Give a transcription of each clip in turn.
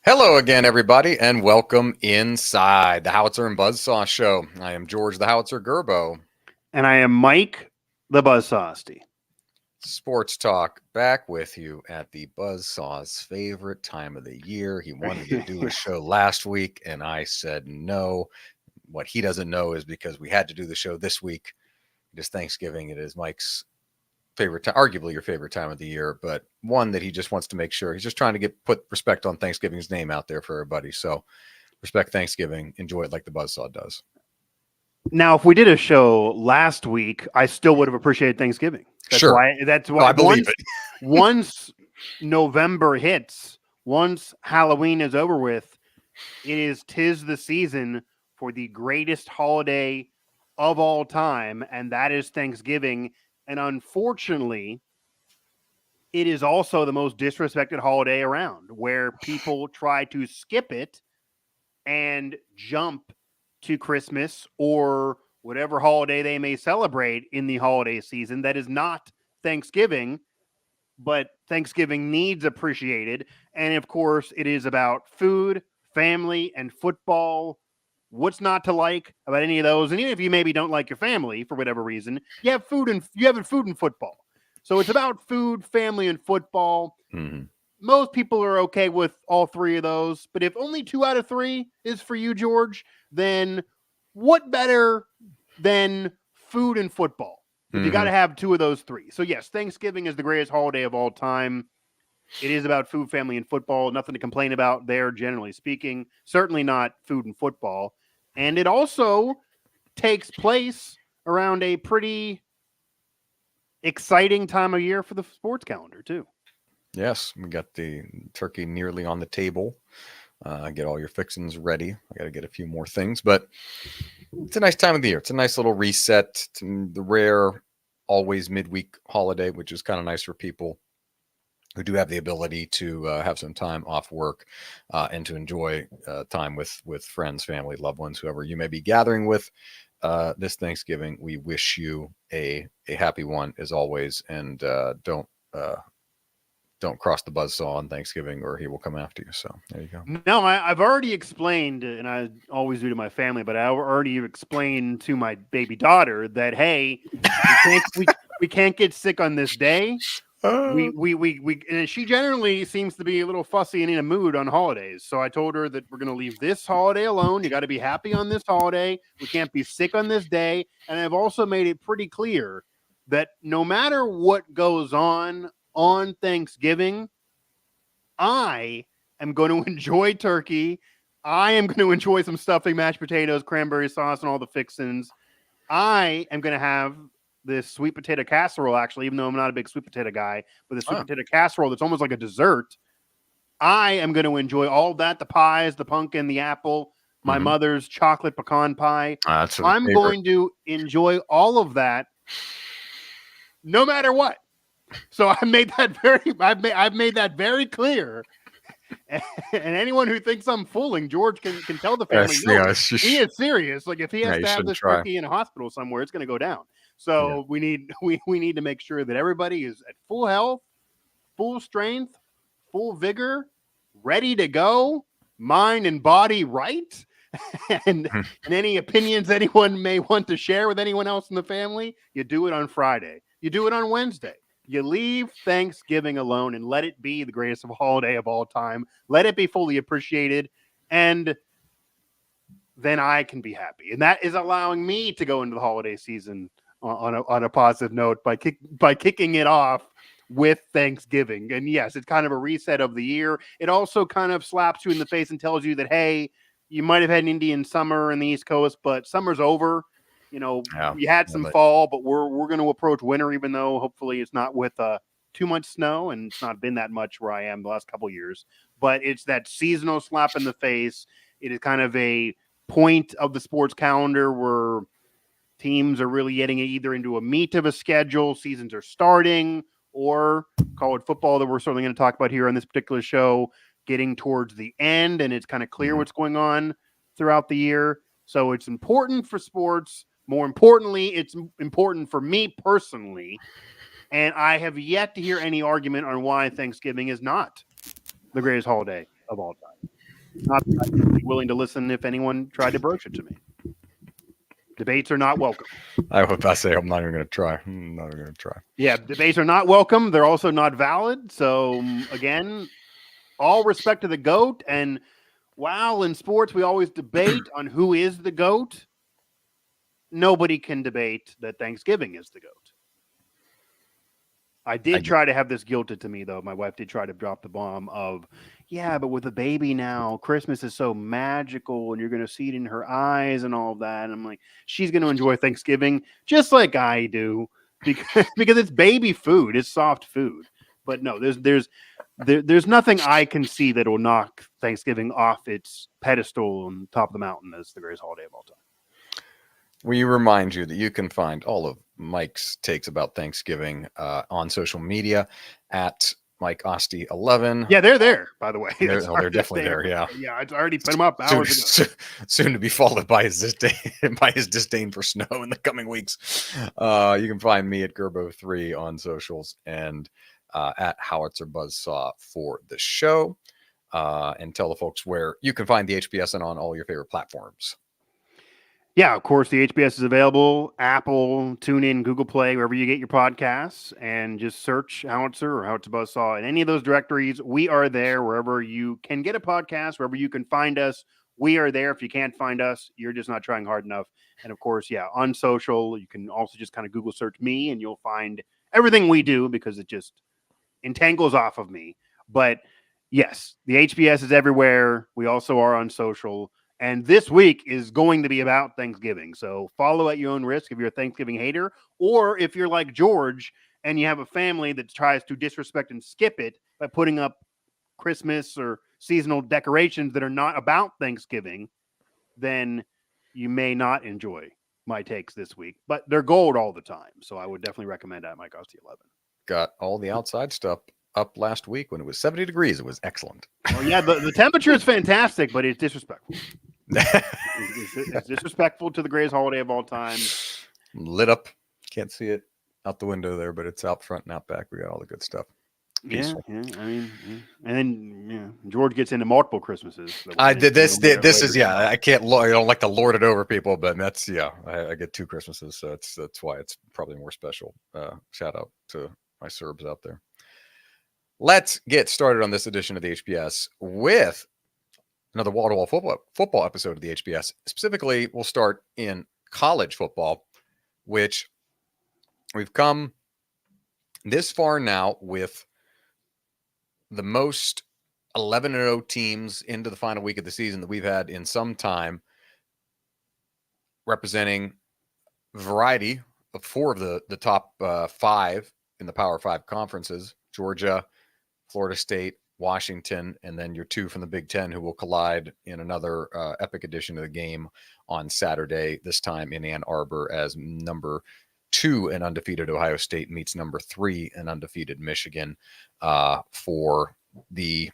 Hello again, everybody, and welcome inside the Howitzer and Buzzsaw Show. I am George the Howitzer Gerbo. And I am Mike, the Buzzsaw Asti. Sports Talk back with you at the Buzzsaw's favorite time of the year. He wanted to do a show last week, and I said no. What he doesn't know is because we had to do the show this week. It is Thanksgiving. It is Mike's favorite time, arguably your favorite time of the year, but one that he just wants to make sure he's just trying to put respect on Thanksgiving's name out there for everybody. So respect Thanksgiving, enjoy it like the Buzzsaw does. Now, if we did a show last week, I still would have appreciated Thanksgiving. That's why I believe it. Once November hits, once Halloween is over with, tis the season for the greatest holiday of all time, and that is Thanksgiving. And unfortunately, it is also the most disrespected holiday around, where people try to skip it and jump to Christmas or whatever holiday they may celebrate in the holiday season that is not Thanksgiving, but Thanksgiving needs appreciated. And of course, it is about food, family, and football. What's not to like about any of those? And even if you maybe don't like your family for whatever reason, you have food and football. So it's about food, family, and football. Mm-hmm. Most people are okay with all three of those, but if only 2 out of 3 is for you, George, then what better than food and football? If you got to have 2 of those 3. So yes, Thanksgiving is the greatest holiday of all time. It is about food, family, and football. Nothing to complain about there, generally speaking. Certainly not food and football. And it also takes place around a pretty exciting time of year for the sports calendar, too. Yes, we got the turkey nearly on the table. Get all your fixings ready. I got to get a few more things, but it's a nice time of the year. It's a nice little reset to the rare, always midweek holiday, which is kind of nice for people who do have the ability to have some time off work and to enjoy time with friends, family, loved ones, whoever you may be gathering with this Thanksgiving. We wish you a happy one as always, and don't cross the buzzsaw on Thanksgiving or he will come after you. So there you go. No, I've already explained, and I always do to my family, but I already explained to my baby daughter that, hey, we can't get sick on this day. And she generally seems to be a little fussy and in a mood on holidays. So I told her that we're going to leave this holiday alone. You got to be happy on this holiday. We can't be sick on this day. And I've also made it pretty clear that no matter what goes on Thanksgiving, I am going to enjoy turkey. I am going to enjoy some stuffing, mashed potatoes, cranberry sauce, and all the fixins. I am going to have this sweet potato casserole, actually, even though I'm not a big sweet potato guy, but the sweet potato casserole that's almost like a dessert. I am going to enjoy all that, the pies, the pumpkin, the apple, my mother's chocolate pecan pie. I'm going to enjoy all of that no matter what. So I've made that very clear. And anyone who thinks I'm fooling, George can tell the family, he is serious. Like if he has to have this turkey in a hospital somewhere, it's going to go down. So we need to make sure that everybody is at full health, full strength, full vigor, ready to go, mind and body right. and any opinions anyone may want to share with anyone else in the family, you do it on Friday. You do it on Wednesday. You leave Thanksgiving alone and let it be the greatest holiday of all time. Let it be fully appreciated. And then I can be happy. And that is allowing me to go into the holiday season on a positive note by kicking it off with Thanksgiving. And yes, it's kind of a reset of the year. It also kind of slaps you in the face and tells you that, hey, you might have had an Indian summer in the East Coast, but summer's over. You know, we had some fall, but we're going to approach winter, even though hopefully it's not with too much snow, and it's not been that much where I am the last couple of years. But it's that seasonal slap in the face. It is kind of a point of the sports calendar where teams are really getting either into a meat of a schedule, seasons are starting, or college football that we're certainly going to talk about here on this particular show, getting towards the end, and it's kind of clear what's going on throughout the year. So it's important for sports. More importantly, it's important for me personally, and I have yet to hear any argument on why Thanksgiving is not the greatest holiday of all time. Not that I'd be willing to listen if anyone tried to broach it to me. Debates are not welcome. I hope I say I'm not even going to try. I'm not even going to try. Yeah, debates are not welcome. They're also not valid. So again, all respect to the GOAT. And while in sports we always debate on who is the GOAT, nobody can debate that Thanksgiving is the GOAT. I did try to have this guilted to me, though. My wife did try to drop the bomb of, yeah, but with a baby now, Christmas is so magical and you're going to see it in her eyes and all of that. And I'm like, she's going to enjoy Thanksgiving just like I do because it's baby food. It's soft food. But no, there's nothing I can see that will knock Thanksgiving off its pedestal on top of the mountain as the greatest holiday of all time. We remind you that you can find all of Mike's takes about Thanksgiving on social media at Mike Asti 11. Yeah, they're there, by the way. They're definitely there. Yeah. Yeah, I already put them up hours ago. Soon to be followed by his disdain for snow in the coming weeks. You can find me at Gerbo 3 on socials and at Howitzer Buzzsaw for the show. And tell the folks where you can find the HBS and on all your favorite platforms. Yeah, of course, the HBS is available. Apple, TuneIn, Google Play, wherever you get your podcasts, and just search Howitzer or Howitzer Buzzsaw in any of those directories. We are there wherever you can get a podcast, wherever you can find us. We are there. If you can't find us, you're just not trying hard enough. And of course, yeah, on social, you can also just kind of Google search me and you'll find everything we do because it just entangles off of me. But yes, the HBS is everywhere. We also are on social. And this week is going to be about Thanksgiving. So follow at your own risk if you're a Thanksgiving hater, or if you're like George and you have a family that tries to disrespect and skip it by putting up Christmas or seasonal decorations that are not about Thanksgiving, then you may not enjoy my takes this week. But they're gold all the time. So I would definitely recommend that, Mike Asti 11. Got all the outside stuff up last week when it was 70 degrees. It was excellent. Oh, yeah, the temperature is fantastic, but it's disrespectful. It's disrespectful to the greatest holiday of all time. Lit up. Can't see it out the window there, but it's out front and out back. We got all the good stuff. Peaceful. Yeah. I mean, and then George gets into multiple Christmases. I did this. This is I can't. I don't like to lord it over people, but that's I get 2 Christmases, so that's why it's probably more special. Shout out to my Serbs out there. Let's get started on this edition of the HBS with another wall-to-wall football episode of the HBS. Specifically, we'll start in college football, which we've come this far now with the most 11-0 teams into the final week of the season that we've had in some time, representing a variety of 4 of the top 5 in the Power 5 conferences: Georgia, Florida State, Washington, and then your 2 from the Big Ten who will collide in another epic edition of the game on Saturday, this time in Ann Arbor, as number 2 and undefeated Ohio State meets number 3 and undefeated Michigan for the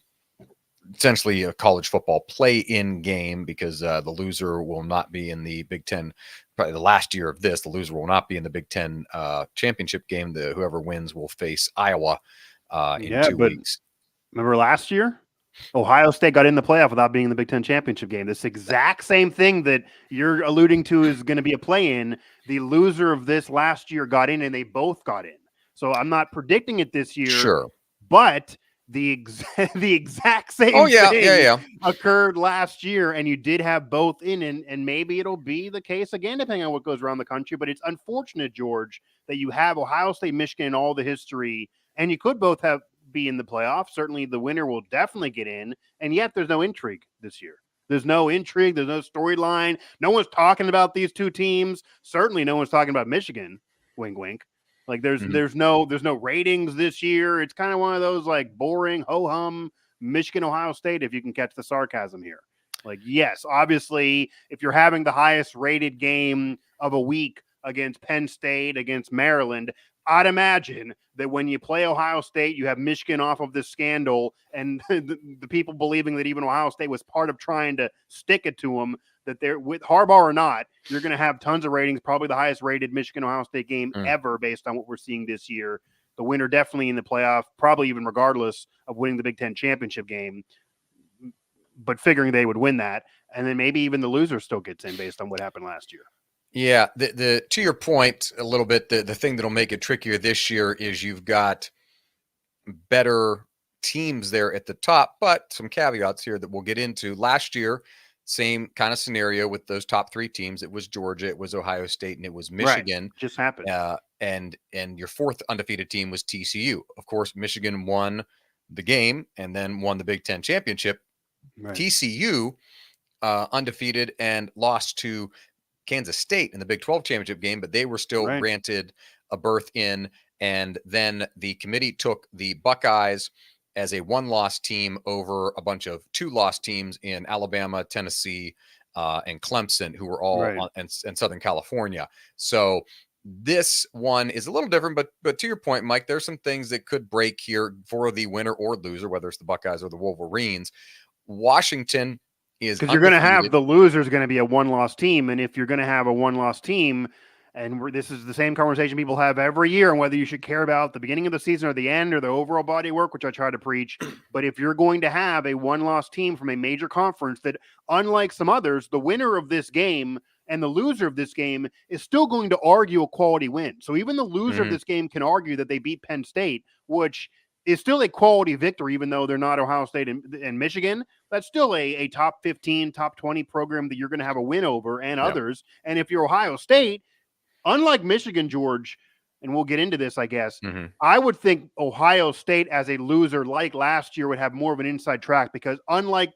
essentially a college football play-in game, because the loser will not be in the Big Ten. Probably the last year of this, the loser will not be in the Big Ten championship game. Whoever wins will face Iowa in 2 weeks. Remember last year? Ohio State got in the playoff without being in the Big Ten championship game. This exact same thing that you're alluding to is going to be a play-in. The loser of this last year got in, and they both got in. So I'm not predicting it this year. Sure. But the exact same thing occurred last year, and you did have both in, and maybe it'll be the case again, depending on what goes around the country. But it's unfortunate, George, that you have Ohio State, Michigan, all the history, and you could both be in the playoffs. Certainly the winner will definitely get in, and yet there's no intrigue this year. There's no intrigue. There's no storyline. No one's talking about these 2 teams. Certainly no one's talking about Michigan. Wink, wink. Like there's no ratings this year. It's kind of one of those like boring ho-hum Michigan, Ohio State, if you can catch the sarcasm here. Like, yes, obviously, if you're having the highest rated game of a week against Penn State, against Maryland, I'd imagine that when you play Ohio State, you have Michigan off of this scandal, and the people believing that even Ohio State was part of trying to stick it to them, that they're with Harbaugh or not, you're going to have tons of ratings, probably the highest rated Michigan-Ohio State game ever based on what we're seeing this year. The winner definitely in the playoff, probably even regardless of winning the Big Ten championship game. but figuring they would win that. And then maybe even the loser still gets in based on what happened last year. Yeah, the to your point a little bit, the thing that'll make it trickier this year is you've got better teams there at the top, but some caveats here that we'll get into. Last year, same kind of scenario with those top three teams. It was Georgia, it was Ohio State, and it was Michigan. Right. Just happened. And your fourth undefeated team was TCU. Of course, Michigan won the game and then won the Big Ten championship. Right. TCU undefeated and lost to Kansas State in the Big 12 championship game, but they were still granted a berth in. And then the committee took the Buckeyes as a one-loss team over a bunch of two-loss teams in Alabama, Tennessee, and Clemson, who were all in Southern California. So this one is a little different, but to your point, Mike, there's some things that could break here for the winner or loser, whether it's the Buckeyes or the Wolverines. Washington is because you're going to have the loser is going to be a one-loss team, and if you're going to have a one-loss team, and this is the same conversation people have every year, and whether you should care about the beginning of the season or the end or the overall body of work, which I try to preach. But if you're going to have a one-loss team from a major conference that, unlike some others, the winner of this game and the loser of this game is still going to argue a quality win. So even the loser of this game can argue that they beat Penn State, which is still a quality victory, even though they're not Ohio State and Michigan. That's still a top 15, top 20 program that you're going to have a win over and others. And if you're Ohio State, unlike Michigan, George, and we'll get into this, I guess, I would think Ohio State as a loser like last year would have more of an inside track because unlike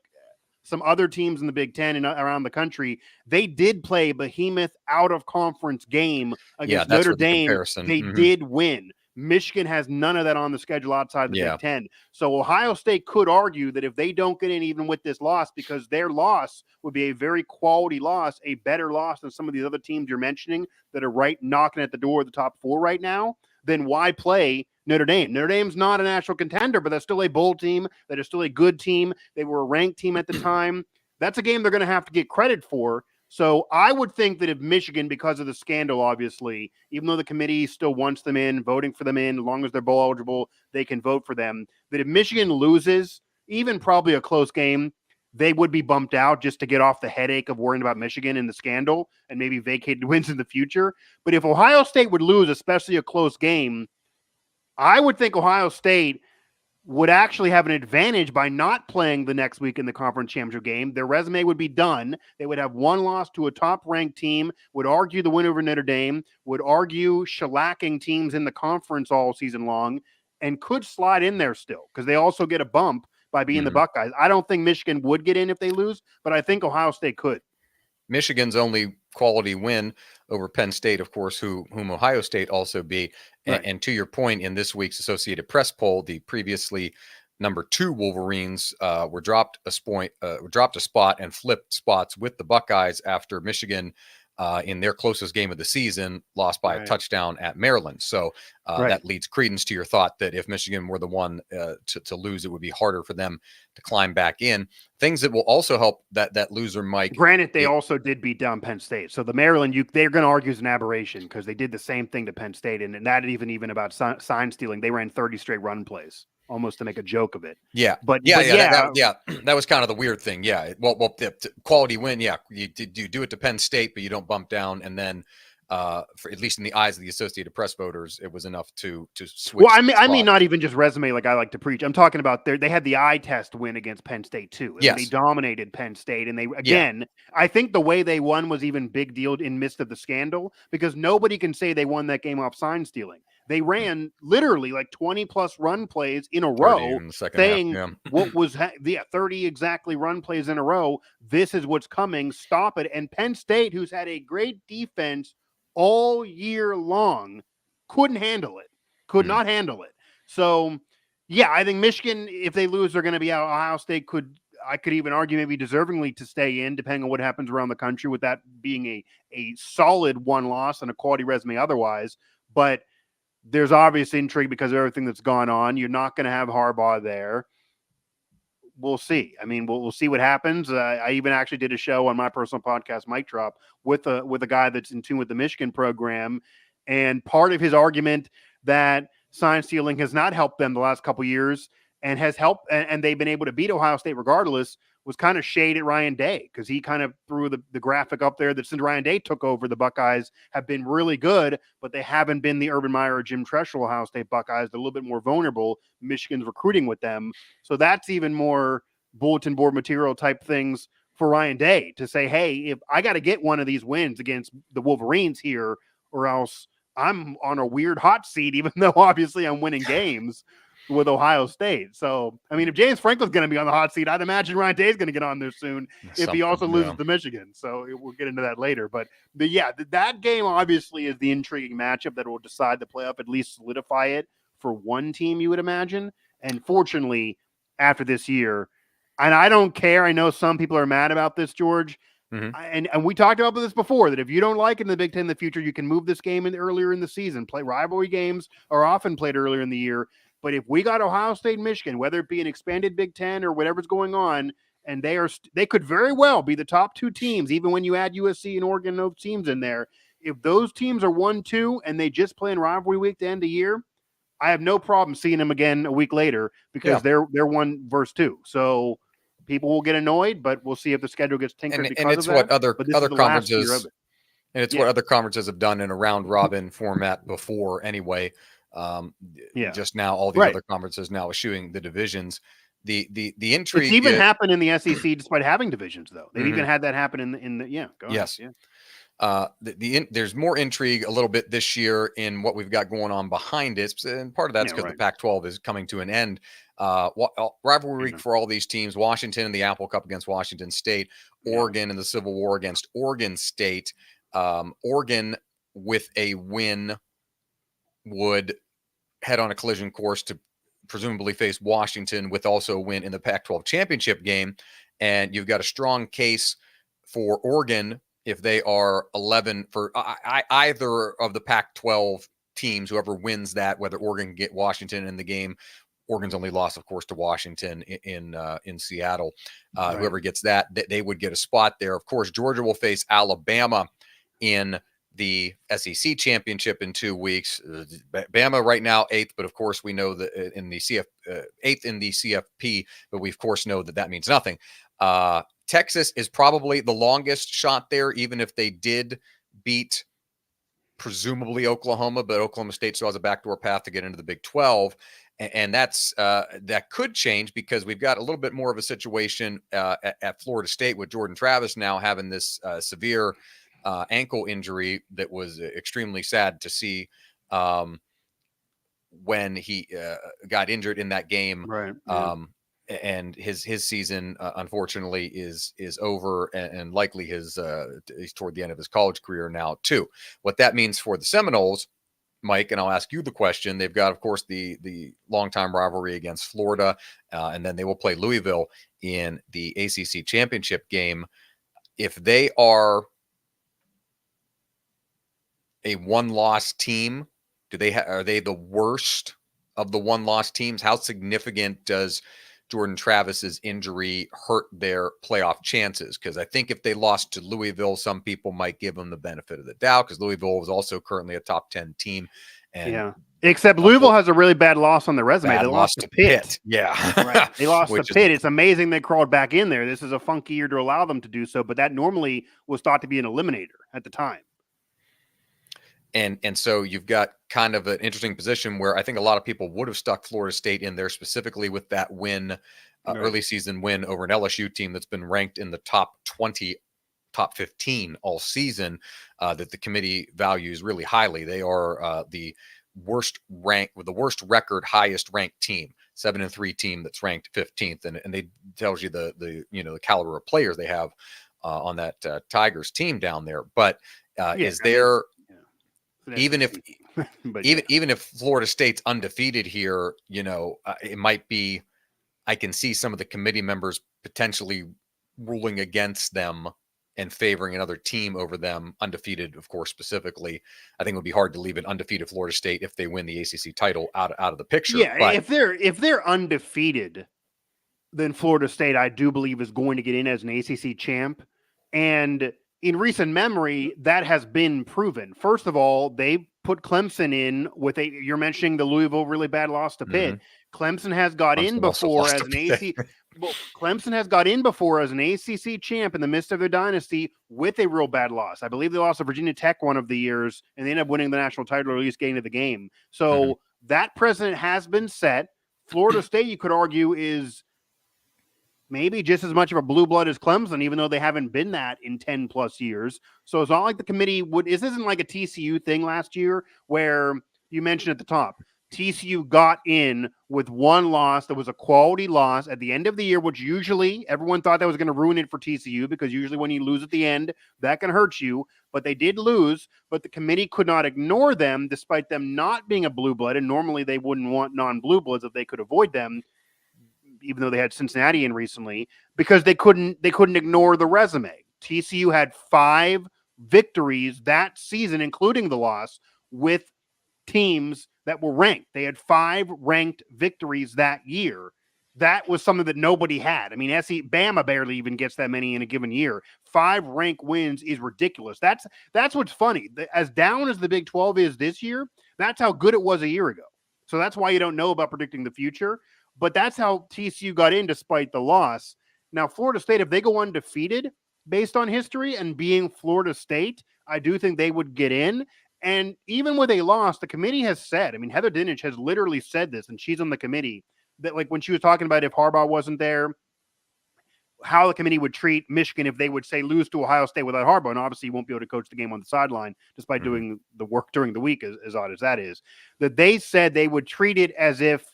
some other teams in the Big Ten and around the country, they did play a behemoth out-of-conference game against Notre Dame. They did win. Michigan has none of that on the schedule outside the Big Ten. So Ohio State could argue that if they don't get in even with this loss, because their loss would be a very quality loss, a better loss than some of these other teams you're mentioning that are right knocking at the door of the top four right now, then why play Notre Dame? Notre Dame's not a national contender, but that's still a bowl team. That is still a good team. They were a ranked team at the time. That's a game they're going to have to get credit for. So I would think that if Michigan, because of the scandal, obviously, even though the committee still wants them in, voting for them in, as long as they're bowl eligible, they can vote for them, that if Michigan loses, even probably a close game, they would be bumped out just to get off the headache of worrying about Michigan and the scandal and maybe vacated wins in the future. But if Ohio State would lose, especially a close game, I would think Ohio State would actually have an advantage by not playing the next week in the conference championship game. Their resume would be done. They would have one loss to a top-ranked team, would argue the win over Notre Dame, would argue shellacking teams in the conference all season long, and could slide in there still because they also get a bump by being the Buckeyes. I don't think Michigan would get in if they lose, but I think Ohio State could. Michigan's only quality win over Penn State, of course, whom Ohio State also beat. And to your point, in this week's Associated Press poll, the previously number 2 Wolverines were dropped a spot and flipped spots with the Buckeyes after Michigan in their closest game of the season lost by a touchdown at Maryland. So that leads credence to your thought that if Michigan were the one to lose, it would be harder for them to climb back in. Things that will also help that loser, Mike. Granted, they also did beat down Penn State. So the Maryland, they're going to argue is an aberration because they did the same thing to Penn State. And that even about sign stealing. They ran 30 straight run plays, almost to make a joke of it. That was kind of the weird thing. Yeah. Well, the quality win. Yeah. You do it to Penn State, but you don't bump down. And then for at least in the eyes of the Associated Press voters, it was enough to switch. Well, I mean, not even just resume like I like to preach. I'm talking about they had the eye test win against Penn State too. And they dominated Penn State, and I think the way they won was even big deal in midst of the scandal because nobody can say they won that game off sign stealing. They ran literally like 20 plus run plays in a row, saying what was 30 exactly run plays in a row. This is what's coming. Stop it. And Penn State, who's had a great defense all year long, couldn't handle it. Could not handle it. So, yeah, I think Michigan, if they lose, they're going to be out. Ohio State I could even argue maybe deservingly to stay in, depending on what happens around the country, with that being a solid one loss and a quality resume otherwise. But there's obvious intrigue because of everything that's gone on. You're not going to have Harbaugh there. We'll see. I mean, we'll see what happens. I even actually did a show on my personal podcast, Mic Drop, with a guy that's in tune with the Michigan program. And part of his argument that sign stealing has not helped them the last couple of years and has helped, and they've been able to beat Ohio State regardless, was kind of shade at Ryan Day, because he kind of threw the graphic up there that since Ryan Day took over, the Buckeyes have been really good, but they haven't been the Urban Meyer or Jim Tressel Ohio State Buckeyes. They're a little bit more vulnerable. Michigan's recruiting with them. So that's even more bulletin board material type things for Ryan Day to say, hey, if I got to get one of these wins against the Wolverines here, or else I'm on a weird hot seat, even though obviously I'm winning games with Ohio State. So, I mean, if James Franklin's going to be on the hot seat, I'd imagine Ryan Day is going to get on there soon if he also loses to Michigan. So we'll get into that later. But yeah, that game obviously is the intriguing matchup that will decide the playoff, at least solidify it for one team, you would imagine. And fortunately, after this year, and I don't care, I know some people are mad about this, George, and we talked about this before, that if you don't like it in the Big Ten in the future, you can move this game in earlier in the season. Play rivalry games are often played earlier in the year. But if we got Ohio State and Michigan, whether it be an expanded Big Ten or whatever's going on, and they could very well be the top two teams, even when you add USC and Oregon, those teams in there. If those teams are 1-2 and they just play in rivalry week to end the year, I have no problem seeing them again a week later, because they're 1 versus 2. So people will get annoyed, but we'll see if the schedule gets tinkered because and it's of that. what other conferences and it's what other conferences have done in a round robin format before anyway. Just now all the other conferences now eschewing the divisions. The intrigue. It's even happened in the SEC despite having divisions, though. They've even had that happen in the Go yes. Ahead. There's more intrigue a little bit this year in what we've got going on behind it, and part of that's because the Pac-12 is coming to an end. Rivalry week for all these teams: Washington in the Apple Cup against Washington State, Oregon in the Civil War against Oregon State. Oregon with a win would head on a collision course to presumably face Washington with also a win in the Pac-12 championship game, and you've got a strong case for Oregon if they are 11 for either of the Pac-12 teams, whoever wins that, whether Oregon can get Washington in the game. Oregon's only lost, of course, to Washington in Seattle. Whoever gets that, they would get a spot there. Of course, Georgia will face Alabama in the SEC championship in 2 weeks. Bama right now 8th, but of course we know that in the 8th in the CFP, but we of course know that means nothing. Texas is probably the longest shot there, even if they did beat presumably Oklahoma, but Oklahoma State still has a backdoor path to get into the Big 12. And that's that could change, because we've got a little bit more of a situation at Florida State with Jordan Travis now having this severe ankle injury that was extremely sad to see when he got injured in that game. Right. And his season, unfortunately, is over, and likely he's toward the end of his college career now too. What that means for the Seminoles, Mike, and I'll ask you the question. They've got, of course, the longtime rivalry against Florida, and then they will play Louisville in the ACC championship game. If they are a one-loss team, are they the worst of the one-loss teams? How significant does Jordan Travis's injury hurt their playoff chances? Because I think if they lost to Louisville, some people might give them the benefit of the doubt, because Louisville was also currently a top 10 team. And except Louisville has a really bad loss on their resume. They lost to Pitt. Yeah. Right. They lost to Pitt. It's amazing they crawled back in there. This is a funky year to allow them to do so, but that normally was thought to be an eliminator at the time. And so you've got kind of an interesting position where I think a lot of people would have stuck Florida State in there, specifically with that win, early season win over an LSU team that's been ranked in the top 20, top 15 all season, that the committee values really highly. They are the worst ranked, with the worst record, highest ranked team, 7-3 team that's ranked 15th, and they tells you the caliber of players they have on that Tigers team down there. But is there? Even if even if Florida State's undefeated here, it might be, I can see some of the committee members potentially ruling against them and favoring another team over them, undefeated, of course, specifically. I think it would be hard to leave an undefeated Florida State if they win the ACC title out of the picture. Yeah, but if they're undefeated, then Florida State, I do believe, is going to get in as an ACC champ. And in recent memory, that has been proven. First of all, they put Clemson in with you're mentioning the Louisville really bad loss to Pitt. Clemson has got in before as an ACC. Well, Clemson has got in before as an ACC champ in the midst of their dynasty with a real bad loss. I believe they lost to Virginia Tech one of the years, and they ended up winning the national title or at least getting to the game. So that precedent has been set. Florida State, you could argue, is maybe just as much of a blue blood as Clemson, even though they haven't been that in 10 plus years. So it's not like the committee would, this isn't like a TCU thing last year where you mentioned at the top, TCU got in with one loss that was a quality loss at the end of the year, which usually everyone thought that was going to ruin it for TCU because usually when you lose at the end, that can hurt you. But they did lose, but the committee could not ignore them despite them not being a blue blood. And normally they wouldn't want non-blue bloods if they could avoid them, even though they had Cincinnati in recently, because they couldn't ignore the resume. TCU had 5 victories that season, including the loss, with teams that were ranked. They had 5 ranked victories that year. That was something that nobody had. I mean, Bama barely even gets that many in a given year. 5 ranked wins is ridiculous. That's what's funny. As down as the Big 12 is this year, that's how good it was a year ago. So that's why you don't know about predicting the future. But that's how TCU got in despite the loss. Now, Florida State, if they go undefeated based on history and being Florida State, I do think they would get in. And even with a loss, the committee has said, I mean, Heather Dinich has literally said this, and she's on the committee, that like when she was talking about if Harbaugh wasn't there, how the committee would treat Michigan if they would say lose to Ohio State without Harbaugh. And obviously you won't be able to coach the game on the sideline despite doing the work during the week, as odd as that is. That they said they would treat it as if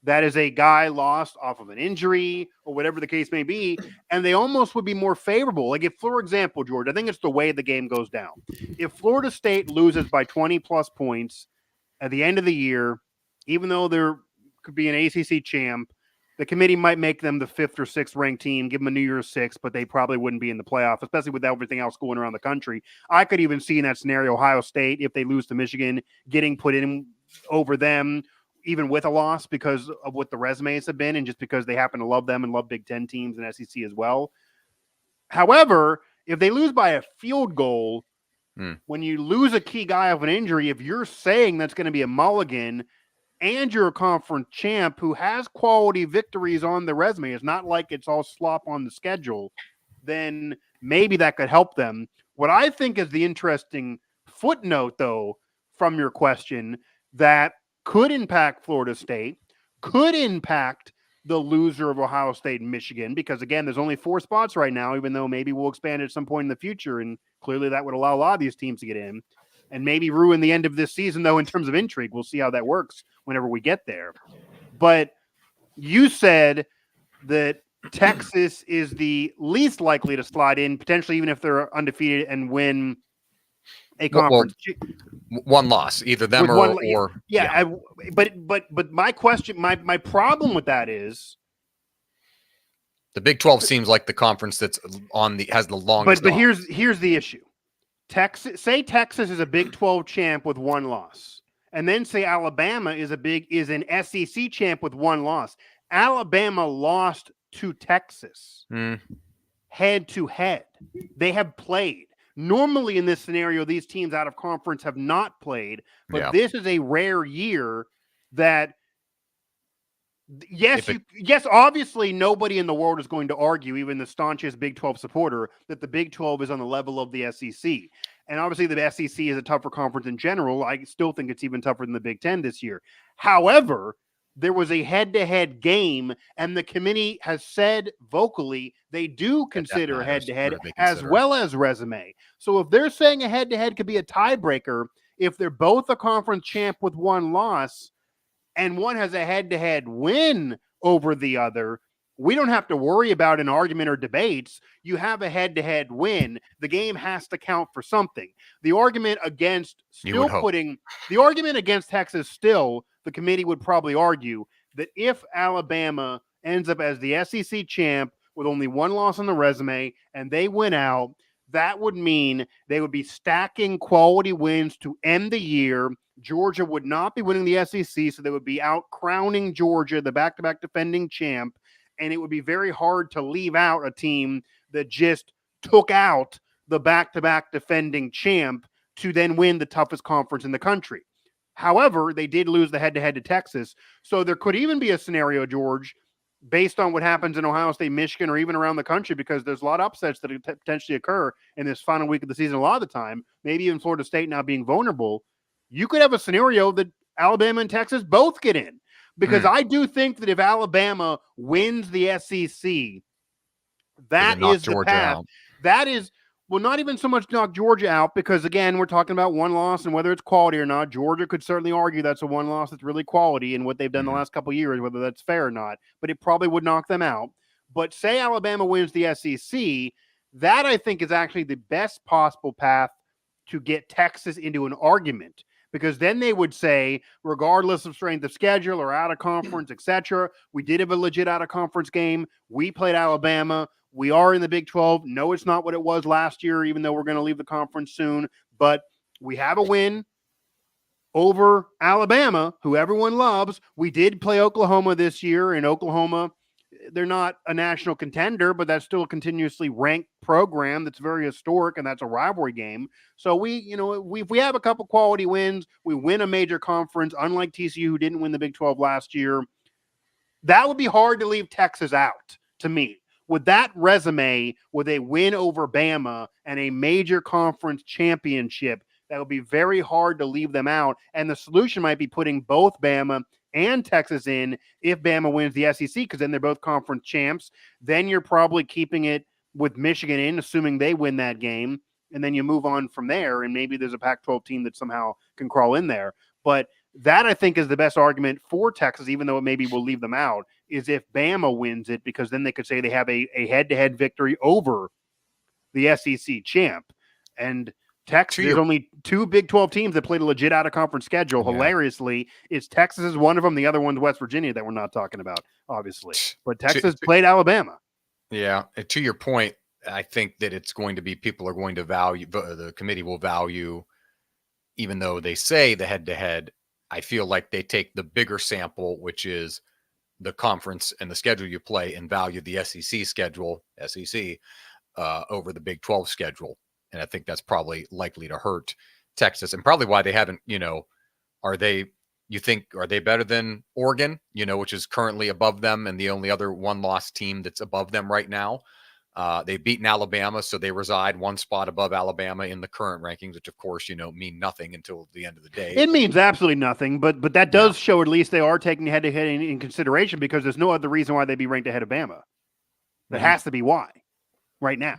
that is a guy lost off of an injury or whatever the case may be, and they almost would be more favorable. Like if, for example, George, I think it's the way the game goes down. If Florida State loses by 20-plus points at the end of the year, even though there could be an ACC champ, the committee might make them the 5th or 6th ranked team, give them a New Year's 6, but they probably wouldn't be in the playoff, especially with everything else going around the country. I could even see in that scenario Ohio State, if they lose to Michigan, getting put in over them, even with a loss because of what the resumes have been and just because they happen to love them and love Big Ten teams and SEC as well. However, if they lose by a field goal, when you lose a key guy of an injury, if you're saying that's going to be a mulligan and you're a conference champ who has quality victories on the resume, it's not like it's all slop on the schedule, then maybe that could help them. What I think is the interesting footnote, though, from your question that could impact Florida State, could impact the loser of Ohio State and Michigan, because, again, there's only 4 spots right now, even though maybe we'll expand at some point in the future, and clearly that would allow a lot of these teams to get in, and maybe ruin the end of this season, though, in terms of intrigue. We'll see how that works whenever we get there. But you said that Texas is the least likely to slide in, potentially even if they're undefeated and win a conference. One loss, either them or yeah. But my question, my problem with that is the Big 12 seems like the conference that's has the longest. But here's the issue. Texas is a Big 12 champ with 1 loss, and then say Alabama is an SEC champ with 1 loss. Alabama lost to Texas head to head. They have played. Normally in this scenario, these teams out of conference have not played, but this is a rare year that, yes, obviously nobody in the world is going to argue, even the staunchest Big 12 supporter, that the Big 12 is on the level of the SEC. And obviously the SEC is a tougher conference in general. I still think it's even tougher than the Big 10 this year. However, there was a head-to-head game, and the committee has said vocally they do consider head-to-head as well as resume. So if they're saying a head-to-head could be a tiebreaker, if they're both a conference champ with 1 loss and one has a head-to-head win over the other, we don't have to worry about an argument or debates. You have a head-to-head win. The game has to count for something. The argument against Texas still, the committee would probably argue that if Alabama ends up as the SEC champ with only 1 loss on the resume and they win out, that would mean they would be stacking quality wins to end the year. Georgia would not be winning the SEC, so they would be out crowning Georgia, the back-to-back defending champ, and it would be very hard to leave out a team that just took out the back-to-back defending champ to then win the toughest conference in the country. However, they did lose the head-to-head to Texas, so there could even be a scenario, George, based on what happens in Ohio State, Michigan, or even around the country, because there's a lot of upsets that could potentially occur in this final week of the season a lot of the time, maybe even Florida State now being vulnerable, you could have a scenario that Alabama and Texas both get in. Because I do think that if Alabama wins the SEC, that is the path. That is, well, not even so much knock Georgia out, because, again, we're talking about one loss and whether it's quality or not. Georgia could certainly argue that's a one loss that's really quality and what they've done the last couple of years, whether that's fair or not. But it probably would knock them out. But say Alabama wins the SEC, that I think is actually the best possible path to get Texas into an argument. Because then they would say, regardless of strength of schedule or out of conference, etc., we did have a legit out of conference game. We played Alabama. We are in the Big 12. No, it's not what it was last year, even though we're going to leave the conference soon. But we have a win over Alabama, who everyone loves. We did play Oklahoma this year, and Oklahoma, they're not a national contender, but that's still a continuously ranked program that's very historic, and that's a rivalry game. So if we have a couple quality wins, we win a major conference, unlike TCU, who didn't win the Big 12 last year. That would be hard to leave Texas out, to me. With that resume, with a win over Bama and a major conference championship, that would be very hard to leave them out. And the solution might be putting both Bama and Texas in if Bama wins the SEC, because then they're both conference champs. Then you're probably keeping it with Michigan in, assuming they win that game. And then you move on from there, and maybe there's a Pac-12 team that somehow can crawl in there. But that, I think, is the best argument for Texas, even though it maybe will leave them out, is if Bama wins it, because then they could say they have a head-to-head victory over the SEC champ. And Texas, there's only two Big 12 teams that played a legit out-of-conference schedule. Yeah. Hilariously, Texas is one of them. The other one's West Virginia that we're not talking about, obviously. But Texas played Alabama. Yeah. And to your point, I think that it's going to be, people are going to value, the committee will value, even though they say the head-to-head, I feel like they take the bigger sample, which is the conference and the schedule you play, and value the SEC schedule, over the Big 12 schedule. And I think that's probably likely to hurt Texas, and probably why they haven't, are they better than Oregon, which is currently above them and the only other one-loss team that's above them right now? They've beaten Alabama, so they reside one spot above Alabama in the current rankings, which of course, mean nothing until the end of the day. It means absolutely nothing, but that does show at least they are taking head-to-head in consideration, because there's no other reason why they'd be ranked ahead of Bama. That has to be why right now.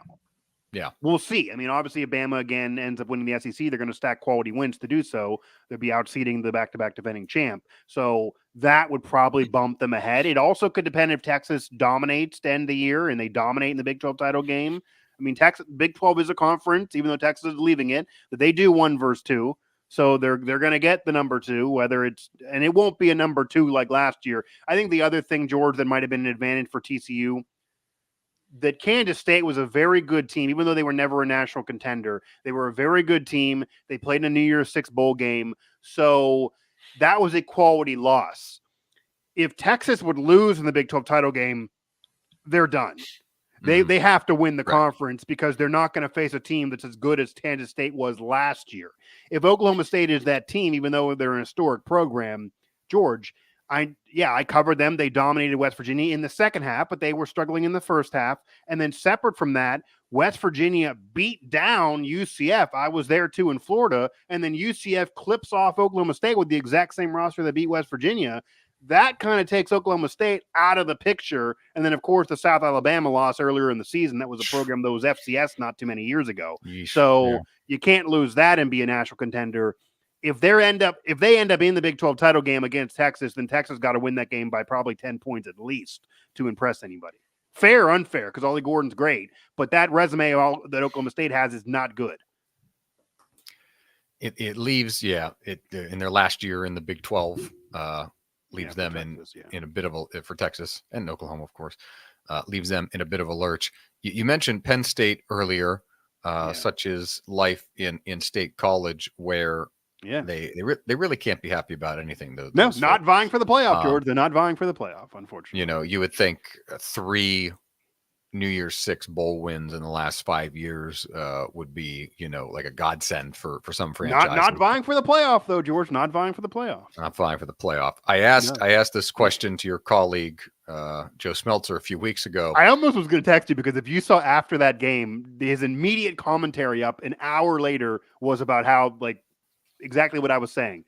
Yeah. We'll see. I mean, obviously, if Bama again ends up winning the SEC, they're going to stack quality wins to do so. They'll be outseeding the back-to-back defending champ. So that would probably bump them ahead. It also could depend if Texas dominates to end the year and they dominate in the Big 12 title game. I mean, Big 12 is a conference, even though Texas is leaving it, but they do 1 versus 2. So they're going to get the number 2, and it won't be a number 2 like last year. I think the other thing, George, that might have been an advantage for TCU, that Kansas State was a very good team, even though they were never a national contender. They were a very good team. They played in a New Year's Six bowl game. So that was a quality loss. If Texas would lose in the Big 12 title game, they're done. They have to win the conference, because they're not going to face a team that's as good as Kansas State was last year. If Oklahoma State is that team, even though they're an historic program, George, I covered them. They dominated West Virginia in the second half, but they were struggling in the first half. And then separate from that, West Virginia beat down UCF. I was there too in Florida. And then UCF clips off Oklahoma State with the exact same roster that beat West Virginia. That kind of takes Oklahoma State out of the picture. And then, of course, the South Alabama loss earlier in the season. That was a program that was FCS not too many years ago. So you can't lose that and be a national contender. If they end up in the Big 12 title game against Texas, then Texas got to win that game by probably 10 points at least to impress anybody. Fair or unfair, because Ollie Gordon's great, but that resume that Oklahoma State has is not good. It leaves, in their last year in the Big 12, leaves them Texas, in a bit of a, for Texas and Oklahoma, of course, leaves them in a bit of a lurch. You mentioned Penn State earlier, such as life in State College, where they really can't be happy about anything, though. No, not vying for the playoff, George. They're not vying for the playoff, unfortunately. You would think 3 New Year's Six bowl wins in the last 5 years would be, like a godsend for some franchise. Not vying for the playoff, though, George. Not vying for the playoff. Not vying for the playoff. I asked this question to your colleague Joe Smeltzer a few weeks ago. I almost was going to text you because if you saw after that game, his immediate commentary up an hour later was about how like exactly what I was saying.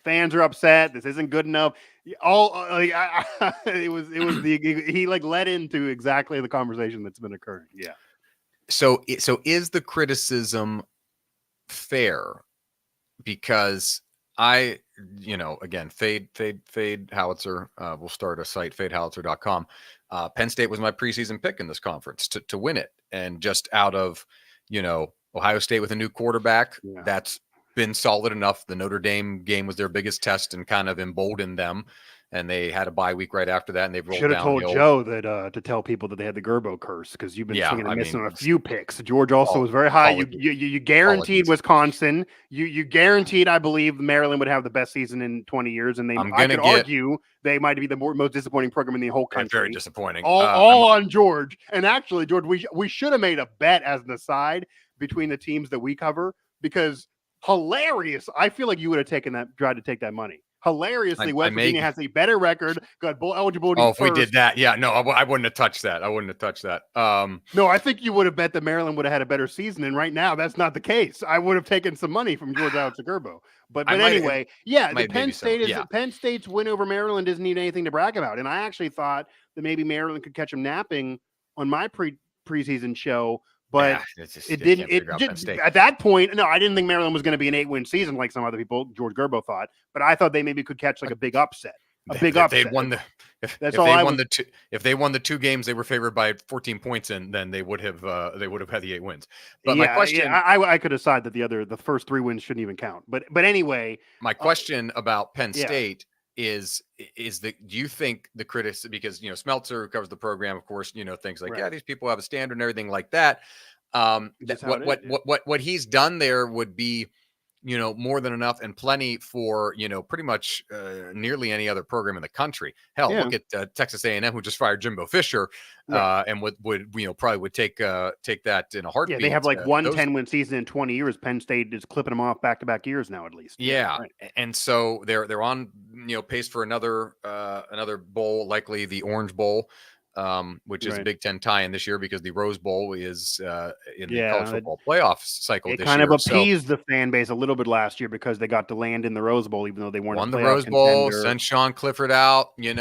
Fans are upset. This isn't good enough. All it was he like led into exactly the conversation that's been occurring. Yeah. So is the criticism fair? Because again, fade Howitzer. We'll start a site, fadehowitzer.com. Penn State was my preseason pick in this conference to win it. And just out of, Ohio State with a new quarterback, that's been solid enough. The Notre Dame game was their biggest test and kind of emboldened them. And they had a bye week right after that, and they've rolled downhill. Should have told Joe that to tell people that they had the Gerbo curse because you've been swinging and missing on a few picks. George also was very high. You guaranteed Wisconsin. You guaranteed, I believe, Maryland would have the best season in 20 years, and I could argue they might be the most disappointing program in the whole country. Very disappointing. All on George. And actually, George, we should have made a bet as an aside between the teams that we cover because hilarious. I feel like you would have tried to take that money. Hilariously, West Virginia has a better record, got bowl eligibility. Oh, if we did that, yeah, no, I wouldn't have touched that. No, I think you would have bet that Maryland would have had a better season, and right now that's not the case. I would have taken some money from George Alex Gerbo. But anyway, Penn State's win over Maryland isn't even anything to brag about. And I actually thought that maybe Maryland could catch them napping on my preseason show. But it didn't. At that point, no, I didn't think Maryland was going to be an 8-win season like some other people, George Gerbo thought. But I thought they maybe could catch like a big upset. If they won the 2 games they were favored by 14 points in, then they would have had the 8 wins. But my question, I could decide that the first 3 wins shouldn't even count. But anyway, my question about Penn State is that do you think the critics, because Smeltzer, who covers the program, of course, things like these people have a standard and everything like that. What he's done there would be more than enough and plenty for pretty much nearly any other program in the country. Hell, look at Texas A&M, who just fired Jimbo Fisher, and would probably would take that in a heartbeat. They have like 10-win season in 20 years. Penn State is clipping them off back-to-back years now, at least. And so they're on pace for another bowl, likely the Orange Bowl. Which is a Big Ten tie-in this year because the Rose Bowl is in the college football playoff cycle this year. It kind of appeased the fan base a little bit last year because they got to land in the Rose Bowl, even though they weren't won the Rose Bowl, sent Sean Clifford out, and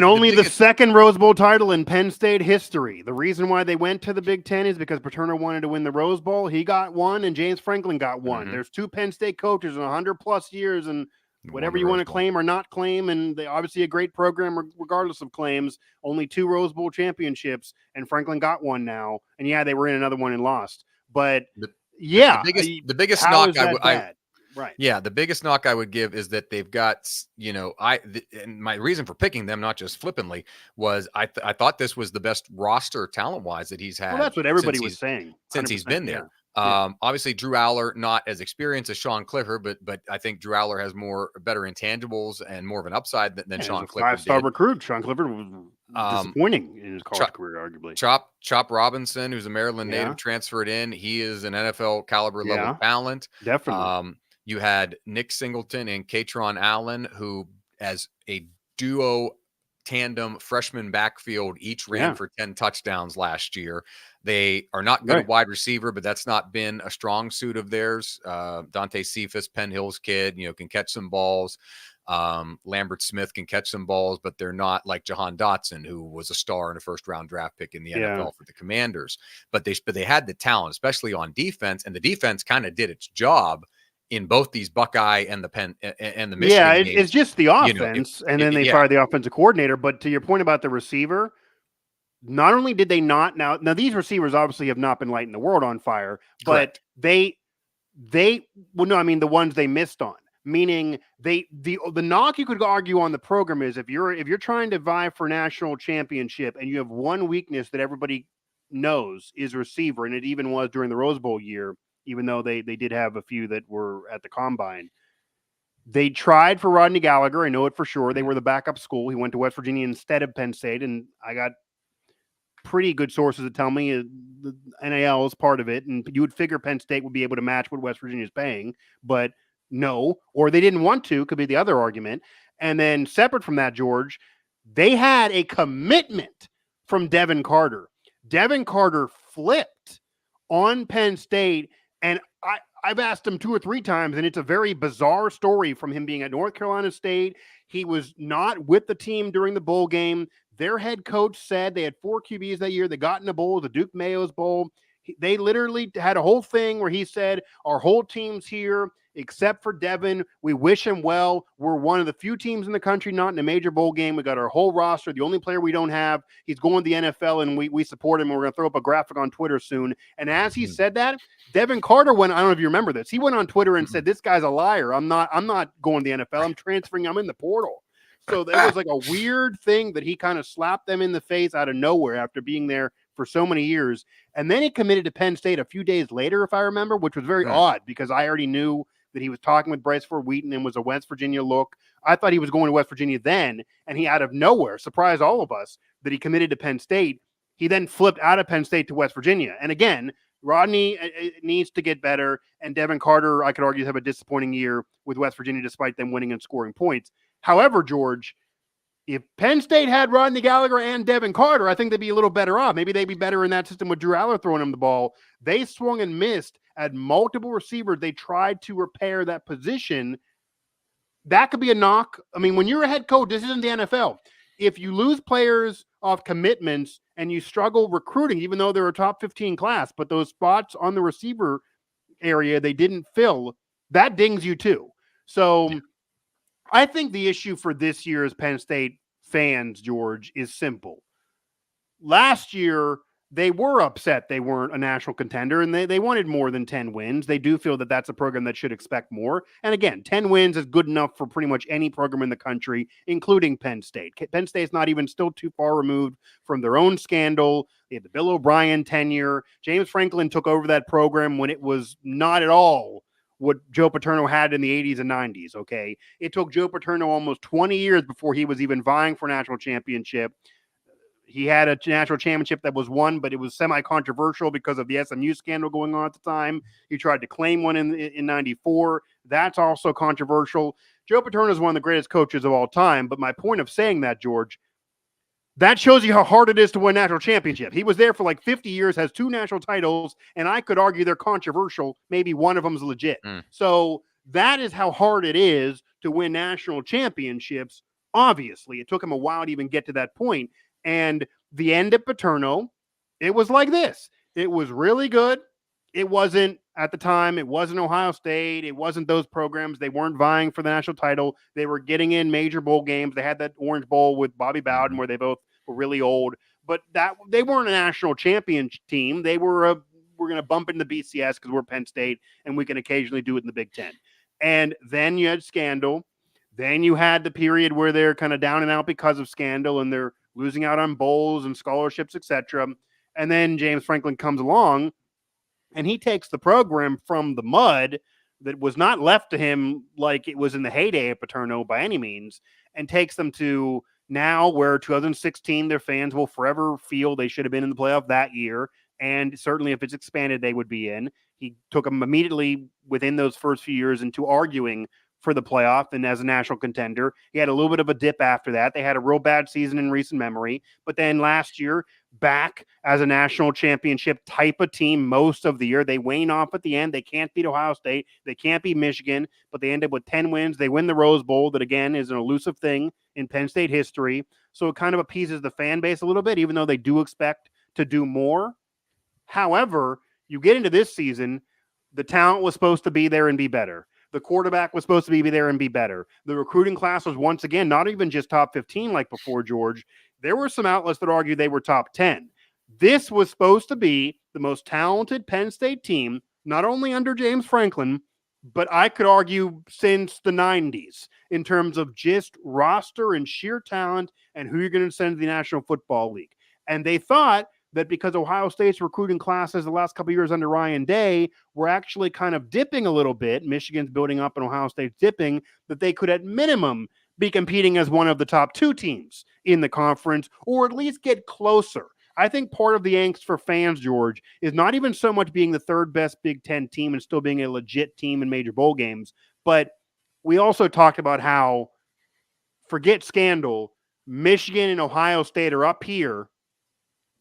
only the second Rose Bowl title in Penn State history. The reason why they went to the Big Ten is because Paterno wanted to win the Rose Bowl. He got one, and James Franklin got one. Mm-hmm. There's 2 Penn State coaches in 100+ years, and whatever you want to claim or not claim, and they obviously a great program regardless of claims. Only 2 Rose Bowl championships, and Franklin got one now. And they were in another one and lost. But the biggest knock the biggest knock I would give is that they've got and my reason for picking them, not just flippantly, was I thought this was the best roster talent wise that he's had. Well, that's what everybody was saying since he's been there. Obviously Drew Aller not as experienced as Sean Clifford, but I think Drew Aller has better intangibles and more of an upside than Sean Clifford. 5-star recruit. Sean Clifford was disappointing in his college career, arguably. Chop Robinson, who's a Maryland native, transferred in. He is an NFL caliber level talent. Definitely. You had Nick Singleton and Katron Allen, who as a duo tandem freshman backfield each ran for 10 touchdowns last year. They are not good at wide receiver, but that's not been a strong suit of theirs. Dante Cephas, Penn Hill's kid, can catch some balls. Lambert Smith can catch some balls, but they're not like Jahan Dotson, who was a star and a first-round draft pick in the NFL for the Commanders. But they had the talent, especially on defense, and the defense kind of did its job in both these Buckeye and the Penn and the Michigan games. It's just the offense, and then they fired the offensive coordinator. But to your point about the receiver, not only did they not now these receivers obviously have not been lighting the world on fire, but the ones they missed on. Meaning the knock you could argue on the program is if you're trying to vie for national championship and you have one weakness that everybody knows is receiver, and it even was during the Rose Bowl year, even though they did have a few that were at the combine. They tried for Rodney Gallagher. I know it for sure. They were the backup school. He went to West Virginia instead of Penn State, and I got pretty good sources that tell me the NIL is part of it, and you would figure Penn State would be able to match what West Virginia is paying, but no, or they didn't want to, could be the other argument. And then separate from that, George, They had a commitment from Devin Carter. Devin Carter flipped on Penn State, and I've asked him 2 or 3 times, and it's a very bizarre story from him being at North Carolina State. He was not with the team during the bowl game. Their head coach said they had 4 QBs that year. They got in a bowl, the Duke Mayo's Bowl. They literally had a whole thing where he said, our whole team's here except for Devin. We wish him well. We're one of the few teams in the country not in a major bowl game. We got our whole roster. The only player we don't have, he's going to the NFL, and we support him. We're going to throw up a graphic on Twitter soon. And as he said that, Devin Carter went, I don't know if you remember this, he went on Twitter and said, this guy's a liar. I'm not going to the NFL. I'm transferring. I'm in the portal. So that was like a weird thing that he kind of slapped them in the face out of nowhere after being there for so many years. And then he committed to Penn State a few days later, if I remember, which was very odd because I already knew that he was talking with Bryce Ford Wheaton and was a West Virginia look. I thought he was going to West Virginia then, and he out of nowhere surprised all of us that he committed to Penn State. He then flipped out of Penn State to West Virginia. And again, Rodney needs to get better, and Devin Carter, I could argue, have a disappointing year with West Virginia despite them winning and scoring points. However, George, if Penn State had Rodney Gallagher and Devin Carter, I think they'd be a little better off. Maybe they'd be better in that system with Drew Aller throwing him the ball. They swung and missed at multiple receivers. They tried to repair that position. That could be a knock. I mean, when you're a head coach, this isn't the NFL. If you lose players off commitments and you struggle recruiting, even though they're a top 15 class, but those spots on the receiver area they didn't fill, that dings you too. So I think the issue for this year's Penn State fans, George, is simple. Last year, they were upset they weren't a national contender, and they wanted more than 10 wins. They do feel that that's a program that should expect more. And again, 10 wins is good enough for pretty much any program in the country, including Penn State. Penn State's not even still too far removed from their own scandal. They had the Bill O'Brien tenure. James Franklin took over that program when it was not at all what Joe Paterno had in the 80s and 90s, okay? It took Joe Paterno almost 20 years before he was even vying for a national championship. He had a national championship that was won, but it was semi-controversial because of the SMU scandal going on at the time. He tried to claim one in 94. That's also controversial. Joe Paterno is one of the greatest coaches of all time, but my point of saying that, George, that shows you how hard it is to win a national championship. He was there for like 50 years, has 2 national titles, and I could argue they're controversial. Maybe one of them is legit. So that is how hard it is to win national championships. Obviously, it took him a while to even get to that point. And the end at Paterno, it was like this. It was really good. It wasn't, at the time, it wasn't Ohio State. It wasn't those programs. They weren't vying for the national title. They were getting in major bowl games. They had that Orange Bowl with Bobby Bowden where they both were really old. But that they weren't a national champion team. They were we're going to bump into BCS because we're Penn State, and we can occasionally do it in the Big Ten. And then you had scandal. Then you had the period where they're kind of down and out because of scandal, and they're losing out on bowls and scholarships, etc. And then James Franklin comes along, and he takes the program from the mud that was not left to him like it was in the heyday of Paterno by any means, and takes them to now where 2016 their fans will forever feel they should have been in the playoff that year. And certainly if it's expanded, they would be in. He took them immediately within those first few years into arguing for the playoff and as a national contender. He had a little bit of a dip after that. They had a real bad season in recent memory. But then last year, back as a national championship type of team most of the year. They wane off at the end. They can't beat Ohio State. They can't beat Michigan, but they end up with 10 wins. They win the Rose Bowl that, again, is an elusive thing in Penn State history. So it kind of appeases the fan base a little bit, even though they do expect to do more. However, you get into this season, the talent was supposed to be there and be better. The quarterback was supposed to be there and be better. The recruiting class was once again not even just top 15 like before, George. There were some outlets that argued they were top 10. This was supposed to be the most talented Penn State team, not only under James Franklin, but I could argue since the 90s in terms of just roster and sheer talent and who you're going to send to the National Football League. And they thought that because Ohio State's recruiting classes the last couple of years under Ryan Day were actually kind of dipping a little bit, Michigan's building up and Ohio State's dipping, that they could at minimum be competing as one of the top 2 teams in the conference, or at least get closer. I think part of the angst for fans, George, is not even so much being the 3rd best Big Ten team and still being a legit team in major bowl games, but we also talked about how, forget scandal, Michigan and Ohio State are up here,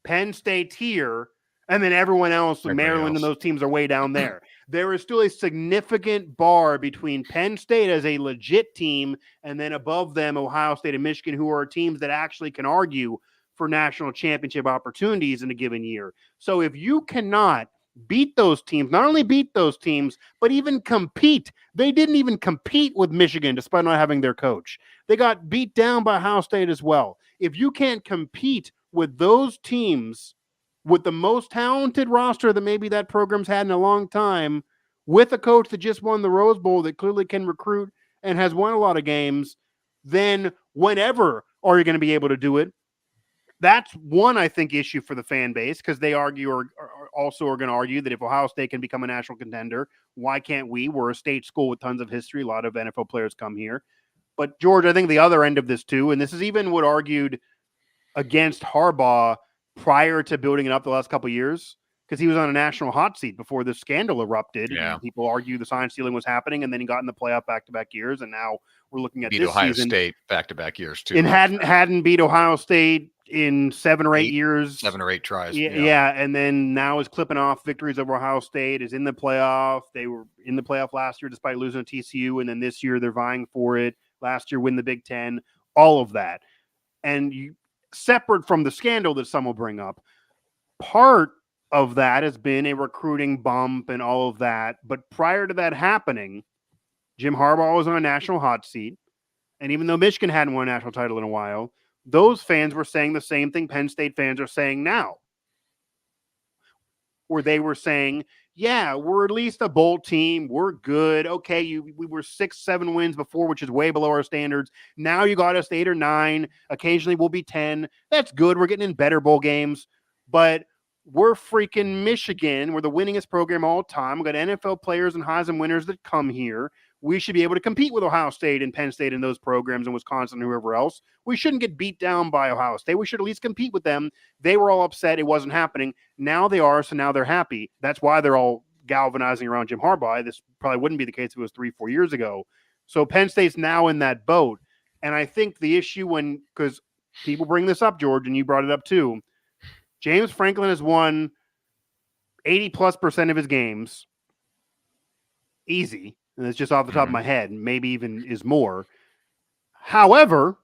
Penn State's here, and then everyone else, Maryland and those teams are way down there. There is still a significant bar between Penn State as a legit team and then above them, Ohio State and Michigan, who are teams that actually can argue for national championship opportunities in a given year. So if you cannot beat those teams, not only beat those teams, but even compete. They didn't even compete with Michigan despite not having their coach. They got beat down by Ohio State as well. If you can't compete with those teams with the most talented roster that maybe that program's had in a long time, with a coach that just won the Rose Bowl that clearly can recruit and has won a lot of games, then whenever are you going to be able to do it? That's one, I think, issue for the fan base, because they argue or also are going to argue that if Ohio State can become a national contender, why can't we? We're a state school with tons of history. A lot of NFL players come here. But, George, I think the other end of this, too, and this is even what argued against Harbaugh prior to building it up the last couple of years, because he was on a national hot seat before this scandal erupted. Yeah. And people argue the sign stealing was happening, and then he got in the playoff back-to-back years, and now we're looking at beat this Ohio season. State back-to-back years, too. And hadn't beat Ohio State in 7 or 8 years. 7 or 8 tries. Yeah, and then now is clipping off victories over Ohio State, is in the playoff. They were in the playoff last year despite losing to TCU, and then this year they're vying for it. Last year win the Big Ten, all of that. And separate from the scandal that some will bring up, part of that has been a recruiting bump and all of that. But prior to that happening, Jim Harbaugh was on a national hot seat. And even though Michigan hadn't won a national title in a while, those fans were saying the same thing Penn State fans are saying now. Where they were saying, yeah, we're at least a bowl team. We're good. Okay, we were 6-7 wins before, which is way below our standards. Now you got us 8 or 9. Occasionally we'll be 10. That's good. We're getting in better bowl games. But we're freaking Michigan. We're the winningest program all time. We've got NFL players and Heisman winners that come here. We should be able to compete with Ohio State and Penn State in those programs and Wisconsin and whoever else. We shouldn't get beat down by Ohio State. We should at least compete with them. They were all upset. It wasn't happening. Now they are, so now they're happy. That's why they're all galvanizing around Jim Harbaugh. This probably wouldn't be the case if it was 3-4 years ago. So Penn State's now in that boat. And I think the issue because people bring this up, George, and you brought it up too, James Franklin has won 80+% of his games. Easy. And it's just off the top of my head, maybe even is more. However,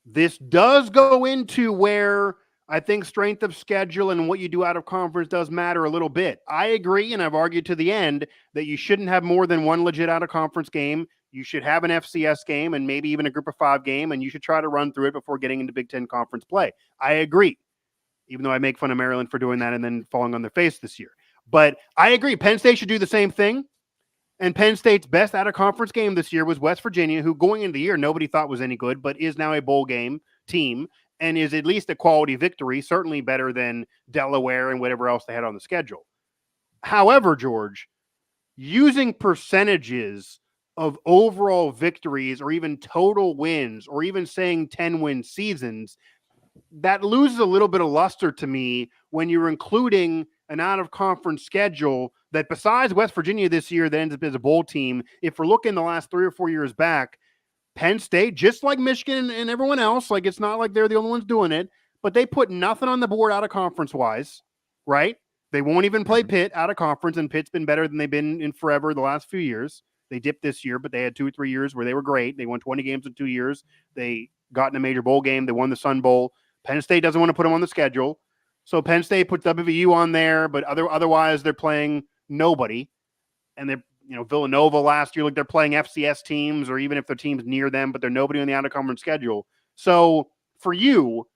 this does go into where I think strength of schedule and what you do out of conference does matter a little bit. I agree, and I've argued to the end, that you shouldn't have more than one legit out of conference game. You should have an FCS game and maybe even a group of 5 game, and you should try to run through it before getting into Big Ten conference play. I agree, even though I make fun of Maryland for doing that and then falling on their face this year. But I agree, Penn State should do the same thing. And Penn State's best out-of-conference game this year was West Virginia, who going into the year nobody thought was any good, but is now a bowl game team and is at least a quality victory, certainly better than Delaware and whatever else they had on the schedule. However, George, using percentages of overall victories or even total wins or even saying 10-win seasons, that loses a little bit of luster to me when you're including an out-of-conference schedule that besides West Virginia this year that ends up as a bowl team, if we're looking the last 3 or 4 years back, Penn State, just like Michigan and everyone else, like it's not like they're the only ones doing it, but they put nothing on the board out-of-conference-wise, right? They won't even play Pitt out-of-conference, and Pitt's been better than they've been in forever the last few years. They dipped this year, but they had 2 or 3 years where they were great. They won 20 games in 2 years. They got in a major bowl game. They won the Sun Bowl. Penn State doesn't want to put them on the schedule. So Penn State puts WVU on there, but otherwise they're playing nobody. And they're, Villanova last year, like they're playing FCS teams or even if their team's near them, but they're nobody on the out-of-conference schedule. So for you,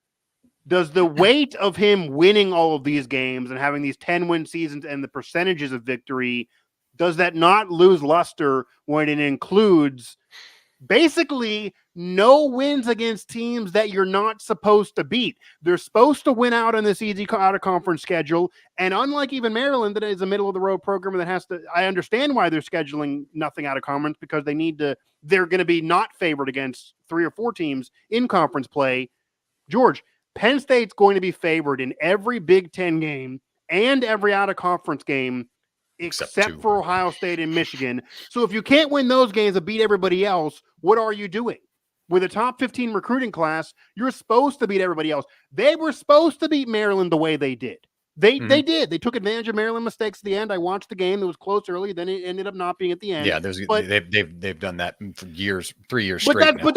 does the weight of him winning all of these games and having these 10-win seasons and the percentages of victory, does that not lose luster when it includes basically no wins against teams that you're not supposed to beat? They're supposed to win out on this easy out-of-conference schedule. And unlike even Maryland, that is a middle-of-the-road program that has to – I understand why they're scheduling nothing out of conference because they're going to be not favored against 3 or 4 teams in conference play. George, Penn State's going to be favored in every Big Ten game and every out-of-conference game except for Ohio State and Michigan. So if you can't win those games and beat everybody else, what are you doing? with a top 15 recruiting class, you're supposed to beat everybody else. They were supposed to beat Maryland the way they did. They did. They took advantage of Maryland mistakes at the end. I watched the game. It was close early. Then it ended up not being at the end. Yeah, but they've done that for years, 3 years but straight now. But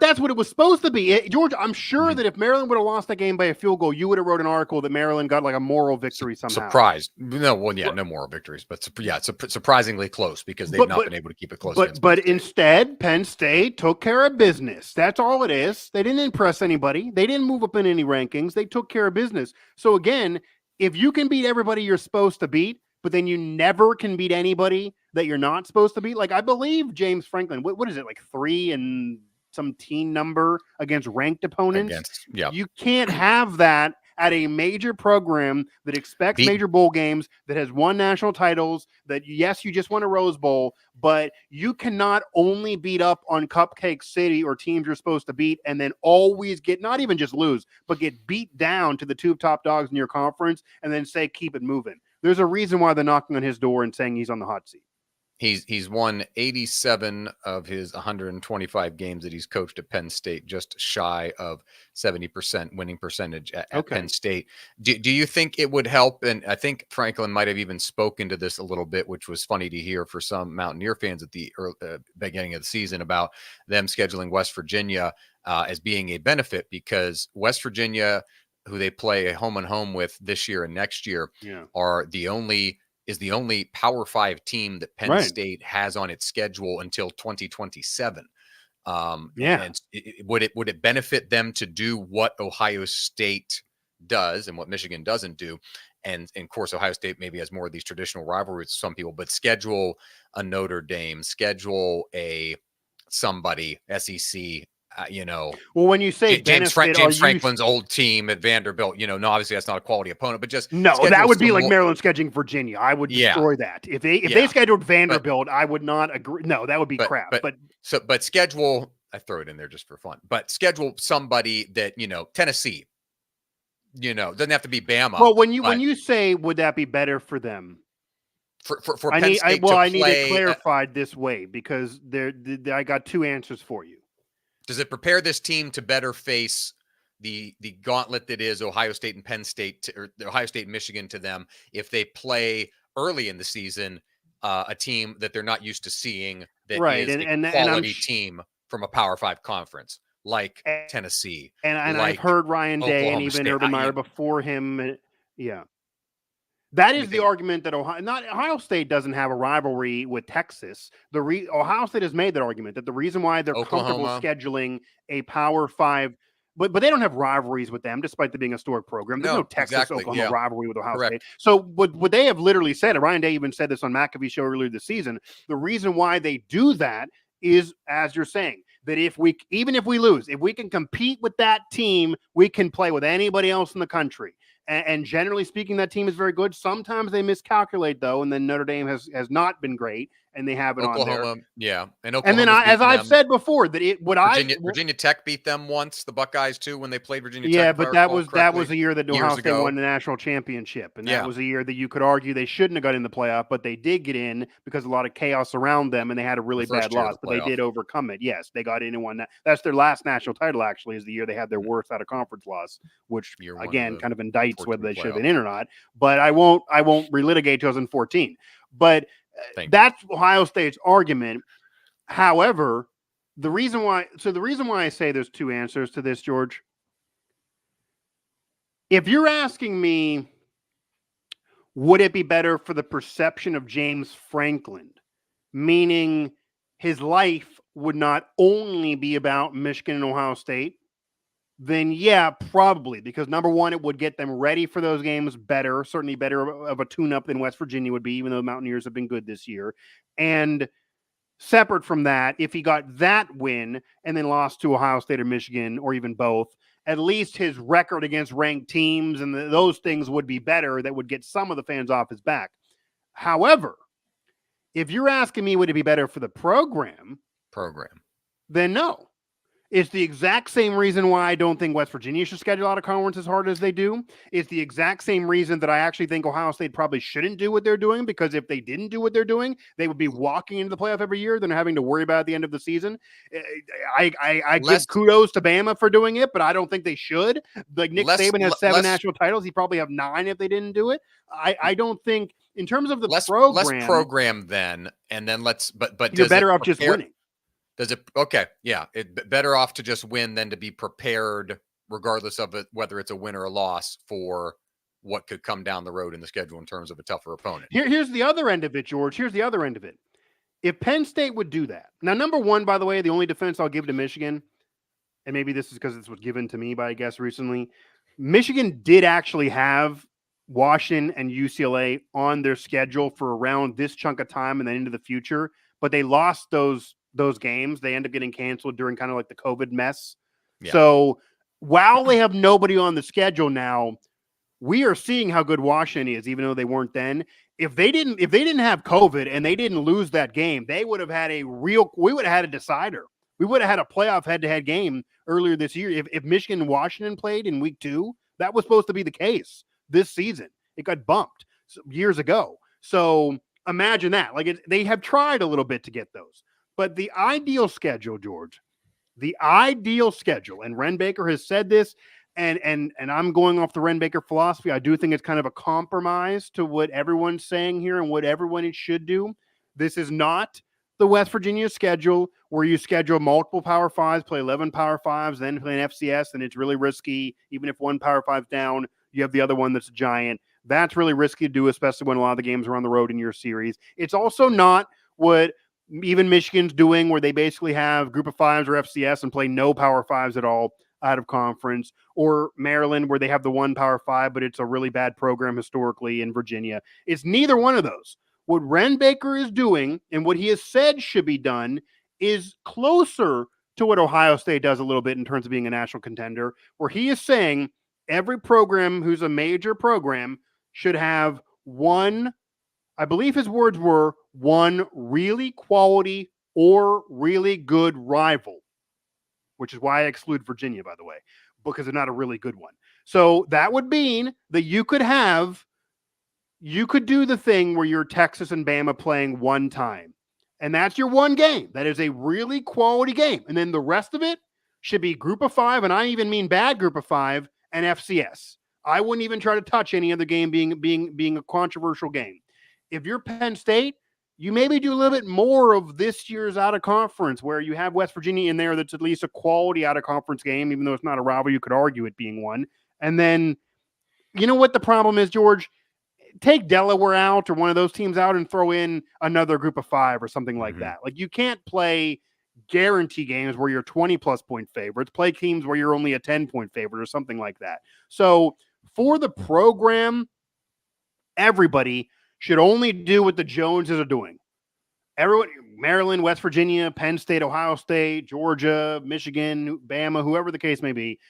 that's what it was supposed to be. George, I'm sure that if Maryland would have lost that game by a field goal, you would have wrote an article that Maryland got like a moral victory somehow. Surprised. No, well, yeah, no moral victories, but yeah, it's surprisingly close because they've not been able to keep it close. But instead, Penn State took care of business. That's all it is. They didn't impress anybody. They didn't move up in any rankings. They took care of business. So again, if you can beat everybody you're supposed to beat, but then you never can beat anybody that you're not supposed to beat. Like I believe James Franklin, what is it, like 3 and some teen number against ranked opponents? You can't have that at a major program that expects major bowl games, that has won national titles, that yes, you just won a Rose Bowl, but you cannot only beat up on Cupcake City or teams you're supposed to beat and then always get, not even just lose, but get beat down to the 2 top dogs in your conference and then say, keep it moving. There's a reason why they're knocking on his door and saying he's on the hot seat. He's won 87 of his 125 games that he's coached at Penn State, just shy of 70% winning percentage at Penn State. Do you think it would help? And I think Franklin might have even spoken to this a little bit, which was funny to hear for some Mountaineer fans at the beginning of the season about them scheduling West Virginia as being a benefit, because West Virginia, who they play a home and home with this year and next year, is the only Power 5 team that Penn State has on its schedule until 2027. And would it benefit them to do what Ohio State does and what Michigan doesn't do? And of course, Ohio State maybe has more of these traditional rivalries with some people, but schedule a Notre Dame, schedule a somebody, SEC. Well, when you say James Franklin's old team at Vanderbilt, no, obviously that's not a quality opponent, but just that would be like Maryland scheduling Virginia. I would destroy that if they scheduled Vanderbilt. I would not agree. No, that would be crap. But schedule. I throw it in there just for fun. But schedule somebody that Tennessee. Doesn't have to be Bama. Well, when you say would that be better for them? For Penn State I need it clarified this way because I got 2 answers for you. Does it prepare this team to better face the gauntlet that is Ohio State and Penn State, or Ohio State and Michigan to them, if they play early in the season a team that they're not used to seeing, that is a quality team from a Power 5 conference like Tennessee? And I've heard Ryan Day and even Urban Meyer before him. Yeah. That is the argument that Ohio State doesn't have a rivalry with Texas. Ohio State has made that argument that the reason why they're comfortable scheduling a Power 5, but they don't have rivalries with them, despite them being a historic program. There's no Texas-Oklahoma rivalry with Ohio State. So would they have literally said, Ryan Day even said this on McAfee's show earlier this season, the reason why they do that is, as you're saying, that even if we lose, if we can compete with that team, we can play with anybody else in the country. And generally speaking, that team is very good. Sometimes they miscalculate, though, and then Notre Dame has not been great, and they have it on there. Yeah, and then as I've said before, that Virginia Tech beat them once, the Buckeyes too, when they played Virginia Tech. Yeah, but that was a year that Ohio State won the national championship, and that was a year that you could argue they shouldn't have got in the playoff, but they did get in because of a lot of chaos around them, and they had a really bad loss, but they did overcome it. Yes, they got in and won that. That's their last national title. Actually, is the year they had their worst out of conference loss, which again kind of indicts whether they should have been in or not. But I won't relitigate 2014. But that's Ohio State's argument. However, the reason why I say there's 2 answers to this, George, if you're asking me, would it be better for the perception of James Franklin, meaning his life would not only be about Michigan and Ohio State, then yeah, probably, because number one, it would get them ready for those games better, certainly better of a tune-up than West Virginia would be, even though the Mountaineers have been good this year. And separate from that, if he got that win and then lost to Ohio State or Michigan or even both, at least his record against ranked teams and those things would be better. That would get some of the fans off his back. However, if you're asking me, would it be better for the program, then no. It's the exact same reason why I don't think West Virginia should schedule out of conference as hard as they do. It's the exact same reason that I actually think Ohio State probably shouldn't do what they're doing, because if they didn't do what they're doing, they would be walking into the playoff every year than having to worry about at the end of the season. I give kudos to Bama for doing it, but I don't think they should. Like Nick Saban has 7 national titles. He'd probably have 9 if they didn't do it. I don't think in terms of the program. Let's program then, and then but you're better off just winning. Does it? Okay. Yeah. Better off to just win than to be prepared, regardless of it, whether it's a win or a loss, for what could come down the road in the schedule in terms of a tougher opponent. Here's the other end of it, George. Here's the other end of it. If Penn State would do that. Now, number one, by the way, the only defense I'll give to Michigan, and maybe this is because this was given to me by a guest recently, Michigan did actually have Washington and UCLA on their schedule for around this chunk of time and then into the future, but they lost those games. They end up getting canceled during kind of like the COVID mess. Yeah. So while they have nobody on the schedule now, we are seeing how good Washington is, even though they weren't then. If they didn't have COVID and they didn't lose that game, we would have had a decider. We would have had a playoff head-to-head game earlier this year. If Michigan and Washington played in week 2, that was supposed to be the case this season. It got bumped years ago. So imagine that. They have tried a little bit to get those. But the ideal schedule, George, and Ren Baker has said this, and I'm going off the Ren Baker philosophy. I do think it's kind of a compromise to what everyone's saying here and what everyone should do. This is not the West Virginia schedule where you schedule multiple Power Fives, play 11 Power Fives, then play an FCS, and it's really risky. Even if one Power Five's down, you have the other one that's a giant. That's really risky to do, especially when a lot of the games are on the road in your series. It's also not what even Michigan's doing, where they basically have group of fives or FCS and play no Power Fives at all out of conference, or Maryland, where they have the one Power Five, but it's a really bad program historically, in Virginia. It's neither one of those. What Ren Baker is doing and what he has said should be done is closer to what Ohio State does a little bit in terms of being a national contender, where he is saying every program who's a major program should have one, I believe his words were, one really quality or really good rival, which is why I exclude Virginia, by the way, because they're not a really good one. So that would mean that you could do the thing where you're Texas and Bama playing one time, and that's your one game. That is a really quality game. And then the rest of it should be group of 5, and I even mean bad group of 5, and FCS. I wouldn't even try to touch any other game being a controversial game. If you're Penn State, you maybe do a little bit more of this year's out of conference, where you have West Virginia in there that's at least a quality out of conference game, even though it's not a rival, you could argue it being one. And then, you know what the problem is, George? Take Delaware out or one of those teams out and throw in another group of 5 or something like that. Like, you can't play guarantee games where you're 20-plus point favorites. Play teams where you're only a 10-point favorite or something like that. So for the program, everybody should only do what the Joneses are doing. Everyone, Maryland, West Virginia, Penn State, Ohio State, Georgia, Michigan, Bama, whoever the case may be,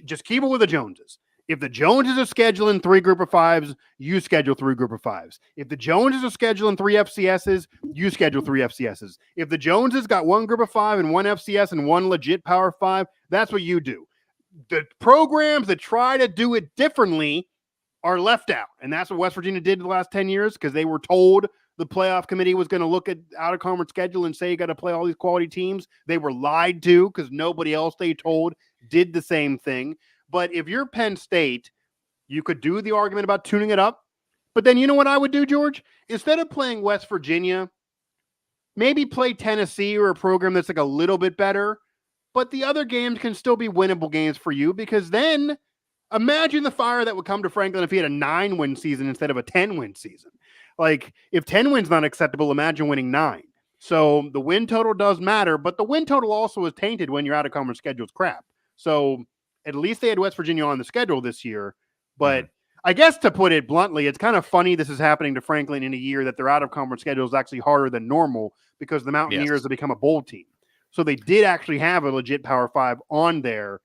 just keep it with the Joneses. If the Joneses are scheduling 3 group of 5s, you schedule 3 group of 5s. If the Joneses are scheduling 3 FCSs, you schedule 3 FCSs. If the Joneses got 1 group of 5 and 1 FCS and 1 legit Power 5, that's what you do. The programs that try to do it differently are left out. And that's what West Virginia did the last 10 years, because they were told the playoff committee was going to look at out-of-conference schedule and say you got to play all these quality teams. They were lied to because nobody else they told did the same thing. But if you're Penn State, you could do the argument about tuning it up. But then you know what I would do, George? Instead of playing West Virginia, maybe play Tennessee or a program that's like a little bit better. But the other games can still be winnable games for you, because then imagine the fire that would come to Franklin if he had a 9-win season instead of a 10-win season. Like, if 10 wins not acceptable, imagine winning 9. So the win total does matter, but the win total also is tainted when your out-of-conference schedule's crap. So at least they had West Virginia on the schedule this year. But I guess, to put it bluntly, it's kind of funny this is happening to Franklin in a year that their out-of-conference schedule is actually harder than normal, because the Mountaineers have become a bowl team. So they did actually have a legit Power 5 on their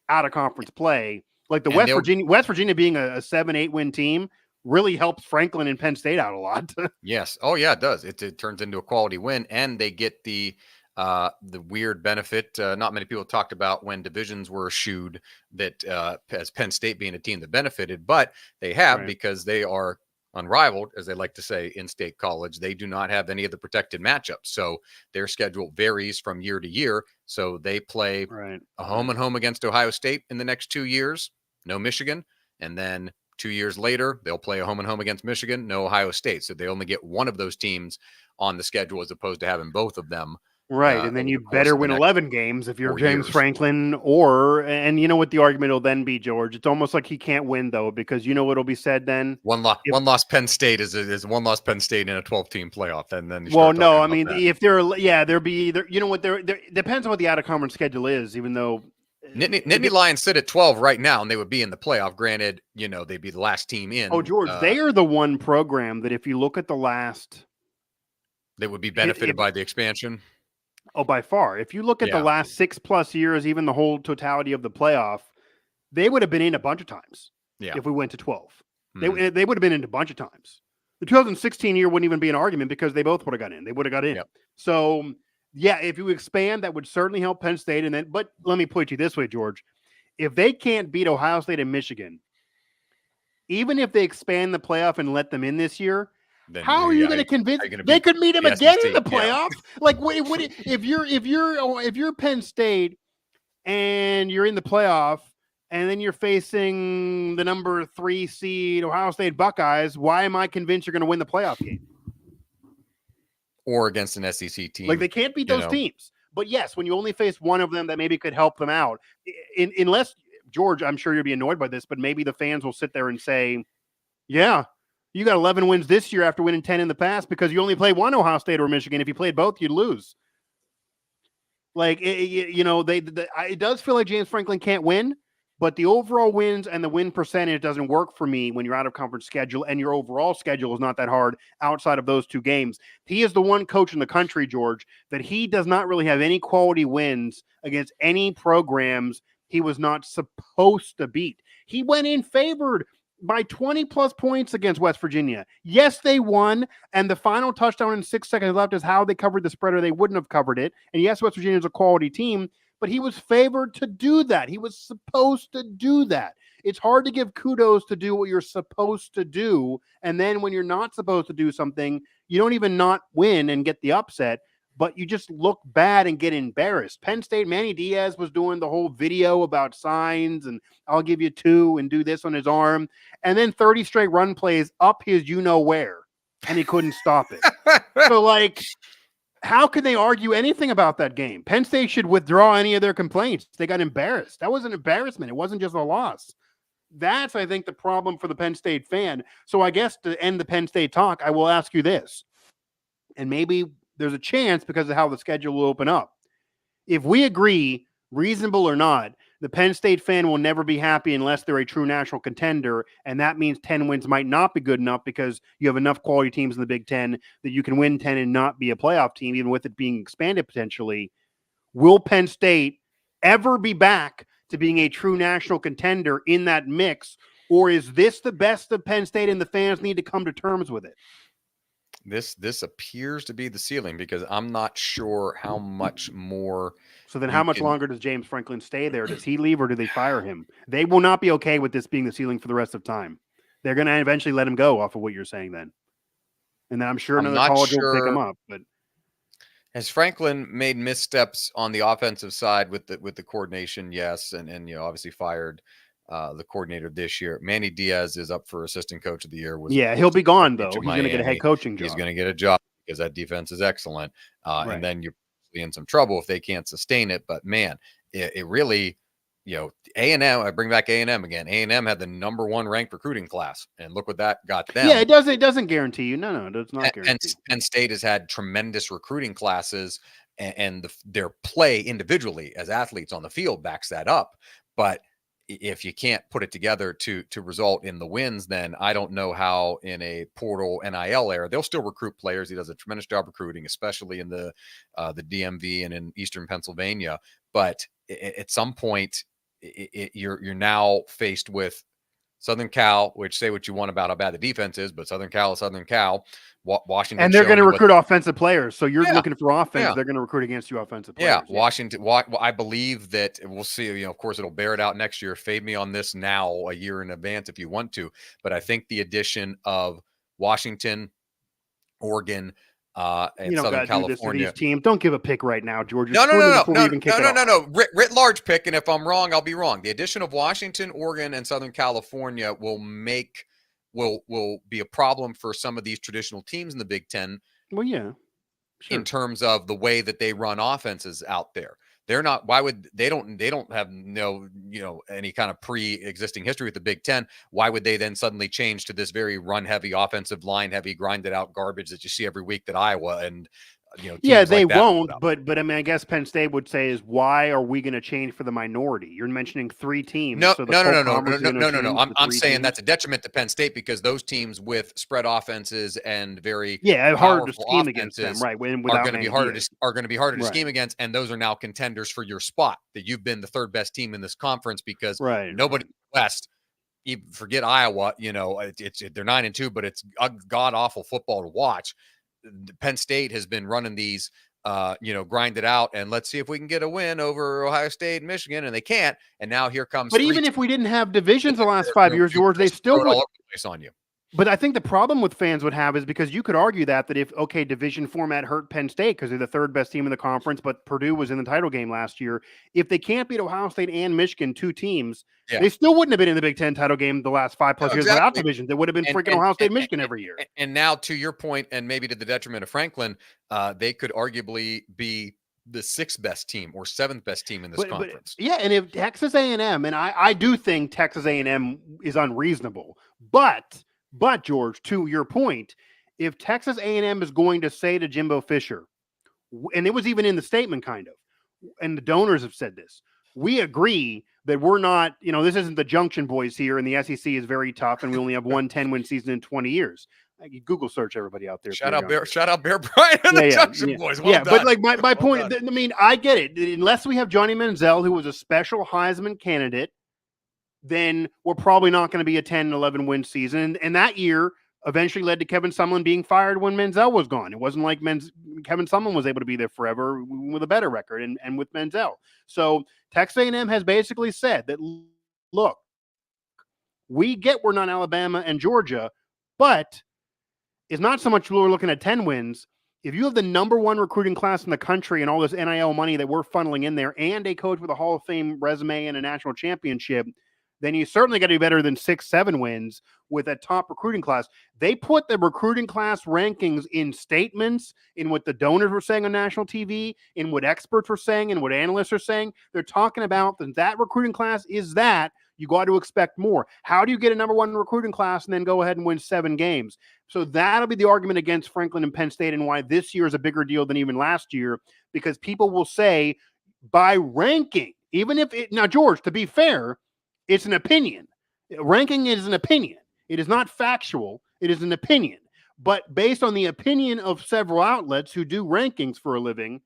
out-of-conference play. Like, the West Virginia being a 7-8 win team really helps Franklin and Penn State out a lot. Yes. Oh, yeah, it does. It turns into a quality win, and they get the The weird benefit, not many people talked about when divisions were eschewed, that as Penn State being a team that benefited, but they have, Right. because they are unrivaled, as they like to say in state college. They do not have any of the protected matchups. So their schedule varies from year to year. So they play Right. a home and home against Ohio State in the next 2 years, no Michigan. And then 2 years later, they'll play a home and home against Michigan, no Ohio State. So they only get one of those teams on the schedule as opposed to having both of them. Right. And then Over you the course better of the win next 11 games if you're 4 James years. Franklin, and you know what the argument will then be, George? It's almost like he can't win, though, because you know what'll be said then? One loss Penn State is one loss Penn State in a 12-team playoff. And then you Well, start no, talking I about mean, that. if there'll be either, you know what, there depends on what the out of conference schedule is, even though Nittany Lions sit at 12 right now, and they would be in the playoff. Granted, they'd be the last team in. Oh, George, they are the one program that if you look at the last, they would be benefited by the expansion. Oh, by far. If you look at the Yeah. last 6+ years, even the whole totality of the playoff, they would have been in a bunch of times. Yeah. If we went to 12. Mhm. They would have been in a bunch of times. The 2016 year wouldn't even be an argument because they both would have got in. They would have got in. Yep. So, yeah, if you expand, that would certainly help Penn State. But let me put you this way, George. If they can't beat Ohio State and Michigan, even if they expand the playoff and let them in this year, Then how are you going to convince they could meet them the again in SEC? the playoff? Like, if you're Penn State and you're in the playoff, and then you're facing the number 3 seed Ohio State Buckeyes, why am I convinced you're going to win the playoff game? Or against an SEC team. Like, they can't beat those teams. But yes, when you only face one of them, that maybe could help them out. Unless, George, I'm sure you'll be annoyed by this, but maybe the fans will sit there and say, yeah, you got 11 wins this year after winning 10 in the past because you only played one Ohio State or Michigan. If you played both, you'd lose. Like, it does feel like James Franklin can't win, but the overall wins and the win percentage doesn't work for me when you're out of conference schedule and your overall schedule is not that hard outside of those 2 games. He is the one coach in the country, George, that he does not really have any quality wins against any programs he was not supposed to beat. He went in favored by 20+ points against West Virginia. Yes, they won, and the final touchdown in 6 seconds left is how they covered the spread, or they wouldn't have covered it. And yes, West Virginia is a quality team, but he was favored to do that. He was supposed to do that. It's hard to give kudos to do what you're supposed to do, and then when you're not supposed to do something, you don't even not win and get the upset, but you just look bad and get embarrassed. Penn State, Manny Diaz was doing the whole video about signs and I'll give you 2 and do this on his arm. And then 30 straight run plays up his you-know-where, and he couldn't stop it. So, like, how can they argue anything about that game? Penn State should withdraw any of their complaints. They got embarrassed. That was an embarrassment. It wasn't just a loss. That's, I think, the problem for the Penn State fan. So I guess to end the Penn State talk, I will ask you this. And maybe there's a chance because of how the schedule will open up. If we agree, reasonable or not, the Penn State fan will never be happy unless they're a true national contender, and that means 10 wins might not be good enough because you have enough quality teams in the Big Ten that you can win 10 and not be a playoff team, even with it being expanded potentially. Will Penn State ever be back to being a true national contender in that mix, or is this the best of Penn State and the fans need to come to terms with it? This appears to be the ceiling because I'm not sure how much more. So then how much longer does James Franklin stay there? Does he leave or do they fire him? They will not be okay with this being the ceiling for the rest of time. They're going to eventually let him go off of what you're saying then. And then I'm sure another college will pick him up. But has Franklin made missteps on the offensive side with the coordination? Yes. And obviously fired the coordinator this year. Manny Diaz is up for assistant coach of the year. He'll be gone though. He's going to get a head coaching job. He's going to get a job because that defense is excellent. Right. And then you're in some trouble if they can't sustain it. But man, it really, A&M, I bring back A&M again. A&M had the number 1 ranked recruiting class, and look what that got them. Yeah, it doesn't guarantee you. No, it does not guarantee. Penn State has had tremendous recruiting classes, and their play individually as athletes on the field backs that up. But if you can't put it together to result in the wins, then I don't know how in a portal NIL era, they'll still recruit players. He does a tremendous job recruiting, especially in the DMV and in Eastern Pennsylvania. But at some point, you're now faced with Southern Cal, which say what you want about how bad the defense is, but Southern Cal is Southern Cal. Washington, and they're going to showing you recruit offensive players. So you're Yeah, looking for offense. yeah. They're going to recruit against you offensive Yeah, players. Washington. I believe that we'll see. Of course, it'll bear it out next year. Fade me on this now, a year in advance, if you want to. But I think the addition of Washington, Oregon, and You don't got Southern to do this to California. these teams. Don't give a pick right now, George. No. Before we even kick it off. Writ large pick, and if I'm wrong, I'll be wrong. The addition of Washington, Oregon, and Southern California will be a problem for some of these traditional teams in the Big Ten. Well, yeah. Sure. In terms of the way that they run offenses out there. They're not, why would they don't have any kind of pre-existing history with the Big Ten. Why would they then suddenly change to this very run heavy, offensive line heavy, grinded out garbage that you see every week that Iowa and yeah, they like won't. But I mean, I guess Penn State would say is why are we going to change for the minority? You're mentioning 3 teams. No. So I'm saying that's a detriment to Penn State because those teams with spread offenses and very hard to scheme against them, right? Are going to be harder to scheme against, and those are now contenders for your spot. That you've been the 3rd best team in this conference because nobody in the West. Even forget Iowa. They're 9-2, but it's a god awful football to watch. Penn State has been running these, grind it out, and let's see if we can get a win over Ohio State and Michigan, and they can't. And now here comes. But even if we didn't have divisions the last 5 years, George, they still would. All over the place on you. But I think the problem with fans would have is because you could argue that if division format hurt Penn State because they're the 3rd best team in the conference, but Purdue was in the title game last year. If they can't beat Ohio State and Michigan, 2 teams, they still wouldn't have been in the Big Ten title game the last 5+ years without divisions. It would have been freaking Ohio State, Michigan every year. And now, to your point, and maybe to the detriment of Franklin, they could arguably be the 6th best team or 7th best team in this conference. And if Texas A&M, and I do think Texas A&M is unreasonable, but George, to your point, if Texas A&M is going to say to Jimbo Fisher, and it was even in the statement kind of, and the donors have said this, we agree that we're not, this isn't the Junction Boys here, and the SEC is very tough, and we only have one 10-win season in 20 years. Google search everybody out there. Shout out Bear Bryant and the Junction Boys. Well done. But like my point, I mean, I get it. Unless we have Johnny Manziel, who was a special Heisman candidate, then we're probably not going to be a 10-11 win season. And that year eventually led to Kevin Sumlin being fired when Manziel was gone. It wasn't like Kevin Sumlin was able to be there forever with a better record and with Manziel. So Texas A&M has basically said that, look, we get we're not Alabama and Georgia, but it's not so much we're looking at 10 wins. If you have the number 1 recruiting class in the country and all this NIL money that we're funneling in there and a coach with a Hall of Fame resume and a national championship, then you certainly got to be better than 6-7 wins with a top recruiting class. They put the recruiting class rankings in statements, in what the donors were saying on national TV, in what experts were saying, and what analysts are saying. They're talking about that recruiting class is that. You got to expect more. How do you get a number 1 recruiting class and then go ahead and win 7 games? So that'll be the argument against Franklin and Penn State and why this year is a bigger deal than even last year, because people will say by ranking, even if it, now, George, to be fair, it's an opinion. Ranking is an opinion. It is not factual. It is an opinion. But based on the opinion of several outlets who do rankings for a living,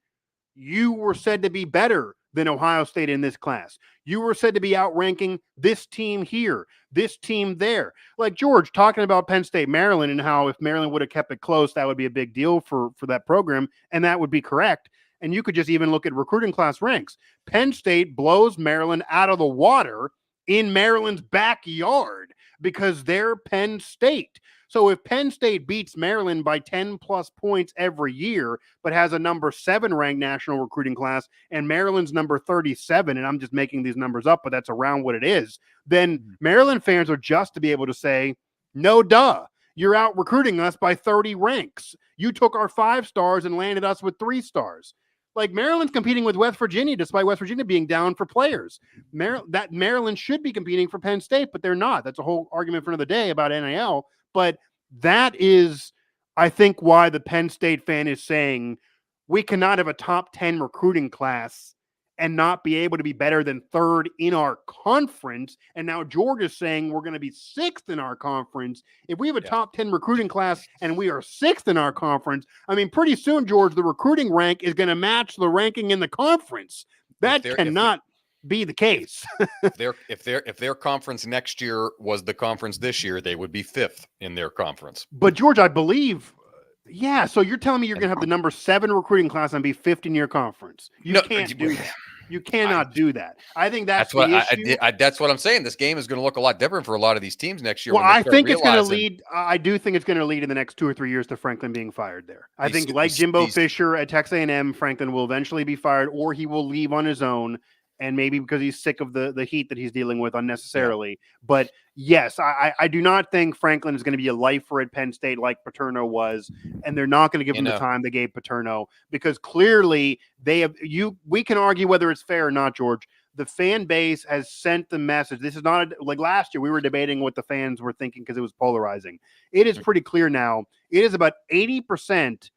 you were said to be better than Ohio State in this class. You were said to be outranking this team here, this team there. Like George talking about Penn State, Maryland, and how if Maryland would have kept it close, that would be a big deal for that program. And that would be correct. And you could just even look at recruiting class ranks. Penn State blows Maryland out of the water in Maryland's backyard because they're Penn State. So if Penn State beats Maryland by 10+ points every year, but has a number 7 ranked national recruiting class and Maryland's number 37, and I'm just making these numbers up, but that's around what it is, then Maryland fans are just to be able to say, no duh, you're out recruiting us by 30 ranks. You took our 5 stars and landed us with 3 stars. Like Maryland's competing with West Virginia, despite West Virginia being down for players. Maryland should be competing for Penn State, but they're not. That's a whole argument for another day about NIL. But that is, I think, why the Penn State fan is saying we cannot have a top 10 recruiting class and not be able to be better than 3rd in our conference. And now Georgia's saying we're going to be 6th in our conference. If we have a top 10 recruiting class and we are 6th in our conference, I mean, pretty soon, George, the recruiting rank is going to match the ranking in the conference. That cannot be the case. if their conference next year was the conference this year, they would be 5th in their conference. But George, I believe, yeah. So you're telling me you're going to have the number 7 recruiting class and be 5th in your conference? You can't do that. You cannot do that. I think that's the issue. That's what I'm saying. This game is going to look a lot different for a lot of these teams next year. Well, I think it's going to lead. I do think it's going to lead in the next 2 or 3 years to Franklin being fired there. I think, like Jimbo Fisher at Texas A&M, Franklin will eventually be fired, or he will leave on his own, and maybe because he's sick of the heat that he's dealing with unnecessarily. Yeah. But yes, I do not think Franklin is going to be a lifer at Penn State like Paterno was, and they're not going to give him the time they gave Paterno, because clearly they have. We can argue whether it's fair or not, George. The fan base has sent the message. This is not like last year. We were debating what the fans were thinking because it was polarizing. It is pretty clear now. It is about 80%.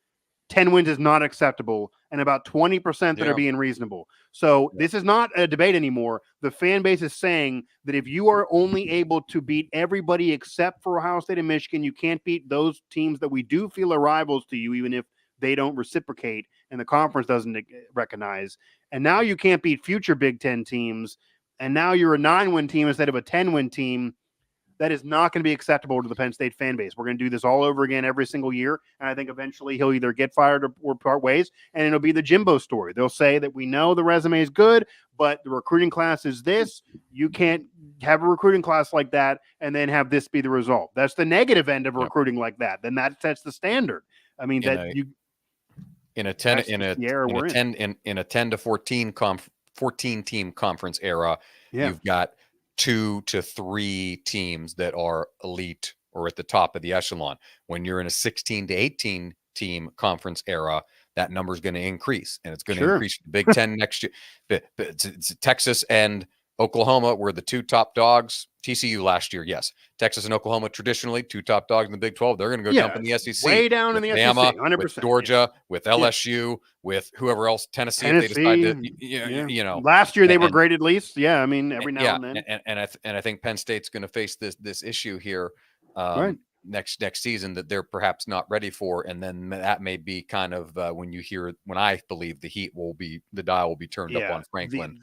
10 wins is not acceptable, and about 20% that are being reasonable. So this is not a debate anymore. The fan base is saying that if you are only able to beat everybody except for Ohio State and Michigan, you can't beat those teams that we do feel are rivals to you, even if they don't reciprocate and the conference doesn't recognize. And now you can't beat future Big Ten teams, and now you're a 9-win team instead of a 10-win team. That is not going to be acceptable to the Penn State fan base. We're going to do this all over again every single year, and I think eventually he'll either get fired or part ways, and it'll be the Jimbo story. They'll say that we know the resume is good, but the recruiting class is this. You can't have a recruiting class like that and then have this be the result. That's the negative end of recruiting like that. Then that sets the standard. I mean, in a 10 to 14 team conference era, you've got 2 to 3 teams that are elite or at the top of the echelon. When you're in a 16 to 18 team conference era, that number is going to increase, and it's going to increase. Big Ten next year. It's Texas and Oklahoma were the 2 top dogs. TCU last year, yes. Texas and Oklahoma traditionally 2 top dogs in the Big 12. They're going to go jump in the SEC. Way down in the Bama, SEC, 100%. with Georgia, with LSU, with whoever else, Tennessee. If they decide to, you know. Last year they were great at least. Yeah, I mean, every now and then. And I think Penn State's going to face this issue here next season that they're perhaps not ready for, and then that may be kind of when I believe the dial will be turned up on Franklin.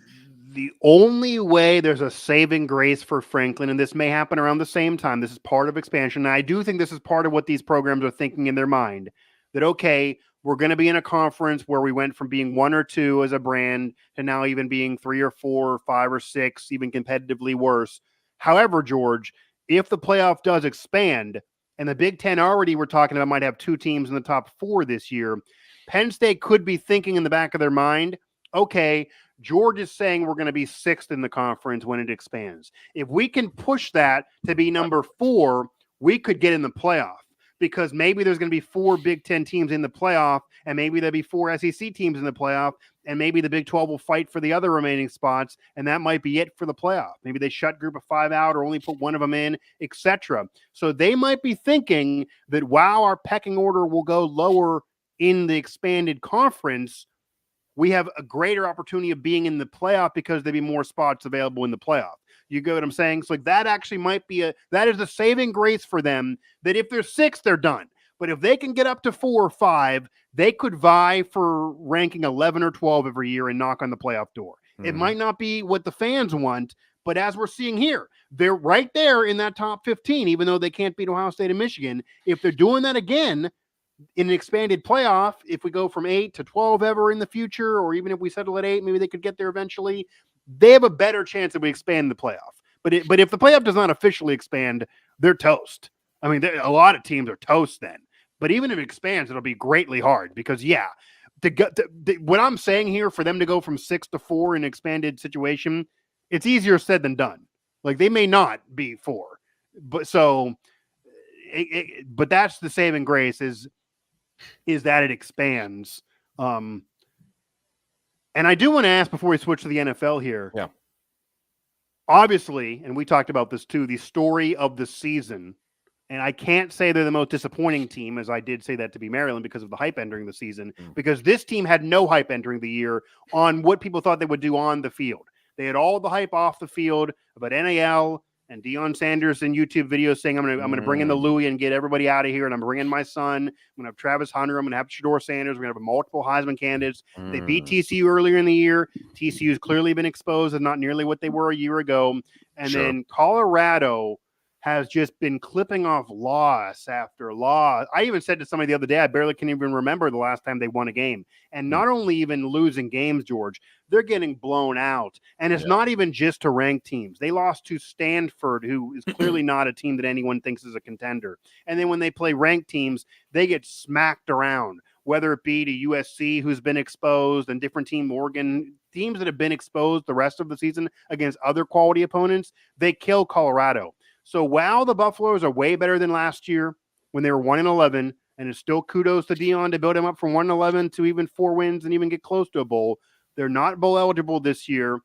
The only way there's a saving grace for Franklin, and this may happen around the same time, this is part of expansion, and I do think this is part of what these programs are thinking in their mind, that, okay, we're going to be in a conference where we went from being 1 or 2 as a brand to now even being 3 or 4 or 5 or 6, even competitively worse. However, George, if the playoff does expand, and the Big Ten already we're talking about might have 2 teams in the top 4 this year, Penn State could be thinking in the back of their mind, okay, George is saying we're going to be 6th in the conference when it expands. If we can push that to be number 4, we could get in the playoff, because maybe there's going to be 4 Big Ten teams in the playoff, and maybe there'll be 4 SEC teams in the playoff, and maybe the Big 12 will fight for the other remaining spots, and that might be it for the playoff. Maybe they shut Group of 5 out or only put one of them in, etc. So they might be thinking that, wow, our pecking order will go lower in the expanded conference, we have a greater opportunity of being in the playoff because there'd be more spots available in the playoff. You get what I'm saying? So that actually might be that is a saving grace for them, that if they're 6, they're done. But if they can get up to 4 or 5, they could vie for ranking 11 or 12 every year and knock on the playoff door. Mm-hmm. It might not be what the fans want, but as we're seeing here, they're right there in that top 15, even though they can't beat Ohio State and Michigan. If they're doing that again, in an expanded playoff, if we go from 8 to 12 ever in the future, or even if we settle at 8, maybe they could get there eventually. They have a better chance if we expand the playoff. But if the playoff does not officially expand, they're toast. I mean, a lot of teams are toast then. But even if it expands, it'll be greatly hard because, what I'm saying here, for them to go from 6 to 4 in an expanded situation, it's easier said than done. Like, they may not be 4, but but that's the saving grace is that it expands. And I do want to ask before we switch to the NFL here. Yeah. Obviously, and we talked about this too, the story of the season. And I can't say they're the most disappointing team, as I did say that to be Maryland because of the hype entering the season, because this team had no hype entering the year on what people thought they would do on the field. They had all the hype off the field about NAL and Deion Sanders in YouTube videos saying, I'm gonna bring in the Louis and get everybody out of here, and I'm bringing my son. I'm gonna have Travis Hunter. I'm gonna have Shador Sanders. We're gonna have multiple Heisman candidates. They beat TCU earlier in the year. TCU's clearly been exposed and not nearly what they were a year ago. And then Colorado has just been clipping off loss after loss. I even said to somebody the other day, I barely can even remember the last time they won a game. And not only even losing games, George, they're getting blown out. And it's not even just to ranked teams. They lost to Stanford, who is clearly not a team that anyone thinks is a contender. And then when they play ranked teams, they get smacked around, whether it be to USC, who's been exposed, and different team, Oregon, teams that have been exposed the rest of the season against other quality opponents, they kill Colorado. So while the Buffaloes are way better than last year when they were 1-11, and it's still kudos to Deion to build him up from 1-11 to even 4 wins and even get close to a bowl, they're not bowl eligible this year.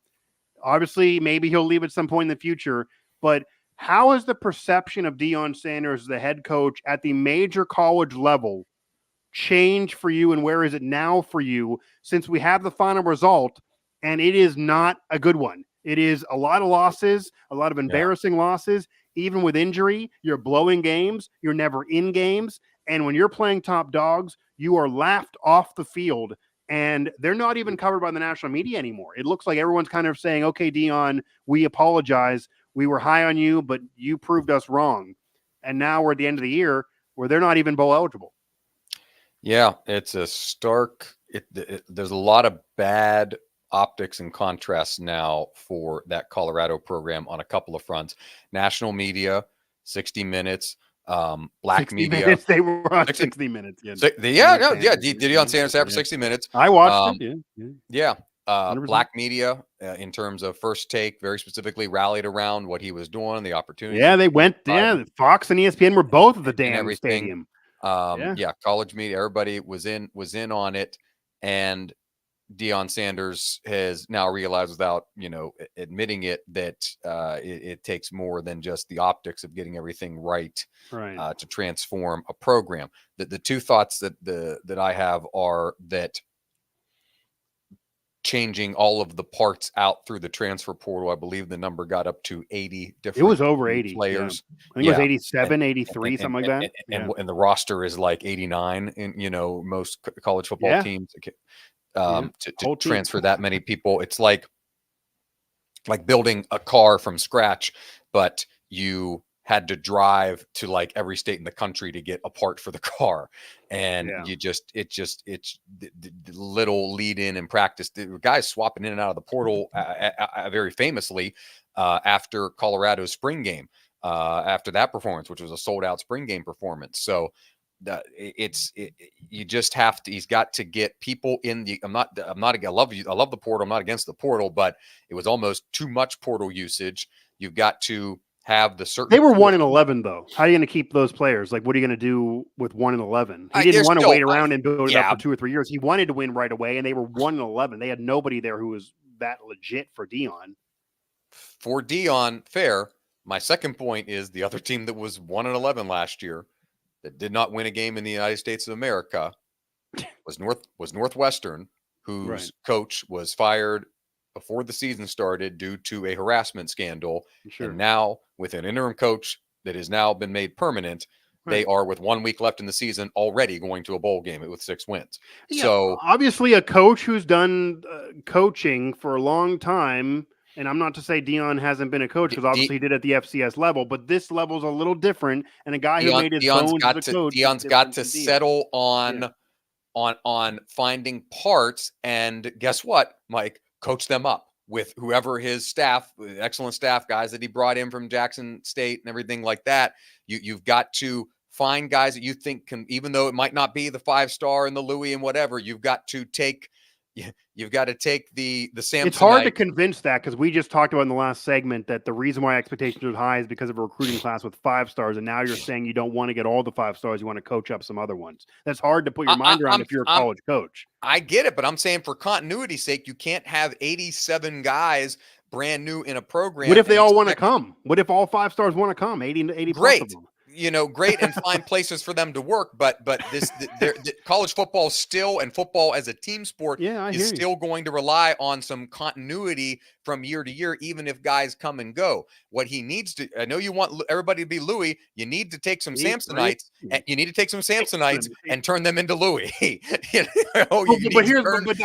Obviously, maybe he'll leave at some point in the future, but how has the perception of Deion Sanders as the head coach at the major college level changed for you, and where is it now for you since we have the final result and it is not a good one? It is a lot of losses, a lot of embarrassing losses. Even with injury, you're blowing games. You're never in games. And when you're playing top dogs, you are laughed off the field. And they're not even covered by the national media anymore. It looks like everyone's kind of saying, okay, Deion, we apologize. We were high on you, but you proved us wrong. And now we're at the end of the year where they're not even bowl eligible. Yeah, it's a stark. There's a lot of bad optics and contrasts now for that Colorado program on a couple of fronts. National media, 60 Minutes, black 60 media. Minutes, they were on 60 Minutes. Deion Sanders after 60 Minutes. I watched it. Yeah. Black media, in terms of First Take, very specifically rallied around what he was doing, the opportunity. Yeah, they went. Yeah, Fox and ESPN were both at the damn stadium. College media, everybody was in on it, and Deion Sanders has now realized, without admitting it, that it takes more than just the optics of getting everything right. To transform a program. The two thoughts that I have are that changing all of the parts out through the transfer portal, I believe the number got up to 80 different. It was over 80 players. Yeah. I think it was 87, 83, something like that. And the roster is like 89 in most college football teams. To transfer that many people, it's like building a car from scratch, but you had to drive to like every state in the country to get a part for the car, and it's the little lead in and practice. The guys swapping in and out of the portal very famously after Colorado's spring game, after that performance, which was a sold out spring game performance. So you just have to. He's got to get people in the. I love the portal. I'm not against the portal, but it was almost too much portal usage. You've got to have the certain. They were 1-11 though. How are you going to keep those players? Like, what are you going to do with 1-11? He didn't want to wait around and build it up for 2 or 3 years. He wanted to win right away, and they were 1-11. They had nobody there who was that legit for Deion. For Deion, fair. My second point is the other team that was 1-11 last year, that did not win a game in the United States of America, was Northwestern, whose coach was fired before the season started due to a harassment scandal. And now, with an interim coach that has now been made permanent, they are, with 1 week left in the season, already going to a bowl game with 6 wins. So obviously a coach who's done coaching for a long time. And I'm not to say Deion hasn't been a coach, because obviously he did at the FCS level, but this level's a little different. And a guy who made his bones as a coach. Deion's got to settle on finding parts, and guess what, Mike? Coach them up with whoever his staff, excellent staff guys that he brought in from Jackson State and everything like that. You've got to find guys that you think can, even though it might not be the 5-star and the Louis and whatever, you've got to take the Samsonite. It's hard to convince that, because we just talked about in the last segment that the reason why expectations are high is because of a recruiting class with 5 stars. And now you're saying you don't want to get all the 5 stars. You want to coach up some other ones. That's hard to put your mind around if you're a college coach. I get it, but I'm saying for continuity's sake, you can't have 87 guys brand new in a program. What if they all want to come? What if all 5 stars want to come? 80 great. Plus of them? great and fine places for them to work, but college football still, and football as a team sport, is still going to rely on some continuity from year to year, even if guys come and go. What he needs to, I know you want everybody to be Louis, you need to take some Samsonites, and turn them into Louis.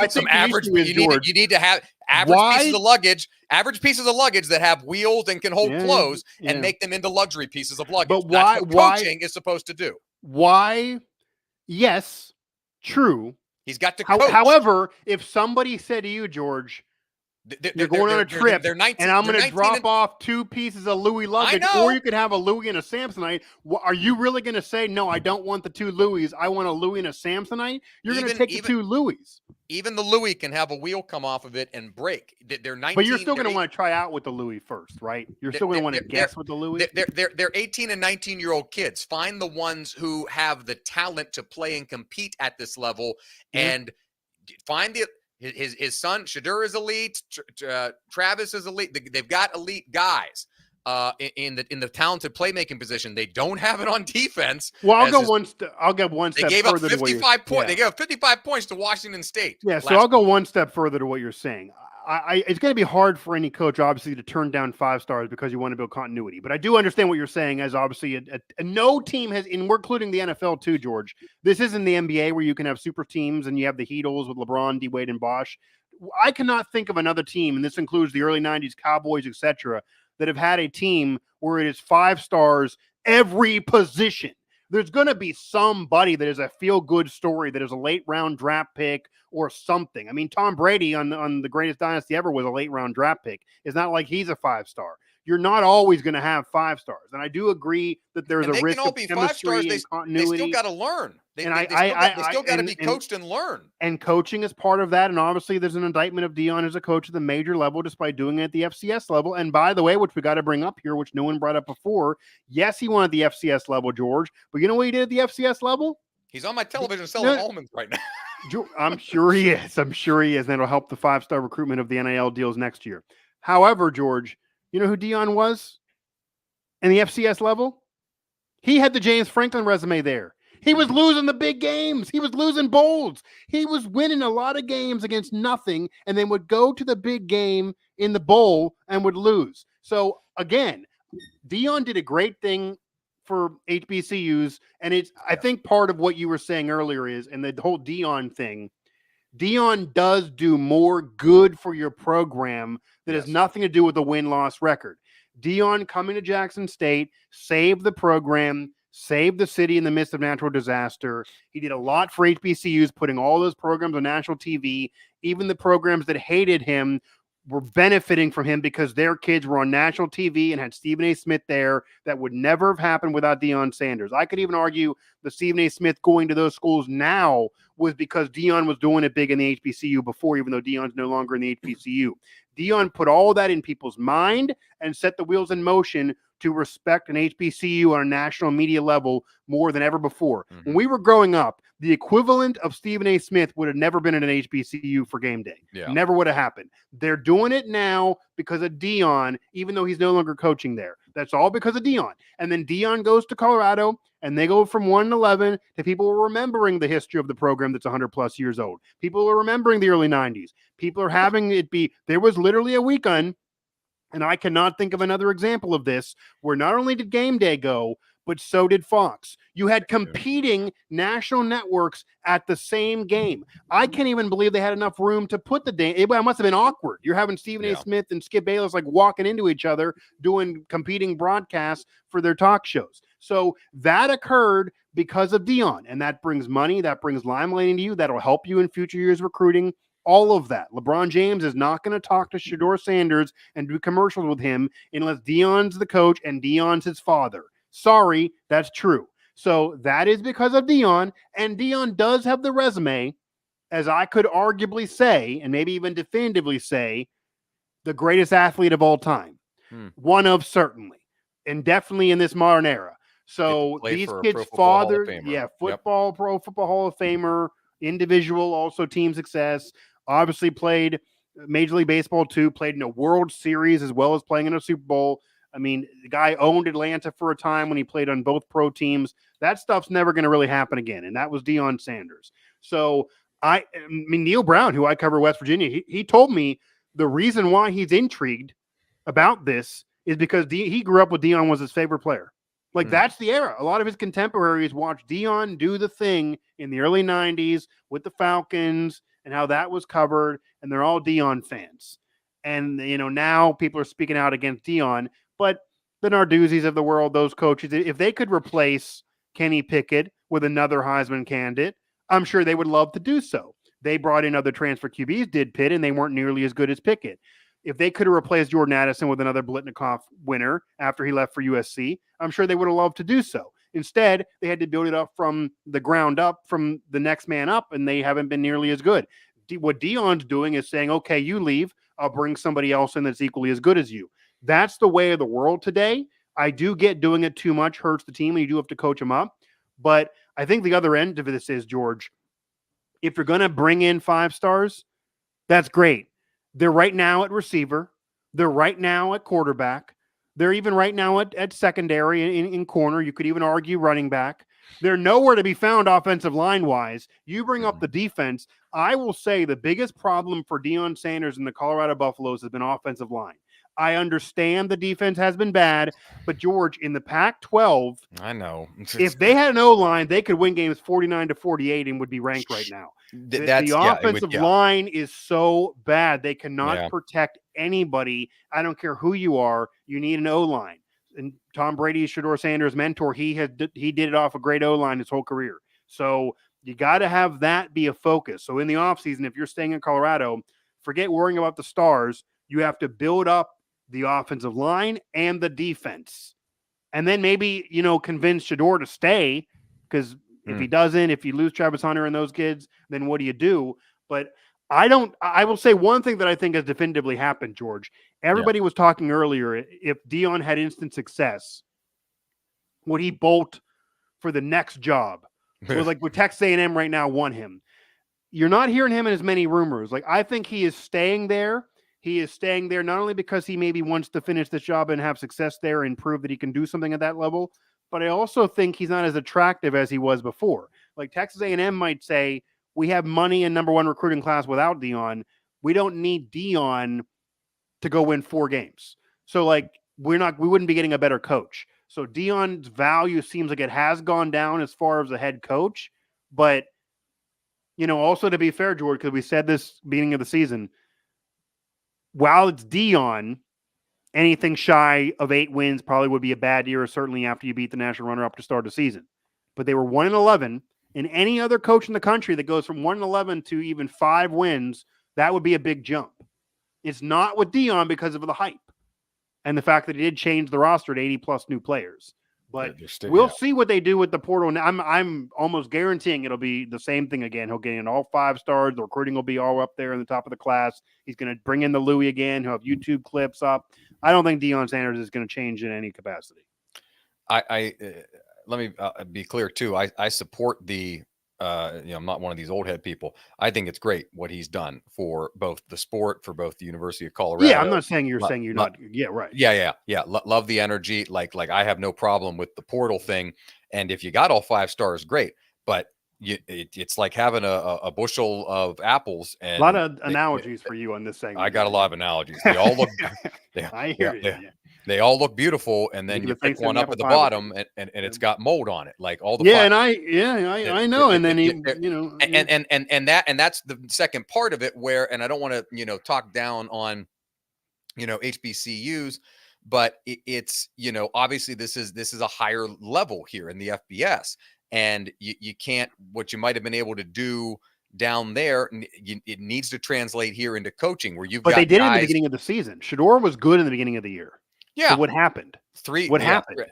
Some average. You need to have average pieces of luggage that have wheels and can hold clothes, and make them into luxury pieces of luggage. But that's what coaching is supposed to do. Why? Yes, true. He's got to coach. However, if somebody said to you, George, you're going on a trip, and I'm going to drop off 2 pieces of Louis luggage, or you could have a Louis and a Samsonite, are you really going to say, no, I don't want the 2 Louis, I want a Louis and a Samsonite? You're going to take the 2 Louis. Even the Louis can have a wheel come off of it and break. They're 19. But you're still going to want to try out with the Louis first, right? You're still going to want to guess with the Louis. They're 18 and 19-year-old kids. Find the ones who have the talent to play and compete at this level, and find his son Shadur is elite. Travis is elite. They've got elite guys in the talented playmaking position. They don't have it on defense. Well, I'll go one step further. They gave up 55 points. They gave up 55 points to Washington State. Yeah, so I'll go one step further to what you're saying. It's going to be hard for any coach, obviously, to turn down 5 stars because you want to build continuity. But I do understand what you're saying, as obviously no team has, and we're including the NFL too, George. This isn't the NBA where you can have super teams and you have the Heatles with LeBron, D-Wade, and Bosh. I cannot think of another team, and this includes the early 90s Cowboys, etc., that have had a team where it is 5 stars every position. There's going to be somebody that is a feel-good story, that is a late-round draft pick or something. I mean, Tom Brady on the greatest dynasty ever was a late-round draft pick. It's not like he's a 5-star. You're not always going to have 5 stars. And I do agree that there's a risk of chemistry and continuity. They still got to learn. They still got to be coached and learn. And coaching is part of that. And obviously there's an indictment of Deion as a coach at the major level, despite doing it at the FCS level. And by the way, which we got to bring up here, which no one brought up before, yes, he won at the FCS level, George. But you know what he did at the FCS level? He's on my television selling almonds right now. I'm sure he is. And it'll help the 5-star recruitment of the NIL deals next year. However, George, you know who Deion was in the FCS level? He had the James Franklin resume there. He was losing the big games. He was losing bowls. He was winning a lot of games against nothing, and then would go to the big game in the bowl and would lose. So again, Deion did a great thing for HBCUs, and I think part of what you were saying earlier is, and the whole Deion thing, Deion does do more good for your program that has nothing to do with the win-loss record. Deion coming to Jackson State saved the program, saved the city in the midst of natural disaster. He did a lot for HBCUs, putting all those programs on national TV. Even the programs that hated him were benefiting from him because their kids were on national TV and had Stephen A. Smith there. That would never have happened without Deion Sanders. I could even argue the Stephen A. Smith going to those schools now was because Deion was doing it big in the HBCU before, even though Deion's no longer in the HBCU. Deion put all that in people's mind and set the wheels in motion to respect an HBCU on a national media level more than ever before. Mm-hmm. When we were growing up, the equivalent of Stephen A. Smith would have never been in an HBCU for game day. Yeah. Never would have happened. They're doing it now because of Deion, even though he's no longer coaching there. That's all because of Deion. And then Deion goes to Colorado, and they go from 1-11 to people remembering the history of the program that's 100 plus years old. People are remembering the early 90s. People are having it be, there was literally a weekend, and I cannot think of another example of this, where not only did game day go, but so did Fox. You had competing national networks at the same game. I can't even believe they had enough room to put the day. It must have been awkward. You're having Stephen A. Smith and Skip Bayless like walking into each other doing competing broadcasts for their talk shows. So that occurred because of Deion, and that brings money, that brings limelight into you, that'll help you in future years recruiting. All of that. LeBron James is not going to talk to Shedeur Sanders and do commercials with him unless Deion's the coach and Deion's his father. Sorry, that's true. So that is because of Deion, and Deion does have the resume, as I could arguably say, and maybe even definitively say, the greatest athlete of all time. One of certainly, and definitely in this modern era. So these kids' father, Pro Football Hall of Famer, individual, also team success, obviously played Major League Baseball too, played in a World Series as well as playing in a Super Bowl. I mean, the guy owned Atlanta for a time when he played on both pro teams. That stuff's never going to really happen again. And that was Deion Sanders. So I mean, Neil Brown, who I cover West Virginia, he told me the reason why he's intrigued about this is because he grew up with Deion, was his favorite player. Like, that's the era. A lot of his contemporaries watched Deion do the thing in the early 90s with the Falcons and how that was covered, and they're all Deion fans. And, now people are speaking out against Deion, but the Narduzzi's of the world, those coaches, if they could replace Kenny Pickett with another Heisman candidate, I'm sure they would love to do so. They brought in other transfer QBs, did Pitt, and they weren't nearly as good as Pickett. If they could have replaced Jordan Addison with another Blitnikoff winner after he left for USC, I'm sure they would have loved to do so. Instead, they had to build it up from the ground up, from the next man up, and they haven't been nearly as good. What Deion's doing is saying, okay, you leave, I'll bring somebody else in that's equally as good as you. That's the way of the world today. I do get doing it too much hurts the team, and you do have to coach them up. But I think the other end of this is, George, if you're going to bring in 5 stars, that's great. They're right now at receiver. They're right now at quarterback. They're even right now at secondary in corner. You could even argue running back. They're nowhere to be found offensive line-wise. You bring up the defense. I will say the biggest problem for Deion Sanders and the Colorado Buffaloes has been offensive line. I understand the defense has been bad, but George, in the Pac-12, I know. If they had an O-line, they could win games 49-48 and would be ranked right now. The offensive line is so bad. They cannot protect anybody. I don't care who you are. You need an O-line. And Tom Brady, Shedeur Sanders' mentor, he did it off a great O-line his whole career. So you got to have that be a focus. So in the offseason, if you're staying in Colorado, forget worrying about the stars. You have to build up the offensive line and the defense. And then maybe, convince Shedeur to stay, because if he doesn't, if you lose Travis Hunter and those kids, then what do you do? But I will say one thing that I think has definitively happened, George. Everybody was talking earlier, if Deion had instant success, would he bolt for the next job? Like, would Texas A&M right now want him? You're not hearing him in as many rumors. Like, I think he is staying there. He is staying there not only because he maybe wants to finish this job and have success there and prove that he can do something at that level, but I also think he's not as attractive as he was before. Like, Texas A&M might say, we have money in number 1 recruiting class without Deion. We don't need Deion to go win 4 games. So, like, we wouldn't be getting a better coach. So Deion's value seems like it has gone down as far as a head coach. But, also to be fair, George, because we said this beginning of the season, while it's Deion, anything shy of 8 wins probably would be a bad year, certainly after you beat the national runner-up to start the season. But they were 1-11, and any other coach in the country that goes from 1-11 to even 5 wins, that would be a big jump. It's not with Deion because of the hype and the fact that he did change the roster to 80-plus new players. But we'll see what they do with the portal. I'm almost guaranteeing it'll be the same thing again. He'll get in all 5 stars. The recruiting will be all up there in the top of the class. He's going to bring in the Louis again. He'll have YouTube clips up. I don't think Deion Sanders is going to change in any capacity. Let me be clear too. I support the. I'm not one of these old head people. I think it's great what he's done for both the sport, for both the University of Colorado. Yeah, I'm not saying you're saying you're not. Yeah, right. Yeah. Love the energy. Like I have no problem with the portal thing. And if you got all 5 stars, great. But it's like having a bushel of apples. And a lot of analogies for you on this segment. I got a lot of analogies. They all look. I hear you. They all look beautiful, and then you pick one up at the bottom, and it's got mold on it, like all the I know, and then and that's the second part of it, where, and I don't want to talk down on HBCUs, but it's obviously this is a higher level here in the FBS, and you can't, what you might have been able to do down there, it needs to translate here into coaching, where But they did it in the beginning of the season. Shedeur was good in the beginning of the year. Yeah. So what happened? What happened?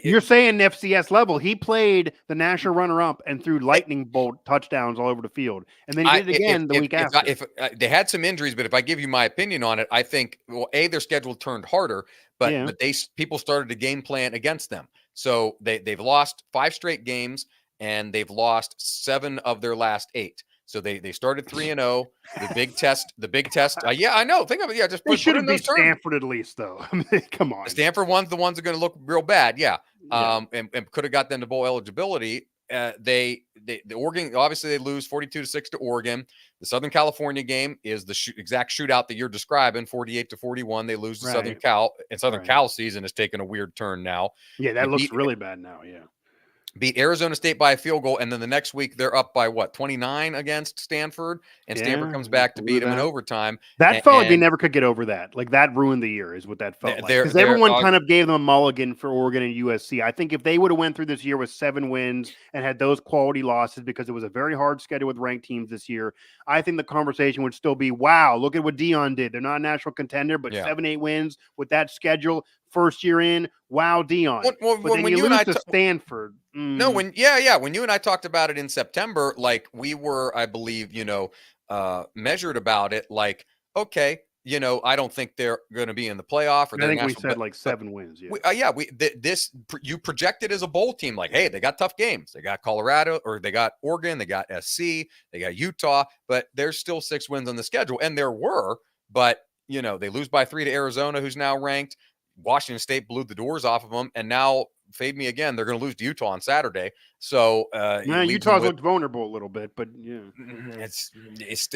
You're saying FCS level. He played the national runner-up and threw lightning bolt touchdowns all over the field. And then he did it again the week after. If they had some injuries, but if I give you my opinion on it, I think, their schedule turned harder, but people started to game plan against them. So they've lost 5 straight games, and they've lost 7 of their last 8. So they started 3-0. The big test. Yeah, I know. Think of it. Yeah, just They put should it have in beat those terms. Stanford at least, though. I mean, come on. The Stanford ones, the ones that are going to look real bad. Yeah. Yeah. And could have got them to bowl eligibility. The Oregon, obviously they lose 42-6 to Oregon. The Southern California game is the exact shootout that you're describing, 48-41. They lose to Southern Cal, and Southern Cal season has taken a weird turn now. Yeah, that looks really bad now. Yeah. Beat Arizona State by a field goal, and then the next week they're up by 29 against Stanford, and Stanford comes back to beat them in overtime. That felt like they never could get over that. Like that ruined the year, is what that felt like. Because everyone kind of gave them a mulligan for Oregon and USC. I think if they would have went through this year with 7 wins and had those quality losses, because it was a very hard schedule with ranked teams this year, I think the conversation would still be, wow, look at what Deion did. They're not a national contender, but 7-8 wins with that schedule. First year in, wow, Deion. But then you lose to Stanford. No, when you and I talked about it in September, like we were, I believe, measured about it. Like, okay, I don't think they're going to be in the playoff. Or I think we said like 7 wins. Yeah, you projected as a bowl team. Like, hey, they got tough games. They got Colorado, or they got Oregon, they got SC, they got Utah, but there's still 6 wins on the schedule, and there were. But they lose by 3 to Arizona, who's now ranked. Washington State blew the doors off of them, and now fade me again. They're going to lose to Utah on Saturday. So Utah's looked vulnerable a little bit, but yeah, it's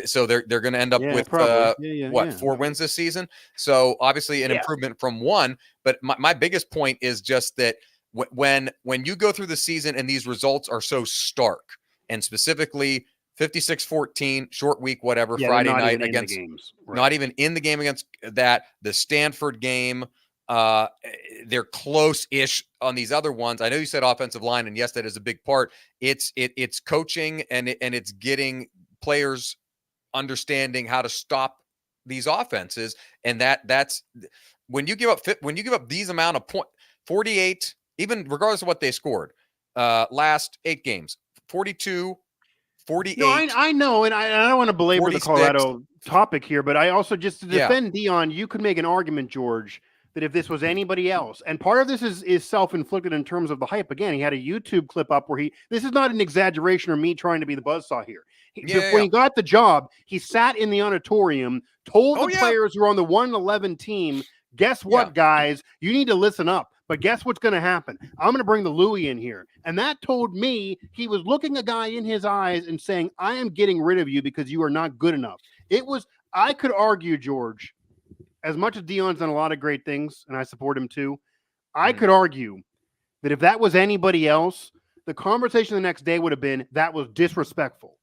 so they're going to end up with 4 wins this season. So obviously an improvement from 1. But my biggest point is just that when you go through the season and these results are so stark, and specifically 56-14, short week, whatever, Friday night against not even in the game against the Stanford game. They're close-ish on these other ones. I know you said offensive line, and yes, that is a big part. It's coaching and it's getting players understanding how to stop these offenses, and that's when you give up these amount of 48, even regardless of what they scored, last 8 games, 42. 48. No, I know, and I don't want to belabor 46. The Colorado topic here, but I also, just to defend Deion, you could make an argument, George, that if this was anybody else, and part of this is self-inflicted in terms of the hype. Again, he had a YouTube clip up where this is not an exaggeration or me trying to be the buzzsaw here. When he got the job, he sat in the auditorium, told the players who were on the 1-11 team, guess what, guys? You need to listen up. But guess what's going to happen? I'm going to bring the Louis in here. And that told me he was looking a guy in his eyes and saying, I am getting rid of you because you are not good enough. I could argue, George, as much as Deion's done a lot of great things, and I support him too, I could argue that if that was anybody else, the conversation the next day would have been, that was disrespectful.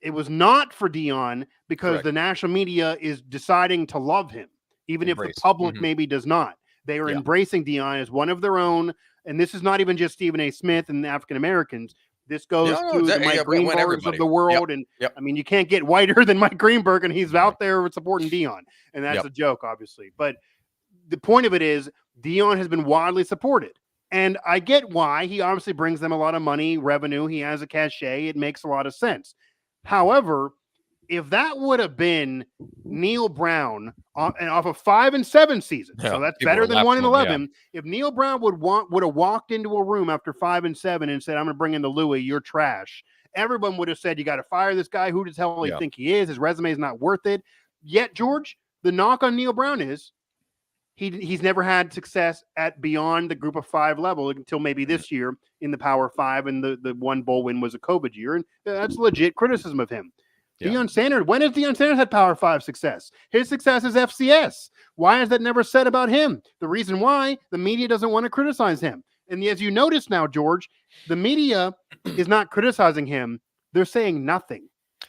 It was not for Deion because the national media is deciding to love him, even if the public maybe does not. They are embracing Deion as one of their own. And this is not even just Stephen A. Smith and African Americans. This goes to the Mike Greenbergs of the world. And I mean, you can't get whiter than Mike Greenberg, and he's out there supporting Deion. And that's a joke, obviously. But the point of it is Deion has been widely supported. And I get why. He obviously brings them a lot of money, revenue. He has a cachet. It makes a lot of sense. However, if that would have been Neil Brown off a 5-7 season, so that's better than 1-11. If Neil Brown would have walked into a room after 5-7 and said, "I'm going to bring in the Louis, you're trash," everyone would have said, "You got to fire this guy. Who does hell you think he is? His resume is not worth it." Yet, George, the knock on Neil Brown is he's never had success at beyond the Group of 5 level until maybe this year in the Power 5, and the one bowl win was a COVID year, and that's legit criticism of him. Deion Sanders, when has Deion Sanders had Power 5 success? His success is FCS. Why is that never said about him? The reason why, the media doesn't want to criticize him. And as you notice now, George, the media is not criticizing him. They're saying nothing.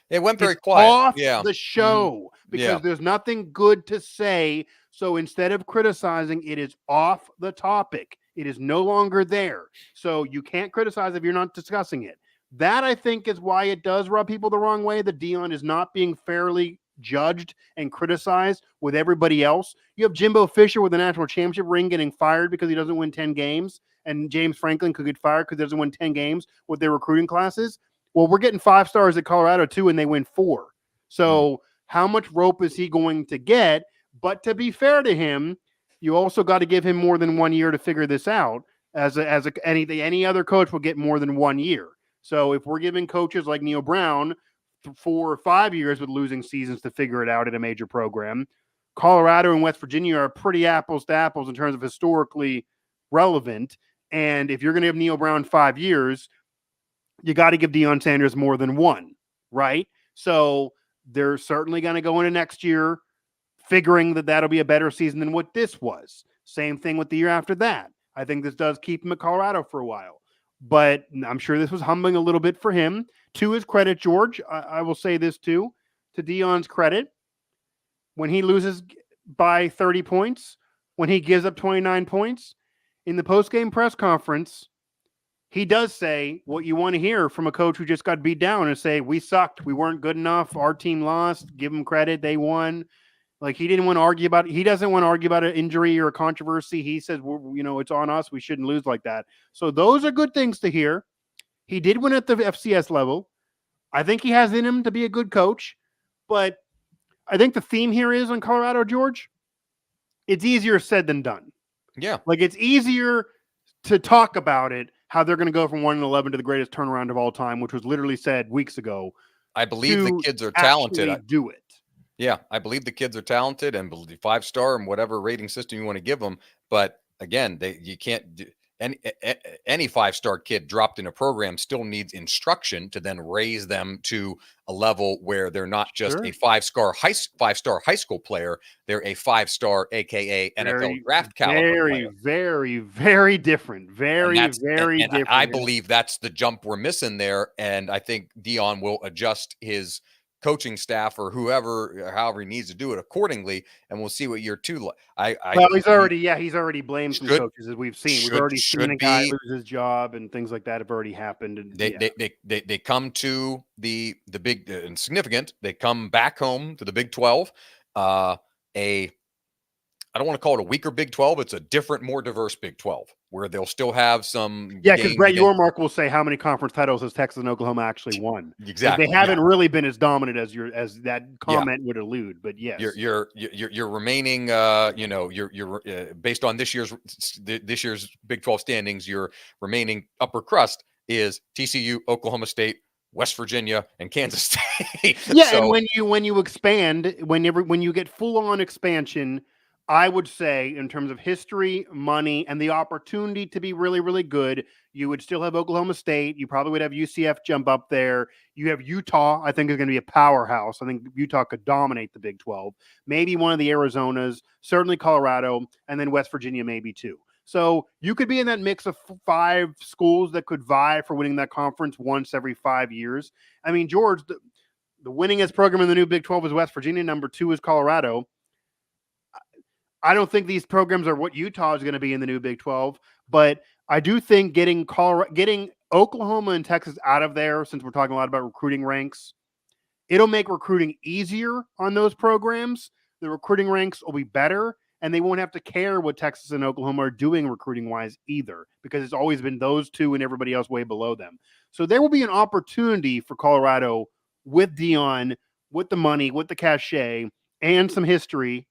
It went very quiet. Off the show because there's nothing good to say. So instead of criticizing, it is off the topic. It is no longer there. So you can't criticize if you're not discussing it. That, I think, is why it does rub people the wrong way, that Deion is not being fairly judged and criticized with everybody else. You have Jimbo Fisher with the national championship ring getting fired because he doesn't win 10 games, and James Franklin could get fired because he doesn't win 10 games with their recruiting classes. Well, we're getting 5 stars at Colorado, too, and they win 4. So how much rope is he going to get? But to be fair to him, you also got to give him more than 1 year to figure this out. Any other coach will get more than 1 year. So if we're giving coaches like Neil Brown 4 or 5 years with losing seasons to figure it out at a major program. Colorado and West Virginia are pretty apples to apples in terms of historically relevant. And if you're going to give Neil Brown 5 years, you got to give Deion Sanders more than one, right? So they're certainly going to go into next year figuring that that'll be a better season than what this was. Same thing with the year after that. I think this does keep him at Colorado for a while. But I'm sure this was humbling a little bit for him. To his credit, George, I will say this too, to Deion's credit, when he loses by 30 points, when he gives up 29 points, in the post-game press conference, he does say what you want to hear from a coach who just got beat down and say, we sucked. We weren't good enough. Our team lost. Give them credit. They won. Like, he didn't want to argue about it. He doesn't want to argue about an injury or a controversy. He says, it's on us. We shouldn't lose like that. So those are good things to hear. He did win at the FCS level. I think he has in him to be a good coach. But I think the theme here is on Colorado, George, it's easier said than done. Yeah. Like, it's easier to talk about it, how they're going to go from 1-11 to the greatest turnaround of all time, which was literally said weeks ago. I believe the kids are talented. Do it. Yeah, I believe the kids are talented and 5-star and whatever rating system you want to give them. But again, you can't do any 5-star kid dropped in a program still needs instruction to then raise them to a level where they're not just a 5-star high school player. They're a 5-star, AKA NFL draft caliber player. Very, very different. Very different. I believe that's the jump we're missing there. And I think Deion will adjust his coaching staff or however he needs to do it accordingly, and we'll see what year 2. He's already blamed some coaches, as we've seen. We've already seen a guy lose his job and things like that have already happened. And they come to the big and significant. They come back home to the Big 12. I don't want to call it a weaker Big 12. It's a different, more diverse Big 12 where they'll still have some. Yeah, because Brett Yormark will say how many conference titles has Texas and Oklahoma actually won. Exactly, they haven't really been as dominant as that comment would allude. But yes, you're remaining. You're based on this year's Big 12 standings. Your remaining upper crust is TCU, Oklahoma State, West Virginia, and Kansas State. Yeah, so, and when you expand, when you get full on expansion, I would say in terms of history, money, and the opportunity to be really, really good, you would still have Oklahoma State. You probably would have UCF jump up there. You have Utah, I think, is going to be a powerhouse. I think Utah could dominate the Big 12. Maybe one of the Arizonas, certainly Colorado, and then West Virginia maybe too. So you could be in that mix of 5 schools that could vie for winning that conference once every 5 years. I mean, George, the winningest program in the new Big 12 is West Virginia. Number 2 is Colorado. I don't think these programs are what Utah is going to be in the new Big 12, but I do think getting Oklahoma and Texas out of there, since we're talking a lot about recruiting ranks, it'll make recruiting easier on those programs. The recruiting ranks will be better, and they won't have to care what Texas and Oklahoma are doing recruiting-wise either, because it's always been those two and everybody else way below them. So there will be an opportunity for Colorado with Deion, with the money, with the cachet, and some history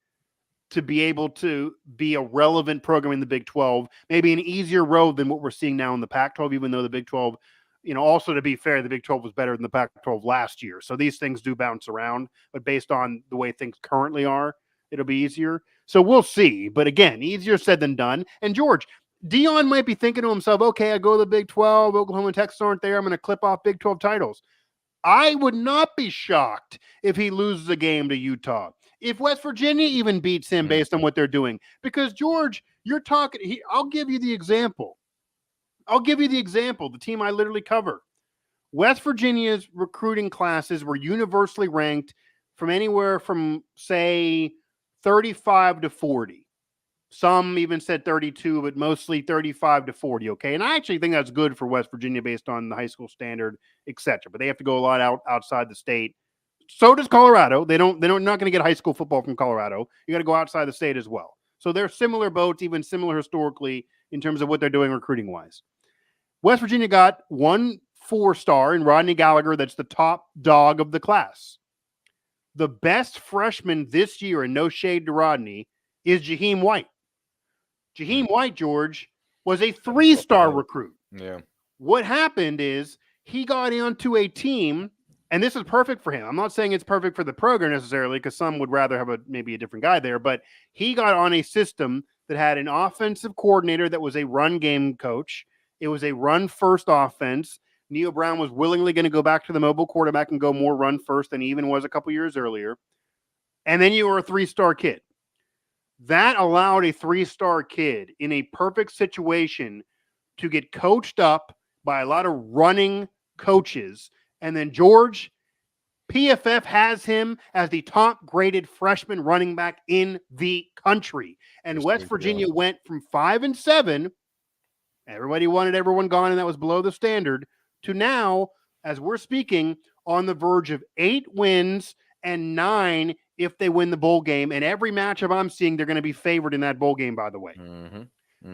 to be able to be a relevant program in the Big 12, maybe an easier road than what we're seeing now in the Pac-12, even though the Big 12, also to be fair, the Big 12 was better than the Pac-12 last year. So these things do bounce around, but based on the way things currently are, it'll be easier. So we'll see. But again, easier said than done. And George, Deion might be thinking to himself, okay, I go to the Big 12, Oklahoma and Texas aren't there. I'm going to clip off Big 12 titles. I would not be shocked if he loses a game to Utah. If West Virginia even beats him based on what they're doing. Because, George, you're talking – I'll give you the example. The team I literally cover. West Virginia's recruiting classes were universally ranked from anywhere from, say, 35 to 40. Some even said 32, but mostly 35 to 40, okay? And I actually think that's good for West Virginia based on the high school standard, etc. But they have to go a lot outside the state. So does Colorado. They're not going to get high school football from Colorado. You got to go outside the state as well. So they're similar boats, even similar historically in terms of what they're doing recruiting wise. West Virginia got 1 4-star in Rodney Gallagher. That's the top dog of the class. The best freshman this year, and no shade to Rodney, is Jaheim White. Jaheim White, George, was a 3-star recruit. Yeah. What happened is he got onto a team And this is perfect for him. I'm not saying it's perfect for the program necessarily, because some would rather have maybe a different guy there, but he got on a system that had an offensive coordinator that was a run game coach. It was a run first offense. Neil Brown was willingly going to go back to the mobile quarterback and go more run first than he even was a couple years earlier. And then you were a 3-star kid. That allowed a 3-star kid in a perfect situation to get coached up by a lot of running coaches. And then George, PFF has him as the top graded freshman running back in the country. And West Virginia went from 5-7. Everybody wanted everyone gone, and that was below the standard, to now, as we're speaking, on the verge of 8 wins and 9 if they win the bowl game. And every matchup I'm seeing, they're going to be favored in that bowl game, by the way.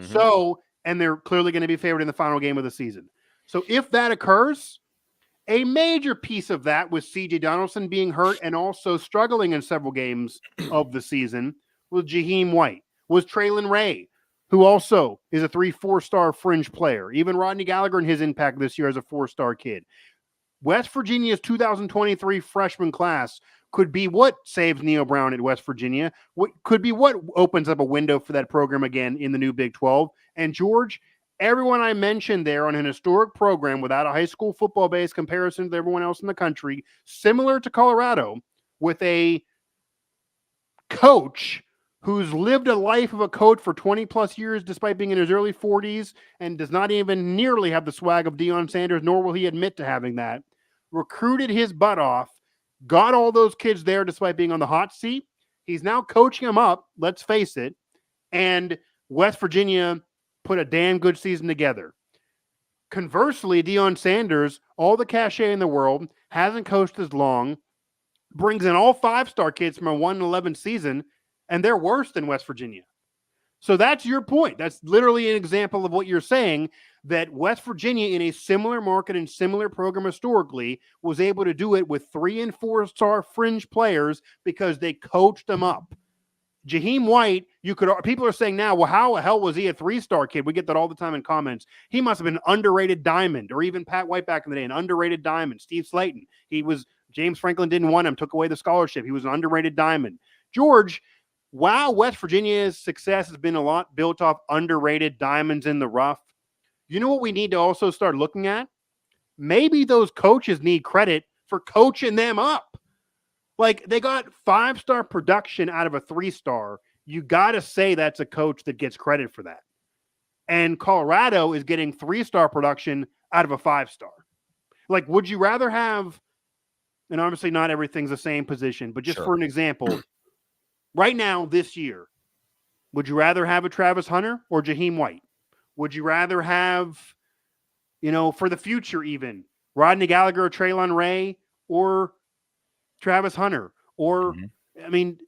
So, and they're clearly going to be favored in the final game of the season. So if that occurs, a major piece of that was C.J. Donaldson being hurt and also struggling in several games of the season, was Jaheim White, was Traylon Ray, who also is a 3-4-star fringe player. Even Rodney Gallagher and his impact this year as a 4-star kid. West Virginia's 2023 freshman class could be what saves Neil Brown at West Virginia. What could be what opens up a window for that program again in the new Big 12. And George, everyone I mentioned there on an historic program without a high school football-based comparison to everyone else in the country, similar to Colorado, with a coach who's lived a life of a coach for 20-plus years despite being in his early 40s and does not even nearly have the swag of Deion Sanders, nor will he admit to having that, recruited his butt off, got all those kids there despite being on the hot seat. He's now coaching them up, let's face it, and West Virginia put a damn good season together. Conversely, Deion Sanders, all the cachet in the world, hasn't coached as long, brings in all 5-star kids from a 1-11 season, and they're worse than West Virginia. So that's your point. That's literally an example of what you're saying, that West Virginia in a similar market and similar program historically was able to do it with 3- and 4-star fringe players because they coached them up. Jaheim White, people are saying now, well, how the hell was he a 3-star kid? We get that all the time in comments. He must have been an underrated diamond, or even Pat White back in the day, an underrated diamond. Steve Slayton, James Franklin didn't want him, took away the scholarship. He was an underrated diamond. George, wow, West Virginia's success has been a lot built off underrated diamonds in the rough. You know what we need to also start looking at? Maybe those coaches need credit for coaching them up. Like, they got 5-star production out of a 3-star. You got to say that's a coach that gets credit for that. And Colorado is getting 3-star production out of a 5-star. Like, would you rather have, and obviously not everything's the same position, but just for an example, right now, this year, would you rather have a Travis Hunter or Jaheim White? Would you rather have, for the future even, Rodney Gallagher or Traylon Ray or Travis Hunter? Or, I mean,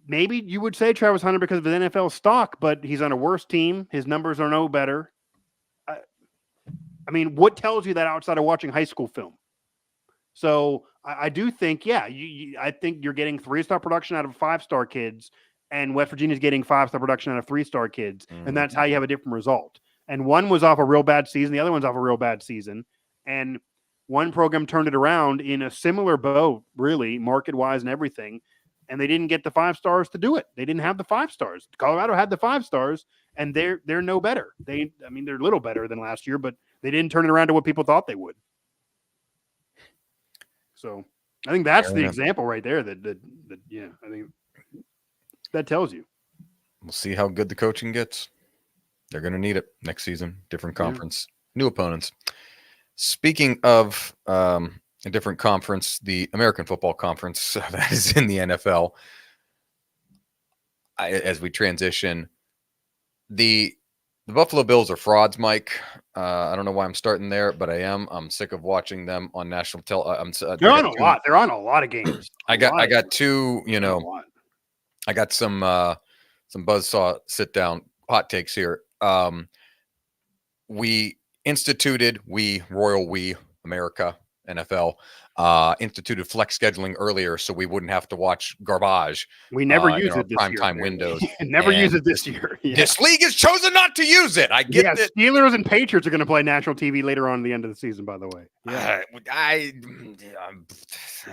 maybe you would say Travis Hunter because of his NFL stock, but he's on a worse team. His numbers are no better. I mean, what tells you that outside of watching high school film? So I do think, I think you're getting 3-star production out of 5-star kids, and West Virginia's getting 5-star production out of 3-star kids, and that's how you have a different result. And one was off a real bad season, the other one's off a real bad season, and one program turned it around in a similar boat, really, market-wise and everything, and they didn't get the 5 stars to do it. They didn't have the 5 stars. Colorado had the 5 stars, and they're no better. They're a little better than last year, but they didn't turn it around to what people thought they would. So I think that's the example right there that I think that tells you. We'll see how good the coaching gets. They're going to need it next season. Different conference, new opponents. Speaking of a different conference, the American Football Conference that is in the NFL, as we transition, the Buffalo Bills are frauds, Mike. I don't know why I'm starting there, but I am. I'm sick of watching them on national television. They're on a lot. They're on a lot of games. I got two. I got some buzzsaw sit down hot takes here. We Royal We America NFL instituted flex scheduling earlier so we wouldn't have to watch garbage. We never in use our it this year. primetime windows. Never use And it this year. Yeah. This league has chosen not to use it. I get that. Steelers and Patriots are going to play national TV later on at the end of the season, by the way. Yeah. I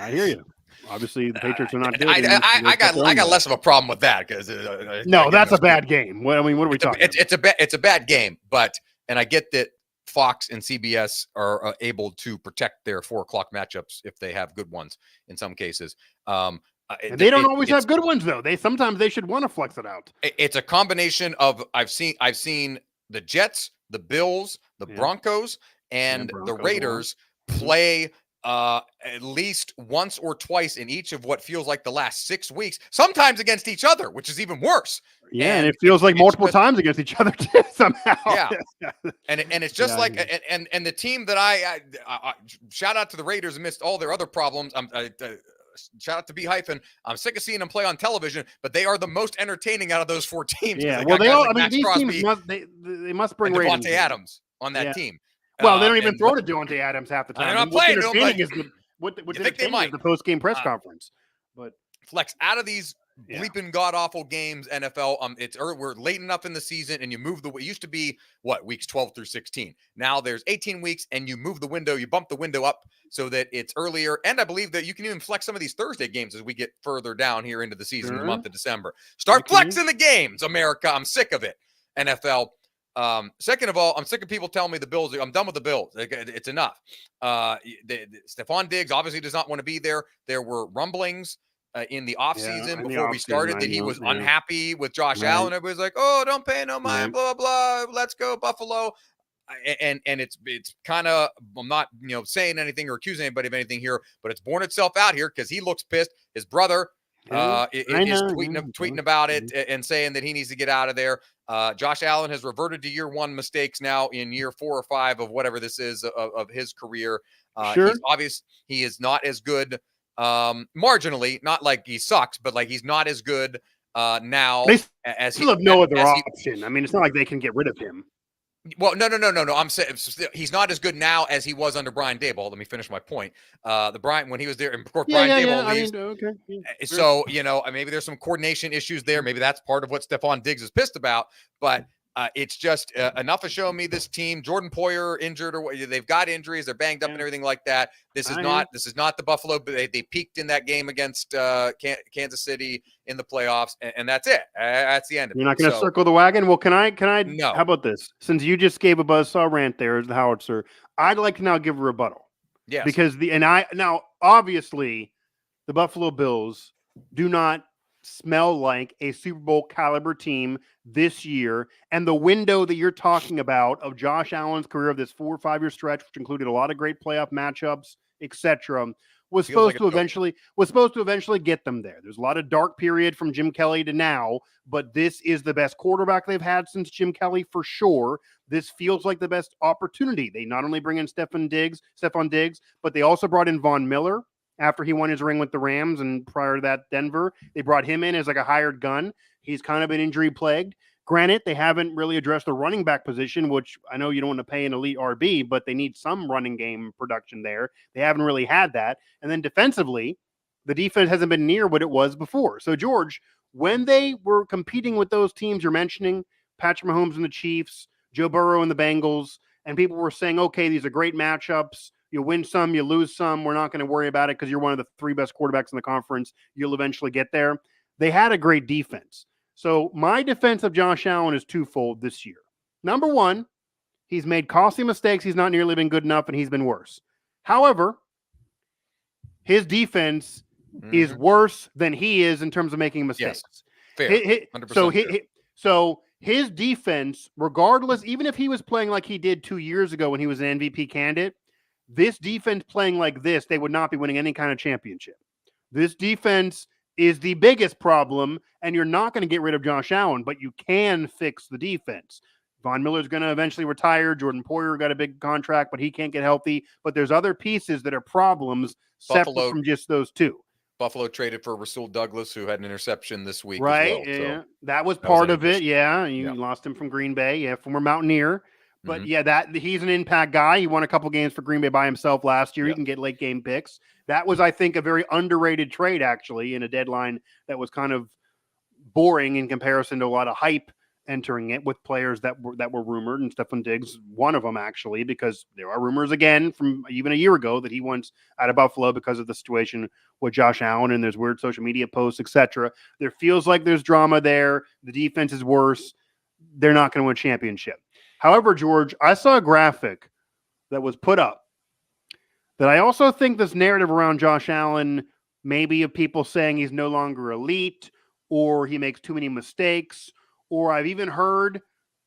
hear you. Obviously, the Patriots are not good. I got less of a problem with that because no, that's a bad game. What are we talking about? It's a bad game, and I get that Fox and CBS are able to protect their 4:00 matchups if they have good ones in some cases. And they don't always have good ones though. Sometimes they should want to flex it out. It's a combination of I've seen the Jets, the Bills, the Broncos, and the Raiders play at least once or twice in each of what feels like the last 6 weeks, sometimes against each other, which is even worse. Yeah, and it feels like multiple times against each other too, somehow. Yeah, and it's just and the team that I shout out to the Raiders amidst all their other problems. Shout out to B hyphen. I'm sick of seeing them play on television, but they are the most entertaining out of those 4 teams. Yeah, well, they all. Like these teams must bring Devontae Adams on that team. Well, they don't even throw to Devontae Adams half the time. They're not playing. What's entertaining is the post game press conference. But flex out of these bleeping god awful games, NFL. We're late enough in the season, and you move it used to be weeks 12 through 16. Now there's 18 weeks, and you move the window, you bump the window up so that it's earlier. And I believe that you can even flex some of these Thursday games as we get further down here into the season, in the month of December. Start flexing the games, America. I'm sick of it, NFL. Second of all, I'm sick of people telling me the Bills. I'm done with the Bills. It's enough. Stephon Diggs obviously does not want to be there. There were rumblings in the offseason before we started that he was unhappy with Josh Allen. Everybody's like, "Oh, don't pay no mind, blah blah. Let's go Buffalo." And it's kind of, I'm not saying anything or accusing anybody of anything here, but it's borne itself out here because he looks pissed. His brother is tweeting about it and saying that he needs to get out of there. Josh Allen has reverted to year 1 mistakes now in year 4 or 5 of whatever this is of his career. He's obvious he is not as good marginally, not like he sucks, but like he's not as good now as he have no other option. I mean, it's not like they can get rid of him. Well, no. I'm saying he's not as good now as he was under Brian Daboll. Let me finish my point. When he was there, and of course, Brian Daboll leaves. So maybe there's some coordination issues there. Maybe that's part of what Stephon Diggs is pissed about. But it's just enough of showing me this team. Jordan Poyer injured, or they've got injuries. They're banged up and everything like that. This is not the Buffalo. They peaked in that game against Kansas City in the playoffs, and that's it. That's the end of it. You're not going to circle the wagon? Well, can I? No. How about this? Since you just gave a buzzsaw rant there as the howitzer, I'd like to now give a rebuttal. Yes. Because obviously the Buffalo Bills do not smell like a Super Bowl caliber team this year, and the window that you're talking about of Josh Allen's career of this 4 or 5 year stretch, which included a lot of great playoff matchups, etc., was supposed to eventually get them there. There's a lot of dark period from Jim Kelly to now, but this is the best quarterback they've had since Jim Kelly for sure. This feels like the best opportunity. They not only bring in Stephon Diggs, but they also brought in Von Miller after he won his ring with the Rams, and prior to that, Denver. They brought him in as like a hired gun. He's kind of been injury plagued. Granted, they haven't really addressed the running back position, which I know you don't want to pay an elite RB, but they need some running game production there. They haven't really had that. And then defensively, the defense hasn't been near what it was before. So, George, when they were competing with those teams you're mentioning, Patrick Mahomes and the Chiefs, Joe Burrow and the Bengals, and people were saying, okay, these are great matchups. You win some, you lose some. We're not going to worry about it because you're one of the 3 best quarterbacks in the conference. You'll eventually get there. They had a great defense. So my defense of Josh Allen is twofold this year. Number one, he's made costly mistakes. He's not nearly been good enough, and he's been worse. However, his defense is worse than he is in terms of making mistakes. Yes. Fair. 100% so his defense, regardless, even if he was playing like he did 2 years ago when he was an MVP candidate, this defense playing like this, they would not be winning any kind of championship. This defense is the biggest problem, and you're not going to get rid of Josh Allen, but you can fix the defense. Von Miller's going to eventually retire. Jordan Poyer got a big contract, but he can't get healthy. But there's other pieces that are problems separate from just those 2. Buffalo traded for Rasul Douglas, who had an interception this week. Right. As well, that was part of it. Yeah. You lost him from Green Bay. Yeah. Former Mountaineer. But yeah, that he's an impact guy. He won a couple games for Green Bay by himself last year. He can get late game picks. That was, I think, a very underrated trade, actually, in a deadline that was kind of boring in comparison to a lot of hype entering it with players that were rumored, and Stefan Diggs, one of them, actually, because there are rumors again from even a year ago that he wants out of Buffalo because of the situation with Josh Allen, and there's weird social media posts, etc. There feels like there's drama there. The defense is worse. They're not going to win a championship. However, George, I saw a graphic that was put up that I also think this narrative around Josh Allen, maybe of people saying he's no longer elite or he makes too many mistakes, or I've even heard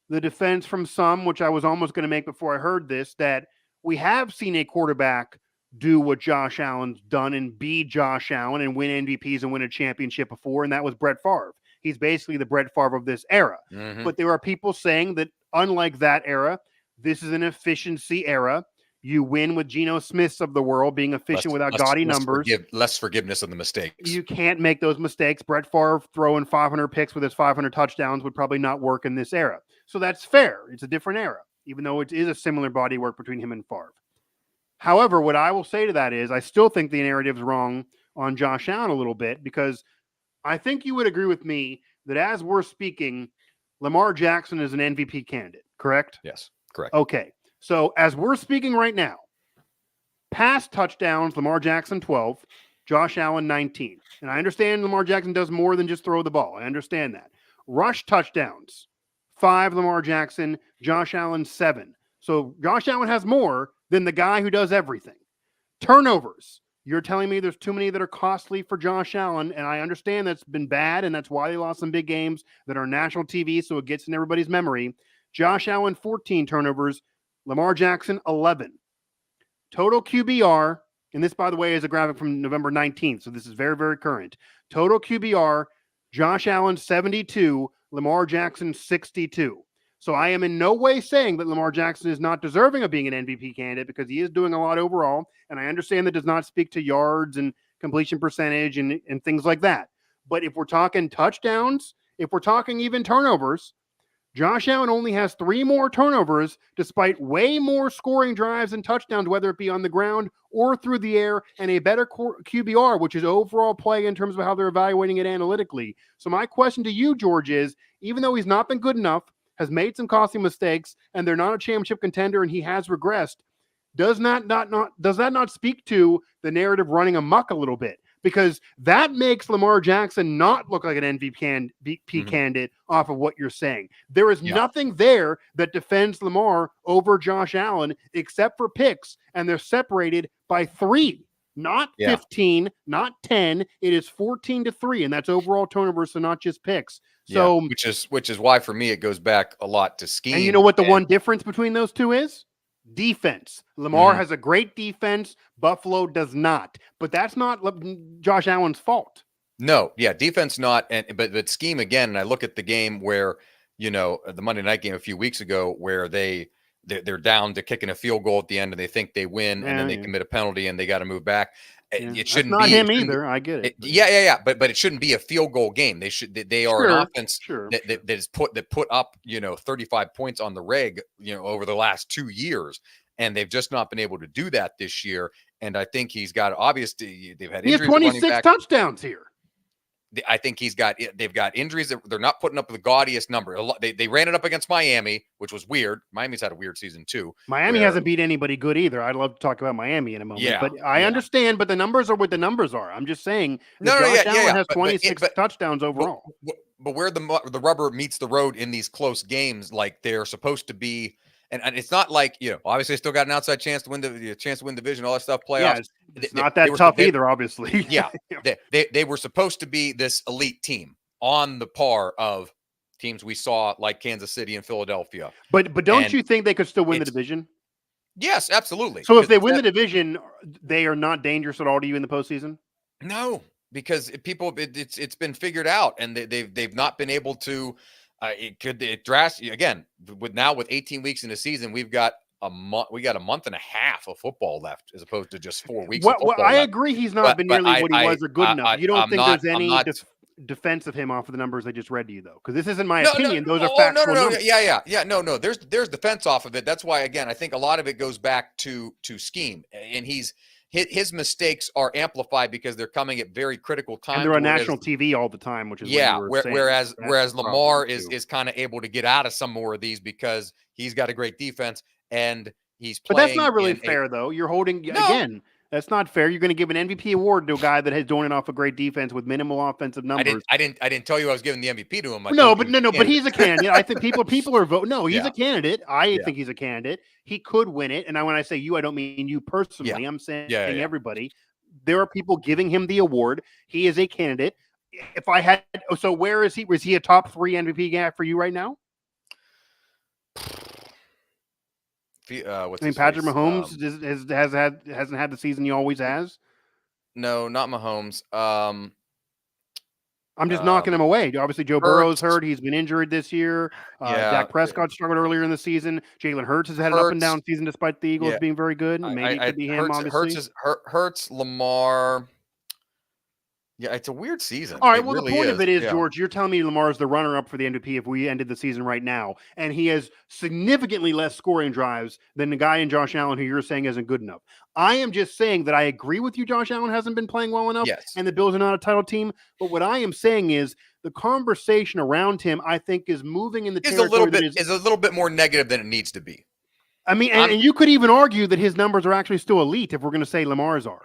the defense from some, which I was almost going to make before I heard this, that we have seen a quarterback do what Josh Allen's done and be Josh Allen and win MVPs and win a championship before, and that was Brett Favre. He's basically the Brett Favre of this era. But there are people saying that unlike that era, this is an efficiency era. You win with Geno Smiths of the world being efficient without gaudy numbers. Less forgiveness of the mistakes. You can't make those mistakes. Brett Favre throwing 500 picks with his 500 touchdowns would probably not work in this era. So that's fair. It's a different era, even though it is a similar body work between him and Favre. However, what I will say to that is I still think the narrative's wrong on Josh Allen a little bit, because I think you would agree with me that as we're speaking, Lamar Jackson is an MVP candidate, correct? Yes, correct. Okay. So as we're speaking right now, pass touchdowns, Lamar Jackson 12, Josh Allen 19. And I understand Lamar Jackson does more than just throw the ball. I understand that. Rush touchdowns, 5 Lamar Jackson, Josh Allen 7. So Josh Allen has more than the guy who does everything. Turnovers. You're telling me there's too many that are costly for Josh Allen, and I understand that's been bad, and that's why they lost some big games that are national TV, so it gets in everybody's memory. Josh Allen, 14 turnovers. Lamar Jackson, 11. Total QBR, and this, by the way, is a graphic from November 19th, so this is very, very current. Total QBR, Josh Allen, 72. Lamar Jackson, 62. So I am in no way saying that Lamar Jackson is not deserving of being an MVP candidate, because he is doing a lot overall. And I understand that does not speak to yards and completion percentage and things like that. But if we're talking touchdowns, if we're talking even turnovers, Josh Allen only has 3 more turnovers despite way more scoring drives and touchdowns, whether it be on the ground or through the air, and a better QBR, which is overall play in terms of how they're evaluating it analytically. So my question to you, George, is even though he's not been good enough, has made some costly mistakes, and they're not a championship contender, and he has regressed, does that not speak to the narrative running amok a little bit? Because that makes Lamar Jackson not look like an MVP candidate off of what you're saying. There is nothing there that defends Lamar over Josh Allen except for picks, and they're separated by 3. Not 15, not 10. It is 14-3, and that's overall turnovers, so not just picks. So, which is why for me it goes back a lot to scheme. And you know what the one difference between those two is? Defense. Lamar has a great defense. Buffalo does not. But that's not Josh Allen's fault. No, defense not. But scheme again. And I look at the game where, the Monday night game a few weeks ago, where they're down to kicking a field goal at the end, and they think they win, and then they commit a penalty, and they got to move back. It shouldn't That's not be him either. I get it. But it shouldn't be a field goal game. They are an offense that put up 35 points on the reg over the last 2 years, and they've just not been able to do that this year. And I think he's got obviously they've had injuries. He has 26 touchdowns here. I think they've got injuries that they're not putting up the gaudiest number. They ran it up against Miami, which was weird. Miami's had a weird season too. Miami hasn't beat anybody good either. I'd love to talk about Miami in a moment. But I understand, but the numbers are what the numbers are. I'm just saying Josh Allen has 26 touchdowns overall. But where the rubber meets the road in these close games, like they're supposed to be. And it's not like, obviously they still got an outside chance to win division, all that stuff, playoffs. Yeah, it's not that tough either, obviously. They were supposed to be this elite team on the par of teams we saw like Kansas City and Philadelphia. But don't you think they could still win the division? Yes, absolutely. So if they win the division, they are not dangerous at all to you in the postseason? No, because it's been figured out, and they've not been able to. It drastically again with 18 weeks in the season, we've got a month and a half of football left as opposed to just 4 weeks. I agree he's not been nearly what he was or good enough. You don't think there's any defense of him off of the numbers I just read to you, though, because this isn't my No, opinion. Those are no, factual numbers. yeah. No. There's defense off of it. That's why, again, I think a lot of it goes back to scheme, and his mistakes are amplified because they're coming at very critical times. And they're on national TV all the time, which is what you were saying. Whereas Lamar is kind of able to get out of some more of these because he's got a great defense and he's playing. But that's not really fair, though. You're holding again. That's not fair. You're going to give an MVP award to a guy that has doing it off a great defense with minimal offensive numbers. I didn't tell you I was giving the MVP to him. But he's a candidate. I think people are voting. No, he's a candidate. I think he's a candidate. He could win it. And when I say you, I don't mean you personally. I'm saying everybody. There are people giving him the award. He is a candidate. If I had, so where is he? Was he a top 3 MVP guy for you right now? Patrick Mahomes hasn't had the season he always has. No, not Mahomes. I'm just knocking him away. Obviously, Joe Burrow's hurt. He's been injured this year. Dak Prescott struggled earlier in the season. Jalen Hurts has had an up and down season despite the Eagles being very good. Maybe it could be him, obviously. Hurts, Lamar. Yeah, it's a weird season. All right, the point of it is, George, you're telling me Lamar's the runner-up for the MVP if we ended the season right now, and he has significantly less scoring drives than the guy in Josh Allen who you're saying isn't good enough. I am just saying that I agree with you, Josh Allen hasn't been playing well enough, and the Bills are not a title team, but what I am saying is the conversation around him, I think, is moving in the territory is a little bit more negative than it needs to be. I mean, and you could even argue that his numbers are actually still elite if we're going to say Lamar's are.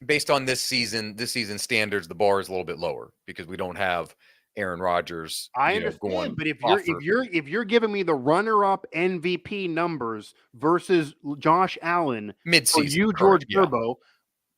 Based on this season standards, the bar is a little bit lower because we don't have Aaron Rodgers. I understand, but if you're giving me the runner-up MVP numbers versus Josh Allen mid-season, for you, George Gerbo,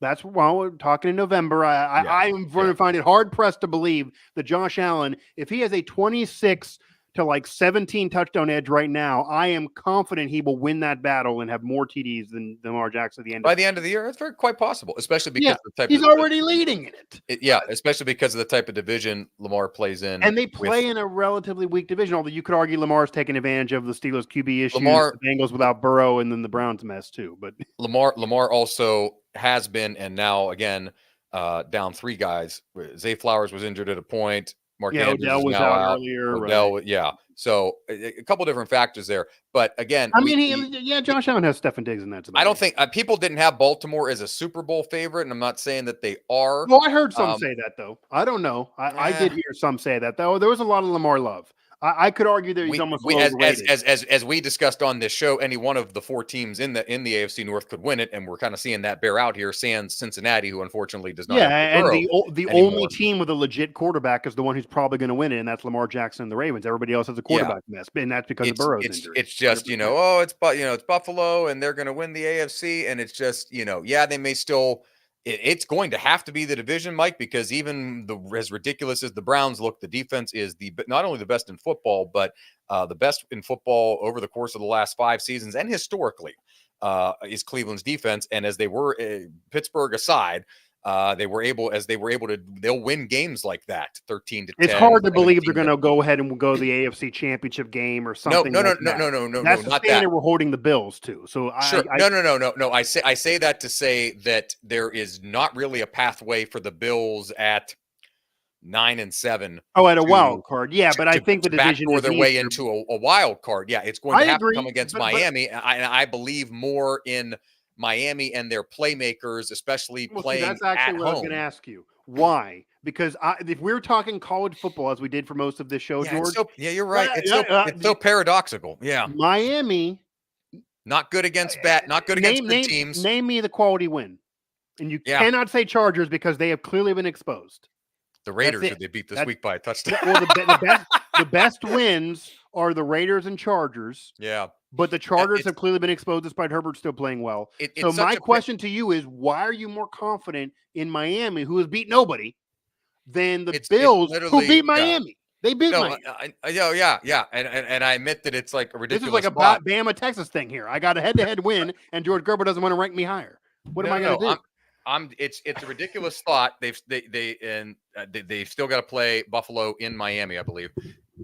that's while we're talking in November. I'm going to find it hard pressed to believe that Josh Allen, if he has a 26 to 17 touchdown edge right now, I am confident he will win that battle and have more TDs than Lamar Jackson at the end. By the end of the year, it's quite possible, especially because of the type he's already leading in it. Especially because of the type of division Lamar plays in, and they play in a relatively weak division. Although you could argue Lamar's taking advantage of the Steelers QB issues, the Bengals without Burrow, and then the Browns mess too. But Lamar also has been, and now again down 3 guys. Zay Flowers was injured at a point. Mark Andrews Odell was out earlier. Odell, so a couple different factors there. But again, I mean, Josh Allen has Stephen Diggs in that. I don't think people didn't have Baltimore as a Super Bowl favorite, and I'm not saying that they are. Well, I heard some say that though. I don't know. I did hear some say that though. There was a lot of Lamar love. I could argue that he's almost as we discussed on this show, any one of the 4 teams in the AFC North could win it, and we're kind of seeing that bear out here. Sans Cincinnati, who unfortunately does not. And the only team with a legit quarterback is the one who's probably going to win it, and that's Lamar Jackson and the Ravens. Everybody else has a quarterback mess, and that's because of Burrow's injury. It's just it's Buffalo, and they're going to win the AFC, and it's just they may still. It's going to have to be the division, Mike, because even as ridiculous as the Browns look, the defense is not only the best in football, but the best in football over the course of the last 5 seasons and historically is Cleveland's defense. And as they were, Pittsburgh aside, they'll win games like that, 13-10. It's hard to believe they're going to go ahead and go to the AFC Championship game or something. No. That's the standard we're holding the Bills to. So no. I say that to say that there is not really a pathway for the Bills at 9-7. Oh, at a wild card, but I think the division is their way into a wild card. Yeah, it's going to have to come against Miami. I believe more in Miami and their playmakers, especially playing that's actually what I was going to ask you. Why? Because if we're talking college football, as we did for most of this show, George. You're right. It's so paradoxical. Yeah, Miami, not good against good teams. Name me the quality win, and you cannot say Chargers because they have clearly been exposed. The Raiders, who they beat this week by a touchdown. Well, the best wins are the Raiders and Chargers. Yeah. But the Chargers have clearly been exposed despite Herbert still playing well. So my question to you is, why are you more confident in Miami, who has beat nobody, than the Bills, who beat Miami? They beat Miami. And I admit that it's like a ridiculous. This is like a Bama, Texas thing here. I got a head-to-head win, and George Gerbo doesn't want to rank me higher. What am I going to do? It's a ridiculous thought. They've still got to play Buffalo in Miami, I believe.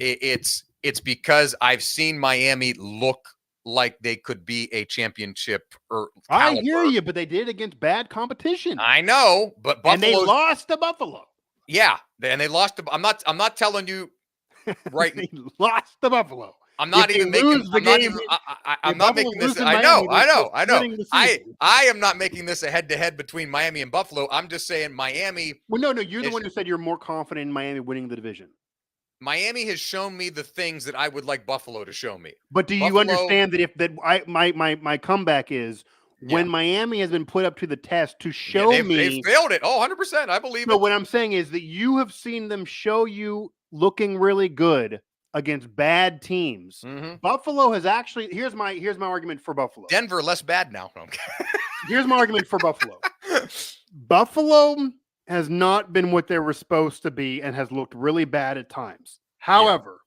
It's because I've seen Miami look like they could be a championship or caliber. I hear you, but they did against bad competition. I know, but Buffalo, and they lost to Buffalo. Yeah, and they lost. I'm not telling you right. They lost to Buffalo. I'm If not they even making. lose the I'm not game, even. I'm if not Buffalo making this. loses in I know. Miami, they're I still know. I know. splitting the season. I am not making this a head-to-head between Miami and Buffalo. I'm just saying Miami. Well, no, you're the is- one who said you're more confident in Miami winning the division. Miami has shown me the things that I would like Buffalo to show me. But do you Buffalo, understand that if that my comeback is when Yeah. Miami has been put up to the test to Yeah, show they've me. failed it. Oh, 100%. I believe So it. what I'm saying is that you have seen them show you looking really good against bad teams. hmm Buffalo has actually here's my argument for Buffalo. Denver less bad now. No, I'm Here's my argument for Buffalo. Buffalo has not been what they were supposed to be and has looked really bad at times. However,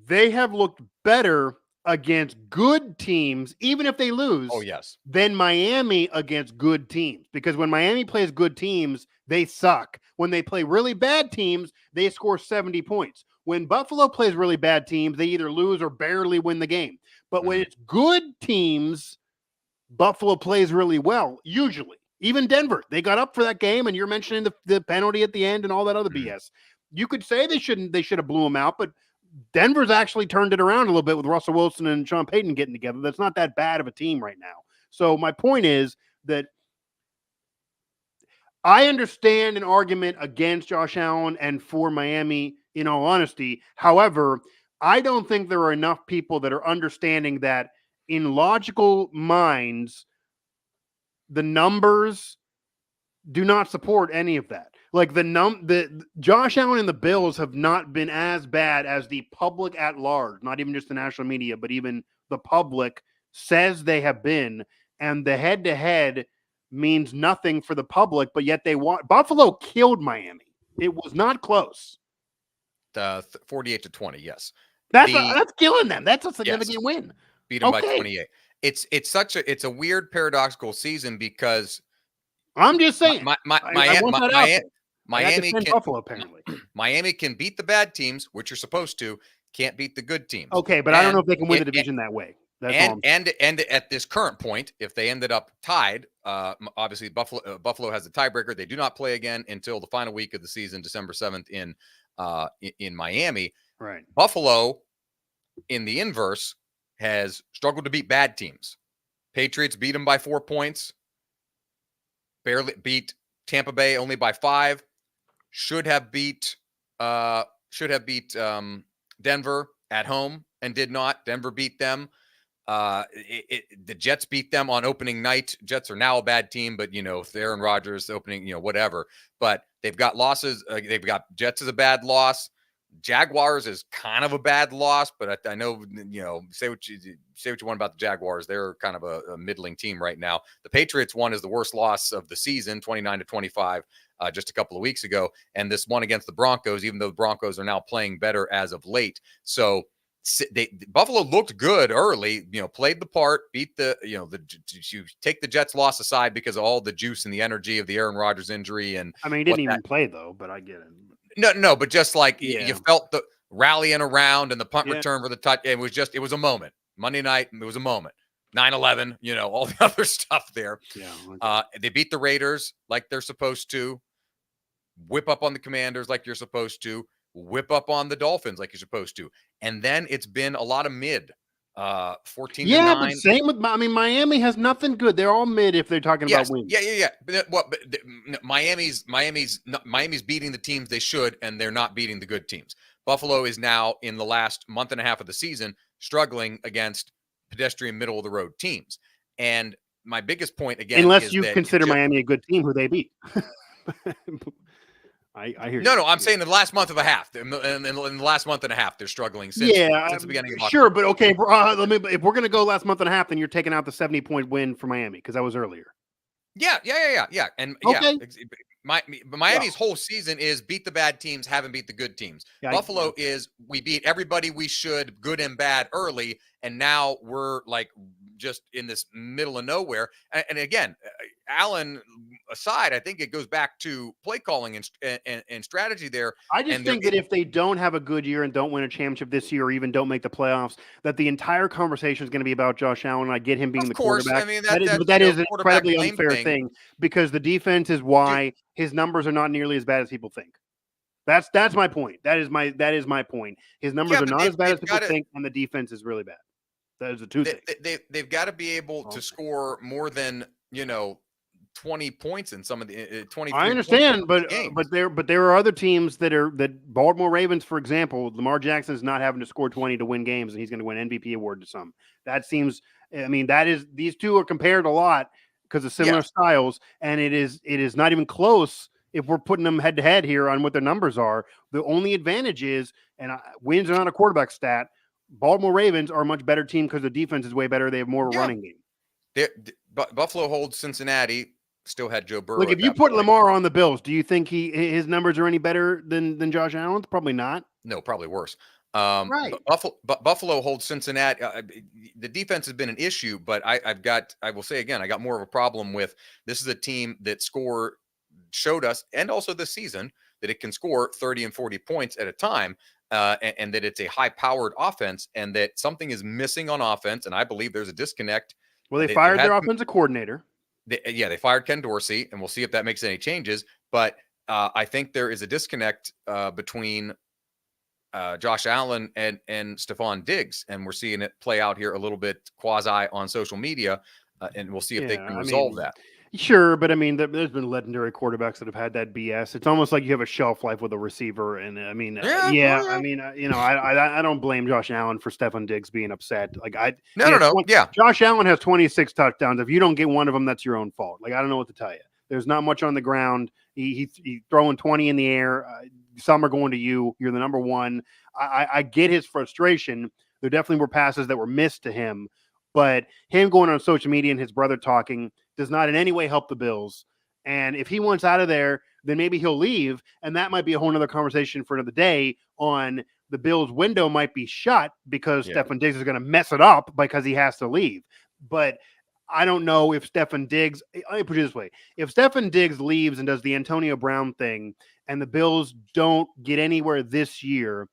they have looked better against good teams, even if they lose, Oh, yes. than Miami against good teams. Because when Miami plays good teams, they suck. When they play really bad teams, they score 70 points. When Buffalo plays really bad teams, they either lose or barely win the game. But when it's good teams, Buffalo plays really well, usually. Even Denver, they got up for that game, and you're mentioning the penalty at the end and all that other BS. You could say they should have blew them out, but Denver's actually turned it around a little bit with Russell Wilson and Sean Payton getting together. That's not that bad of a team right now. So my point is that I understand an argument against Josh Allen and for Miami, in all honesty. However, I don't think there are enough people that are understanding that in logical minds, the numbers do not support any of that. Like the Josh Allen and the Bills have not been as bad as the public at large, not even just the national media, but even the public says they have been. And the head-to-head means nothing for the public, but yet they want Buffalo killed Miami. It was not close. 48-20. Yes. That's killing them. That's a significant win. Beat them by 28. It's a weird paradoxical season because I'm just saying. Miami can Buffalo apparently. Miami can beat the bad teams, which you're supposed to. Can't beat the good teams. Okay, but I don't know if they can win the division that way. That's and at this current point, if they ended up tied, obviously Buffalo has a tiebreaker. They do not play again until the final week of the season, December 7th in Miami. Right. Buffalo, in the inverse, has struggled to beat bad teams. Patriots beat them by 4 points. Barely beat Tampa Bay only by 5. Should have beat Denver at home and did not. Denver beat them. The Jets beat them on opening night. Jets are now a bad team, but if Aaron Rodgers opening, whatever. But they've got losses. They've got Jets is a bad loss. Jaguars is kind of a bad loss, but I know, say what you want about the Jaguars. They're kind of a middling team right now. The Patriots one is the worst loss of the season, 29-25, just a couple of weeks ago. And this one against the Broncos, even though the Broncos are now playing better as of late. So Buffalo looked good early, played the part, beat you take the Jets loss aside because of all the juice and the energy of the Aaron Rodgers injury. And I mean, he didn't even play though, but I get it. No, but just like you felt the rallying around and the punt return for the touch. It was a moment. Monday night, it was a moment. 9/11, all the other stuff there. Yeah. Okay. They beat the Raiders like they're supposed to. Whip up on the Commanders like you're supposed to. Whip up on the Dolphins like you're supposed to. And then it's been a lot of mid. 14-9. Yeah, but same with Miami has nothing good. They're all mid if they're talking about wins. Yeah. But Miami's beating the teams they should, and they're not beating the good teams. Buffalo is now in the last month and a half of the season struggling against pedestrian middle of the road teams. And my biggest point again, unless you consider Miami a good team who they beat. I hear. No, I'm saying in the last month of a half. In the last month and a half, they're struggling since the beginning of sure, but okay. If we're gonna go last month and a half, then you're taking out the 70-point win for Miami because that was earlier. Yeah. And Miami's whole season is beat the bad teams, haven't beat the good teams. Yeah, Buffalo is we beat everybody we should, good and bad, early, and now we're like just in this middle of nowhere. And again, Allen aside, I think it goes back to play calling and strategy there. I just think that if they don't have a good year and don't win a championship this year, or even don't make the playoffs, that the entire conversation is going to be about Josh Allen. I get him being the quarterback. I mean, that is an incredibly unfair thing because the defense is why his numbers are not nearly as bad as people think. That's my point. That is my point. His numbers are but not as bad as people gotta, think, and the defense is really bad. That is the two things. they've got to be able to score more than 20 points in some of the 23 I points in understand, some of these but games. there are other teams that Baltimore Ravens, for example, Lamar Jackson is not having to score 20 to win games, and he's going to win MVP award to some. That seems. I mean, these two are compared a lot because of similar styles, and it is not even close if we're putting them head to head here on what their numbers are. The only advantage is, and wins are not a quarterback stat. Baltimore Ravens are a much better team because the defense is way better. They have more of a running game. Buffalo holds Cincinnati. Still had Joe Burrow. Like if you put Lamar on the Bills, do you think his numbers are any better than Josh Allen's? Probably not. No, probably worse. Right. Buffalo holds Cincinnati. The defense has been an issue, but I will say again, I got more of a problem with this is a team that showed us, and also this season, that it can score 30 and 40 points at a time, and that it's a high-powered offense, and that something is missing on offense, and I believe there's a disconnect. Well, they fired their offensive coordinator. They fired Ken Dorsey, and we'll see if that makes any changes. But I think there is a disconnect between Josh Allen and Stephon Diggs, and we're seeing it play out here a little bit quasi on social media, and we'll see if they can resolve that. Sure, but I mean, there's been legendary quarterbacks that have had that BS. It's almost like you have a shelf life with a receiver, and I mean, I mean, I don't blame Josh Allen for Stephon Diggs being upset. Like Josh Allen has 26 touchdowns. If you don't get one of them, that's your own fault. Like I don't know what to tell you. There's not much on the ground. He's throwing 20 in the air. Some are going to you. You're the number one. I get his frustration. There definitely were passes that were missed to him, but him going on social media and his brother talking does not in any way help the Bills. And if he wants out of there, then maybe he'll leave. And that might be a whole nother conversation for another day on the Bills window might be shut because Stephon Diggs is going to mess it up because he has to leave. But I don't know if Stephon Diggs, let me put it this way. If Stephon Diggs leaves and does the Antonio Brown thing and the Bills don't get anywhere this year,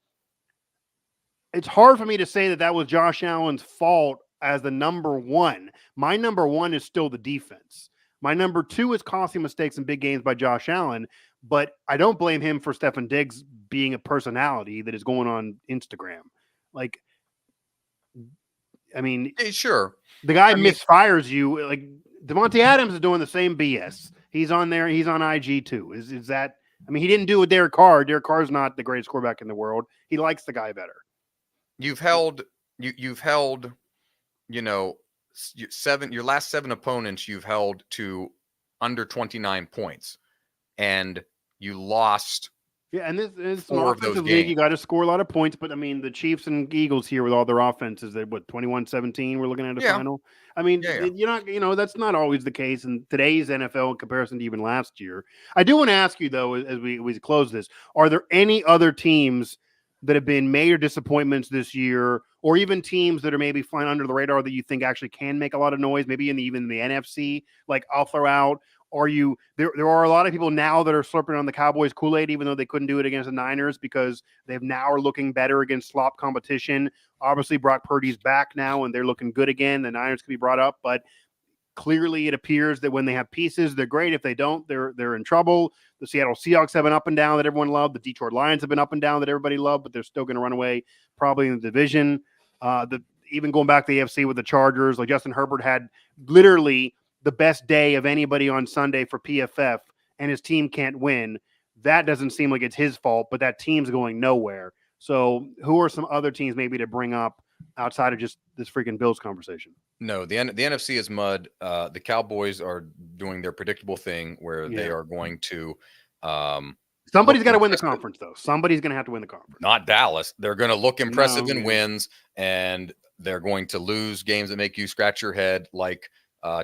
it's hard for me to say that was Josh Allen's fault as the number one. My number one is still the defense. My number two is costing mistakes in big games by Josh Allen, but I don't blame him for Stephon Diggs being a personality that is going on Instagram. Like, I mean, sure. The guy misfires you. Like Devontae Adams is doing the same BS. He's on there. He's on IG too. Is that, I mean, he didn't do it with Derek Carr. Derek Carr's not the greatest quarterback in the world. He likes the guy better. You've held, your last 7 opponents you've held to under 29 points, and you lost. Yeah, and this is 4 of those games. You got to score a lot of points, but I mean, the Chiefs and Eagles here with all their offenses, they 21-17. We're looking at a final. I mean, you're not, that's not always the case in today's NFL in comparison to even last year. I do want to ask you though, as we close this, are there any other teams that have been major disappointments this year, or even teams that are maybe flying under the radar that you think actually can make a lot of noise, maybe even the NFC? Like I'll throw out, there are a lot of people now that are slurping on the Cowboys Kool-Aid, even though they couldn't do it against the Niners because they've now are looking better against slop competition. Obviously, Brock Purdy's back now, and they're looking good again. The Niners can be brought up, but clearly it appears that when they have pieces, they're great. If they don't, they're in trouble. The Seattle Seahawks have been up and down that everyone loved. The Detroit Lions have been up and down that everybody loved, but they're still going to run away probably in the division. Even going back to the AFC with the Chargers, like Justin Herbert had literally the best day of anybody on Sunday for PFF, and his team can't win. That doesn't seem like it's his fault, but that team's going nowhere. So who are some other teams maybe to bring up outside of just this freaking Bills conversation? No, the NFC is mud. The Cowboys are doing their predictable thing where they are going to somebody's got to win the conference, though. Somebody's going to have to win the conference. Not Dallas. They're going to look impressive in wins, and they're going to lose games that make you scratch your head, like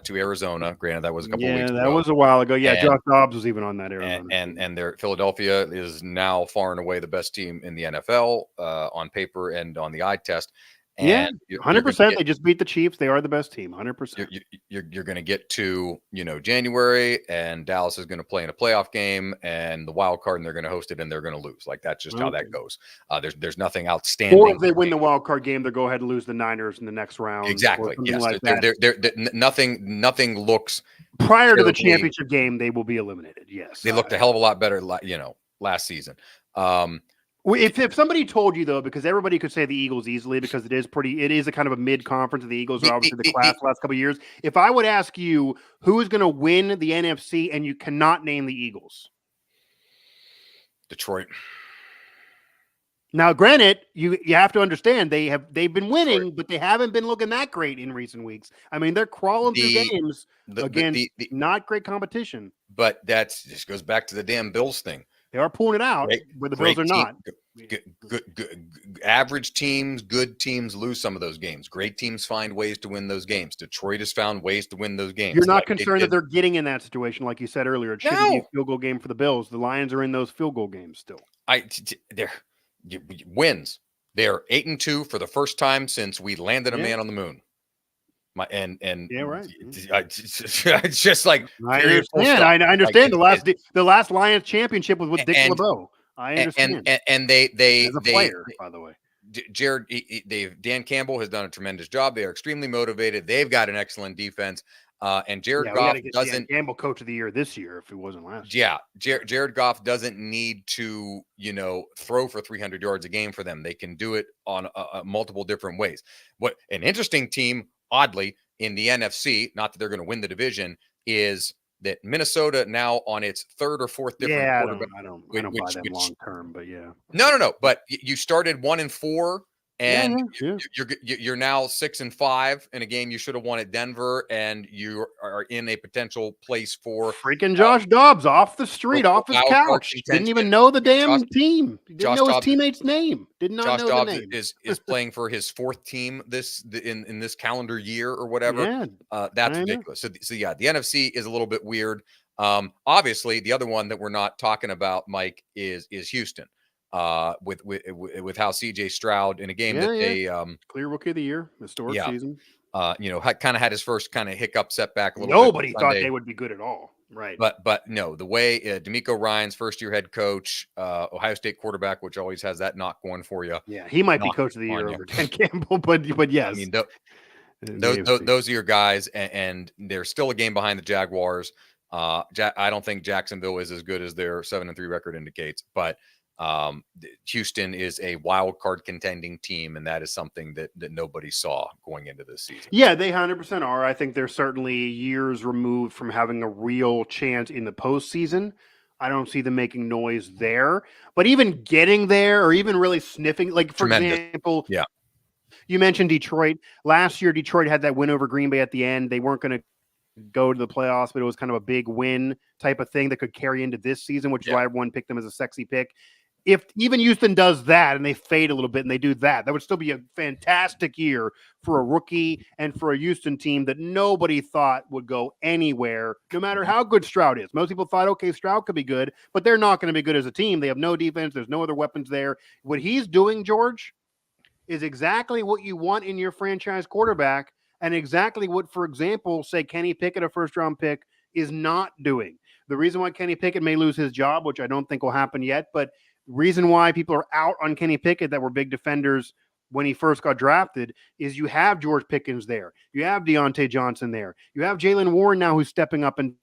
to Arizona. Granted, that was a couple weeks ago. Yeah, that was a while ago. Yeah, Josh Dobbs was even on that Arizona. And their Philadelphia is now far and away the best team in the NFL on paper and on the eye test. And 100%. They just beat the Chiefs. They are the best team. 100%. You're going to get to January, and Dallas is going to play in a playoff game, and the wild card, and they're going to host it, and they're going to lose. Like that's just how that goes. There's nothing outstanding. Or if they win the wild card game, they'll go ahead and lose the Niners in the next round. Exactly. Yes. Like nothing looks prior to the championship game. They will be eliminated. Yes. They looked a hell of a lot better. Last season. If somebody told you, though, because everybody could say the Eagles easily because it is a kind of a mid-conference. The Eagles are obviously the class the last couple of years. If I would ask you who is going to win the NFC and you cannot name the Eagles, Detroit. Now, granted, you have to understand they've been winning, but they haven't been looking that great in recent weeks. I mean, they're crawling through games against not great competition. But just goes back to the damn Bills thing. They are pulling it out, where the Bills are not. Good, average teams, good teams lose some of those games. Great teams find ways to win those games. Detroit has found ways to win those games. You're not concerned that they're getting in that situation, like you said earlier. It shouldn't be a field goal game for the Bills. The Lions are in those field goal games still. They're wins. They're 8-2 for the first time since we landed a man on the moon. Yeah, right. It's just like I understand. I understand the last Lions championship was with Dick LeBeau. I understand. And they as a player, by the way. Dan Campbell has done a tremendous job. They are extremely motivated. They've got an excellent defense. And Jared Goff doesn't Campbell Coach of the Year this year if it wasn't last year. Yeah, Jared Goff doesn't need to, throw for 300 yards a game for them. They can do it on multiple different ways. What an interesting team, oddly, in the NFC, not that they're going to win the division, is that Minnesota now on its third or fourth different quarterback. I don't buy them long term, but yeah. No. But you started 1-4. And you're now 6-5 in a game you should have won at Denver, and you are in a potential place for freaking Josh Dobbs off the street, off his couch. Didn't even know the damn team. Didn't know his teammate's name. Did not know the name. Josh Dobbs is playing for his fourth team in this calendar year or whatever. Yeah, that's ridiculous. So yeah, the NFC is a little bit weird. Obviously, the other one that we're not talking about, Mike, is Houston. With how CJ Stroud in a game they clear rookie of the year, historic season. Kind of had his first kind of hiccup setback a little Nobody bit thought they would be good at all. Right. But no, the way D'Amico Ryan's first year head coach, Ohio State quarterback, which always has that knock going for you. Yeah, he might be coach of the year over Dan Campbell, but yes. I mean, those are your guys, and they're still a game behind the Jaguars. I don't think Jacksonville is as good as their 7-3 record indicates, but Houston is a wild card contending team, and that is something that nobody saw going into this season. Yeah, they 100% are. I think they're certainly years removed from having a real chance in the postseason. I don't see them making noise there, but even getting there or even really sniffing, like for example, you mentioned Detroit. Last year, Detroit had that win over Green Bay at the end. They weren't going to go to the playoffs, but it was kind of a big win type of thing that could carry into this season, which is why everyone picked them as a sexy pick. If even Houston does that and they fade a little bit and they do that, that would still be a fantastic year for a rookie and for a Houston team that nobody thought would go anywhere, no matter how good Stroud is. Most people thought, okay, Stroud could be good, but they're not going to be good as a team. They have no defense. There's no other weapons there. What he's doing, George, is exactly what you want in your franchise quarterback and exactly what, for example, say Kenny Pickett, a first-round pick, is not doing. The reason why Kenny Pickett may lose his job, which I don't think will happen yet, but reason why people are out on Kenny Pickett that were big defenders when he first got drafted is you have George Pickens there. You have Deontay Johnson there. You have Jaylen Warren now who's stepping up and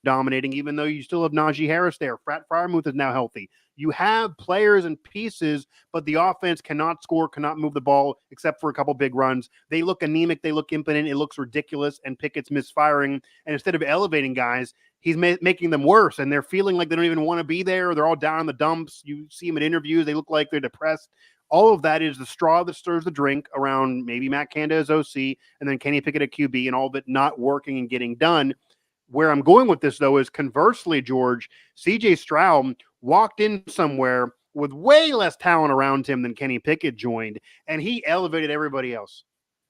dominating, even though you still have Najee Harris there. Pratt Freiermuth is now healthy. You have players and pieces, but the offense cannot score, cannot move the ball except for a couple big runs. They look anemic. They look impotent. It looks ridiculous, and Pickett's misfiring. And instead of elevating guys, he's making them worse, and they're feeling like they don't even want to be there. They're all down in the dumps. You see them at interviews. They look like they're depressed. All of that is the straw that stirs the drink around maybe Matt Canada as OC and then Kenny Pickett at QB, and all of it not working and getting done. Where I'm going with this, though, is conversely, George, CJ Stroud walked in somewhere with way less talent around him than Kenny Pickett joined, and he elevated everybody else.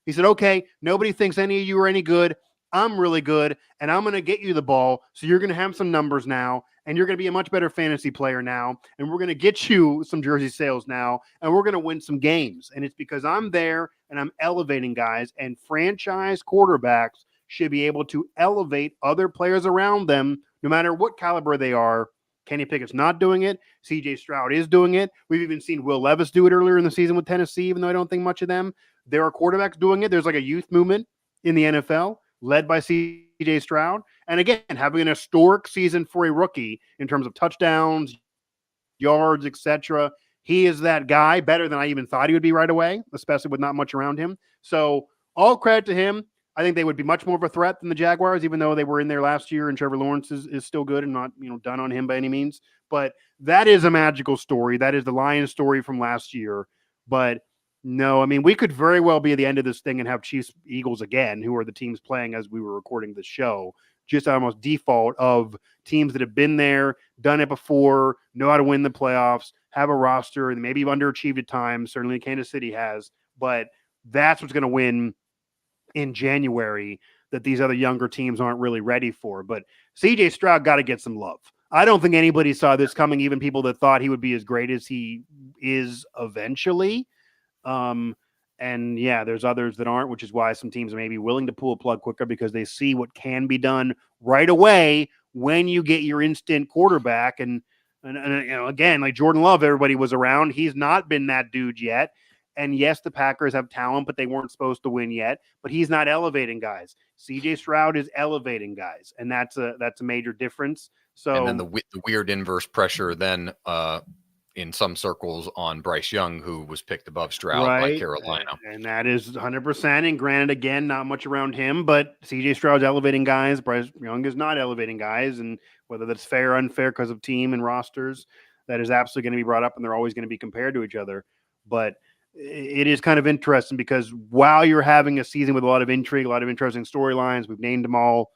He said, okay, nobody thinks any of you are any good. I'm really good, and I'm going to get you the ball, so you're going to have some numbers now, and you're going to be a much better fantasy player now, and we're going to get you some jersey sales now, and we're going to win some games. And it's because I'm there, and I'm elevating guys, and franchise quarterbacks should be able to elevate other players around them, no matter what caliber they are. Kenny Pickett's not doing it. CJ Stroud is doing it. We've even seen Will Levis do it earlier in the season with Tennessee, even though I don't think much of them. There are quarterbacks doing it. There's like a youth movement in the NFL led by CJ Stroud. And again, having an historic season for a rookie in terms of touchdowns, yards, etc. He is that guy, better than I even thought he would be right away, especially with not much around him. So all credit to him. I think they would be much more of a threat than the Jaguars, even though they were in there last year and Trevor Lawrence is still good and not, done on him by any means. But that is a magical story. That is the Lions story from last year. But no, I mean, we could very well be at the end of this thing and have Chiefs Eagles again, who are the teams playing as we were recording the show, just almost default of teams that have been there, done it before, know how to win the playoffs, have a roster, and maybe underachieved at times. Certainly Kansas City has, but that's what's going to win in January that these other younger teams aren't really ready for. But CJ Stroud got to get some love. I don't think anybody saw this coming, even people that thought he would be as great as he is eventually. And yeah, there's others that aren't, which is why some teams may be willing to pull a plug quicker because they see what can be done right away when you get your instant quarterback. And again, like Jordan Love, everybody was around. He's not been that dude yet. And yes, the Packers have talent, but they weren't supposed to win yet. But he's not elevating guys. CJ Stroud is elevating guys, and that's a major difference. So, and then the weird inverse pressure then in some circles on Bryce Young, who was picked above Stroud by Carolina, and that is 100%. And granted, again, not much around him, but CJ Stroud's elevating guys. Bryce Young is not elevating guys, and whether that's fair or unfair because of team and rosters, that is absolutely going to be brought up, and they're always going to be compared to each other. But it is kind of interesting because while you're having a season with a lot of intrigue, a lot of interesting storylines, we've named them all,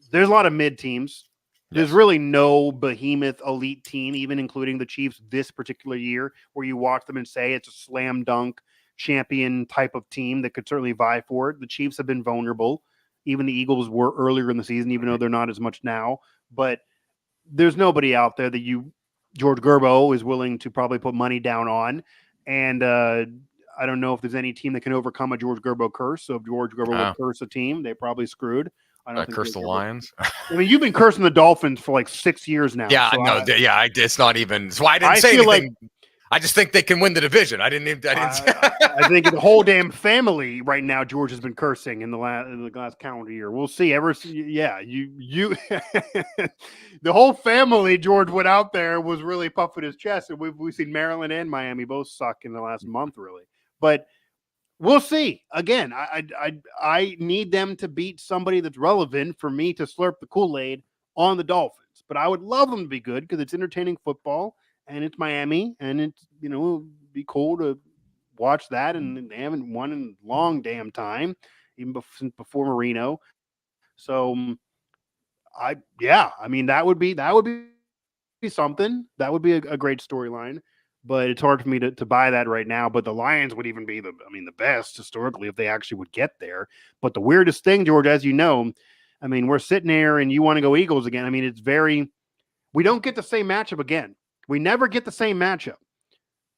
there's a lot of mid teams. There's really no behemoth elite team, even including the Chiefs this particular year, where you watch them and say it's a slam dunk champion type of team that could certainly vie for it. The Chiefs have been vulnerable. Even the Eagles were earlier in the season, even though they're not as much now. But there's nobody out there that George Gerbo is willing to probably put money down on. And I don't know if there's any team that can overcome a George Gerbo curse. So if George Gerbo would curse a team, they probably screwed. I don't think curse the Lions. I mean, you've been cursing the Dolphins for like 6 years now. Yeah, so no, it's not even. So I didn't say anything. Like, I just think they can win the division. I didn't. I think the whole damn family right now, George has been cursing in the last calendar year. We'll see. You, the whole family, George went out there was really puffing his chest, and we've seen Maryland and Miami both suck in the last month, really. But we'll see. Again, I need them to beat somebody that's relevant for me to slurp the Kool-Aid on the Dolphins. But I would love them to be good because it's entertaining football. And it's Miami, and it's, it'd be cool to watch that. And they haven't won in a long damn time, even since before Marino. So, that would be something. That would be a great storyline. But it's hard for me to buy that right now. But the Lions would even be the best historically if they actually would get there. But the weirdest thing, George, as you know, we're sitting there and you want to go Eagles again. We don't get the same matchup again. We never get the same matchup.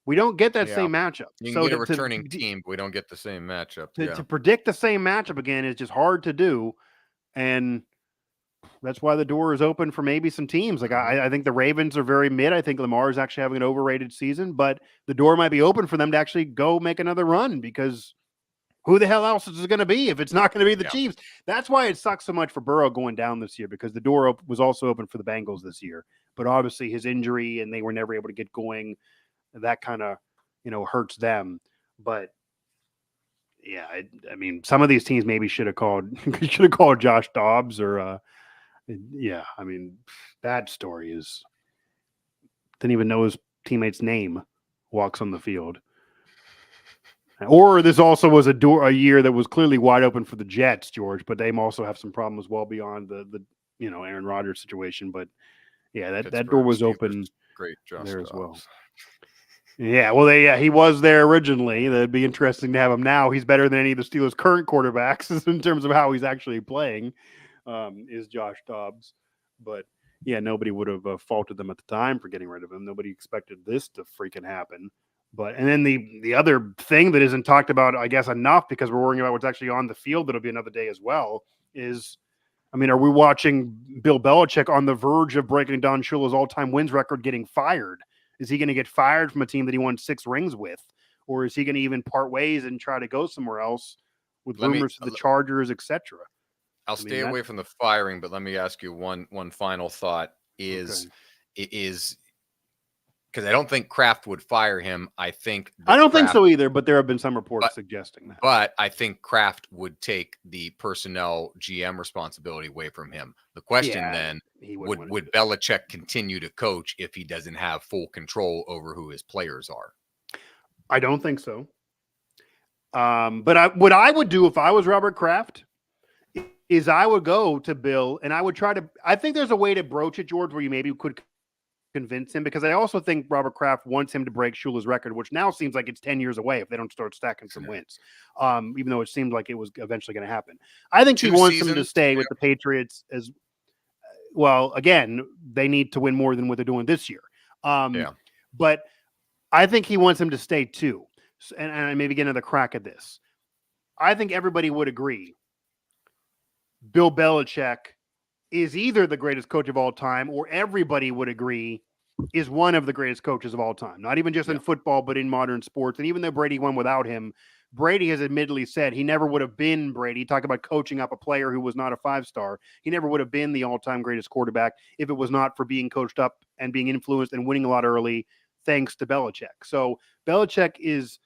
We don't get that same matchup. You can get a returning team, but we don't get the same matchup. To predict the same matchup again is just hard to do. And that's why the door is open for maybe some teams. Like I think the Ravens are very mid. I think Lamar is actually having an overrated season, but the door might be open for them to actually go make another run because who the hell else is it going to be if it's not going to be the Chiefs? That's why it sucks so much for Burrow going down this year because the door was also open for the Bengals this year. But obviously his injury and they were never able to get going. That kind of, hurts them. But yeah, some of these teams maybe should have called Josh Dobbs or that story is didn't even know his teammate's name walks on the field. Or this also was a year that was clearly wide open for the Jets, George, but they also have some problems well beyond the Aaron Rodgers situation. But yeah, that door was open. Great, Josh there Dobbs. as well. Yeah, well, he was there originally. That'd be interesting to have him now. He's better than any of the Steelers' current quarterbacks in terms of how he's actually playing. Is Josh Dobbs, but yeah, nobody would have faulted them at the time for getting rid of him. Nobody expected this to freaking happen. And then the other thing that isn't talked about, I guess, enough because we're worrying about what's actually on the field. That'll be another day as well. Is are we watching Bill Belichick on the verge of breaking Don Shula's all-time wins record, getting fired? Is he going to get fired from a team that he won 6 rings with, or is he going to even part ways and try to go somewhere else with rumors to the Chargers, etc.? I'll stay away from the firing, but let me ask you one final thought: is because I don't think Kraft would fire him. I think I don't think so either, but there have been some reports suggesting that. But I think Kraft would take the personnel GM responsibility away from him. The question then, would Belichick continue to coach if he doesn't have full control over who his players are? I don't think so. But what I would do if I was Robert Kraft is I would go to Bill and I would try to, I think there's a way to broach it, George, where you maybe could convince him, because I also think Robert Kraft wants him to break Shula's record, which now seems like it's 10 years away if they don't start stacking some wins, even though it seemed like it was eventually going to happen. I think he wants him to stay with the Patriots as well. Again, they need to win more than what they're doing this year. But I think he wants him to stay too. And I maybe get another crack at this. I think everybody would agree Bill Belichick is either the greatest coach of all time, or everybody would agree is one of the greatest coaches of all time. Not even just in football, but in modern sports. And even though Brady won without him, Brady has admittedly said he never would have been Brady. Talk about coaching up a player who was not a 5-star. He never would have been the all-time greatest quarterback if it was not for being coached up and being influenced and winning a lot early, thanks to Belichick. So Belichick is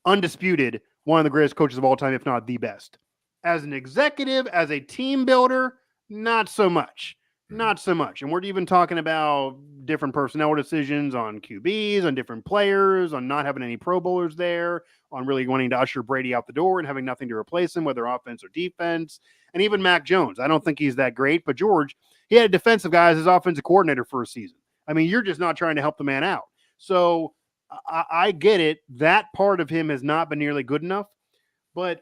undisputed one of the greatest coaches of all time, if not the best. As an executive, as a team builder, not so much. Not so much. And we're even talking about different personnel decisions on QBs, on different players, on not having any Pro Bowlers there, on really wanting to usher Brady out the door and having nothing to replace him, whether offense or defense. And even Mac Jones. I don't think he's that great, but George, he had a defensive guy as his offensive coordinator for a season. I mean, you're just not trying to help the man out. So I get it. That part of him has not been nearly good enough. But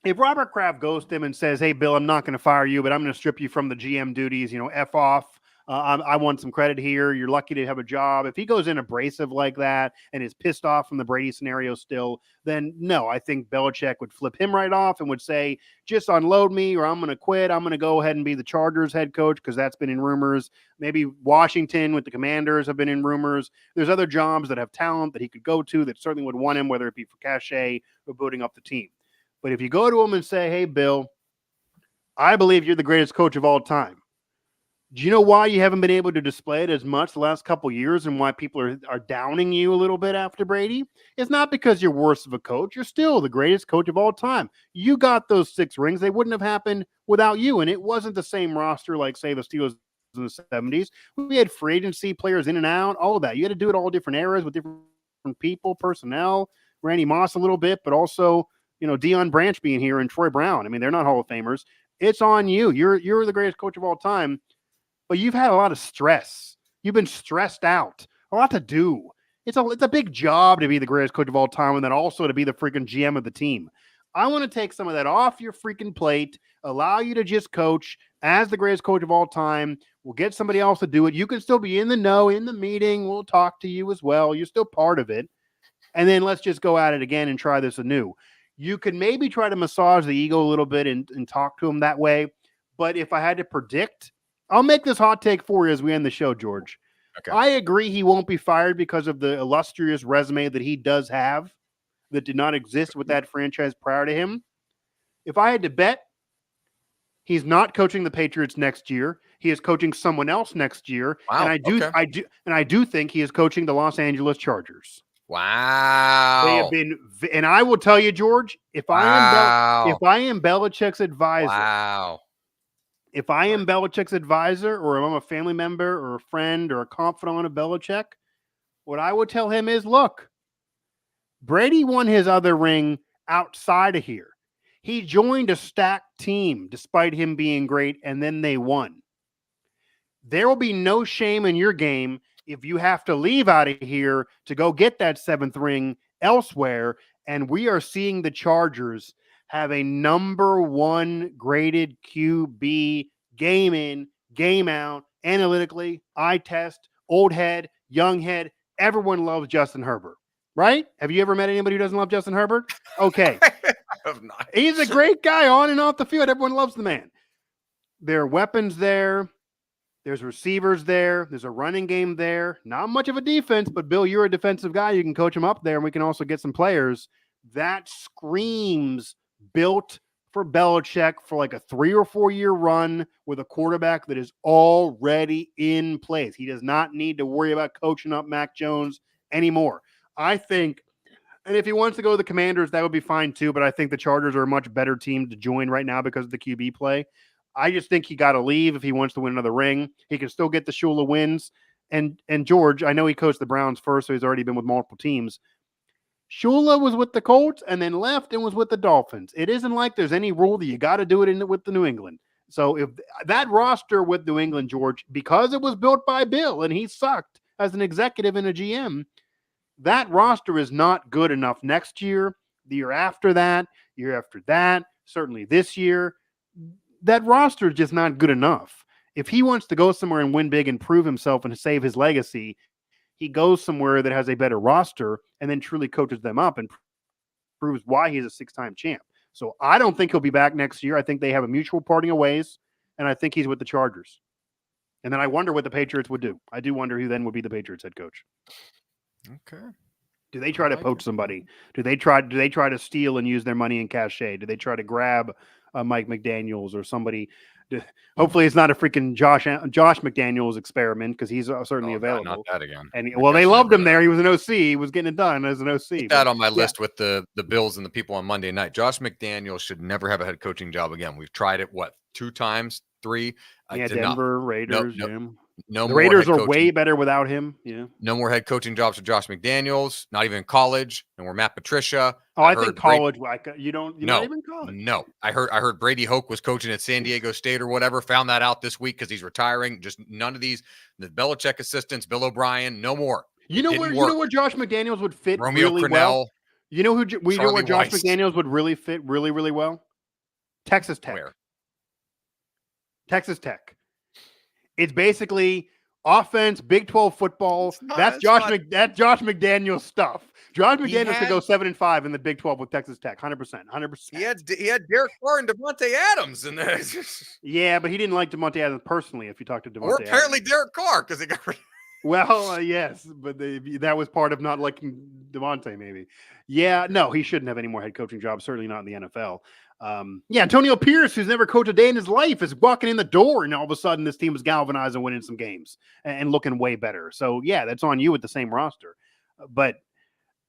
if Robert Kraft goes to him and says, hey, Bill, I'm not going to fire you, but I'm going to strip you from the GM duties, F off. I want some credit here. You're lucky to have a job. If he goes in abrasive like that and is pissed off from the Brady scenario still, then no, I think Belichick would flip him right off and would say, just unload me or I'm going to quit. I'm going to go ahead and be the Chargers head coach because that's been in rumors. Maybe Washington with the Commanders have been in rumors. There's other jobs that have talent that he could go to that certainly would want him, whether it be for cachet or building up the team. But if you go to him and say, hey, Bill, I believe you're the greatest coach of all time. Do you know why you haven't been able to display it as much the last couple of years and why people are downing you a little bit after Brady? It's not because you're worse of a coach. You're still the greatest coach of all time. You got those 6 rings. They wouldn't have happened without you. And it wasn't the same roster like, say, the Steelers in the 70s. We had free agency players in and out, all of that. You had to do it all different eras with different people, personnel, Randy Moss a little bit, but also Deion Branch being here and Troy Brown. I mean, they're not Hall of Famers. It's on you. You're the greatest coach of all time, but you've had a lot of stress. You've been stressed out, a lot to do. It's a big job to be the greatest coach of all time and then also to be the freaking GM of the team. I want to take some of that off your freaking plate, allow you to just coach as the greatest coach of all time. We'll get somebody else to do it. You can still be in the know, in the meeting. We'll talk to you as well. You're still part of it. And then let's just go at it again and try this anew. You can maybe try to massage the ego a little bit and talk to him that way. But if I had to predict, I'll make this hot take for you as we end the show, George. Okay. I agree he won't be fired because of the illustrious resume that he does have that did not exist with that franchise prior to him. If I had to bet, he's not coaching the Patriots next year. He is coaching someone else next year. Wow. And I do think he is coaching the Los Angeles Chargers. Wow. They have been, and I will tell you, George, if I am Belichick's advisor, if I am Belichick's advisor, or I'm a family member or a friend or a confidant of Belichick, what I would tell him is, look, Brady won his other ring outside of here. He joined a stacked team despite him being great, and then they won. There will be no shame in your game if you have to leave out of here to go get that 7th ring elsewhere. And we are seeing the Chargers have a number 1 graded QB game in, game out, analytically, eye test, old head, young head. Everyone loves Justin Herbert, right? Have you ever met anybody who doesn't love Justin Herbert? Okay. He's a great guy on and off the field. Everyone loves the man. There are weapons there. There's receivers there. There's a running game there. Not much of a defense, but Bill, you're a defensive guy. You can coach them up there, and we can also get some players. That screams built for Belichick for like a 3 or 4 year run with a quarterback that is already in place. He does not need to worry about coaching up Mac Jones anymore. I think, and if he wants to go to the Commanders, that would be fine too. But I think the Chargers are a much better team to join right now because of the QB play. I just think he got to leave if he wants to win another ring. He can still get the Shula wins. And George, I know he coached the Browns first, so he's already been with multiple teams. Shula was with the Colts and then left and was with the Dolphins. It isn't like there's any rule that you got to do it with the New England. So if that roster with New England, George, because it was built by Bill and he sucked as an executive and a GM, that roster is not good enough next year, the year after that, certainly this year. That roster is just not good enough. If he wants to go somewhere and win big and prove himself and save his legacy, he goes somewhere that has a better roster and then truly coaches them up and proves why he's a 6-time champ. So I don't think he'll be back next year. I think they have a mutual parting of ways, and I think he's with the Chargers. And then I wonder what the Patriots would do. I do wonder who then would be the Patriots head coach. Okay. Do they try to poach somebody? Do they try to steal and use their money in cachet? Do they try to grab Mike McDaniels or somebody? Hopefully, it's not a freaking Josh McDaniels experiment because he's certainly available. God, not that again. And they loved him there. He was an OC. He was getting it done as an OC. Put that on my list with the Bills and the people on Monday night. Josh McDaniels should never have a head coaching job again. We've tried it 2 times, 3. Denver Raiders. No, the Raiders are way better without him. Yeah. No more head coaching jobs for Josh McDaniels, not even in college. No more Matt Patricia. Oh, I think college. You're not even college. No. I heard Brady Hoke was coaching at San Diego State or whatever. Found that out this week because he's retiring. Just none of these. The Belichick assistants, Bill O'Brien, no more. You know where Josh McDaniels would fit Romeo really Crennel, well? You know where Josh Weiss. McDaniels would really fit really, really well? Texas Tech. Where? Texas Tech. It's basically offense, Big 12 football. That's Josh McDaniels stuff. Josh McDaniels could go 7-5 in the Big 12 with Texas Tech, 100%. He had Derek Carr and Devontae Adams, and yeah, but he didn't like Devontae Adams personally. If you talk to Devontae, or apparently Adams. Derek Carr because he got. Well, yes, but that was part of not liking Devontae, maybe. Yeah, no, he shouldn't have any more head coaching jobs. Certainly not in the NFL. Antonio Pierce, who's never coached a day in his life, is walking in the door, and all of a sudden this team is galvanized and winning some games and looking way better. So, yeah, that's on you with the same roster. But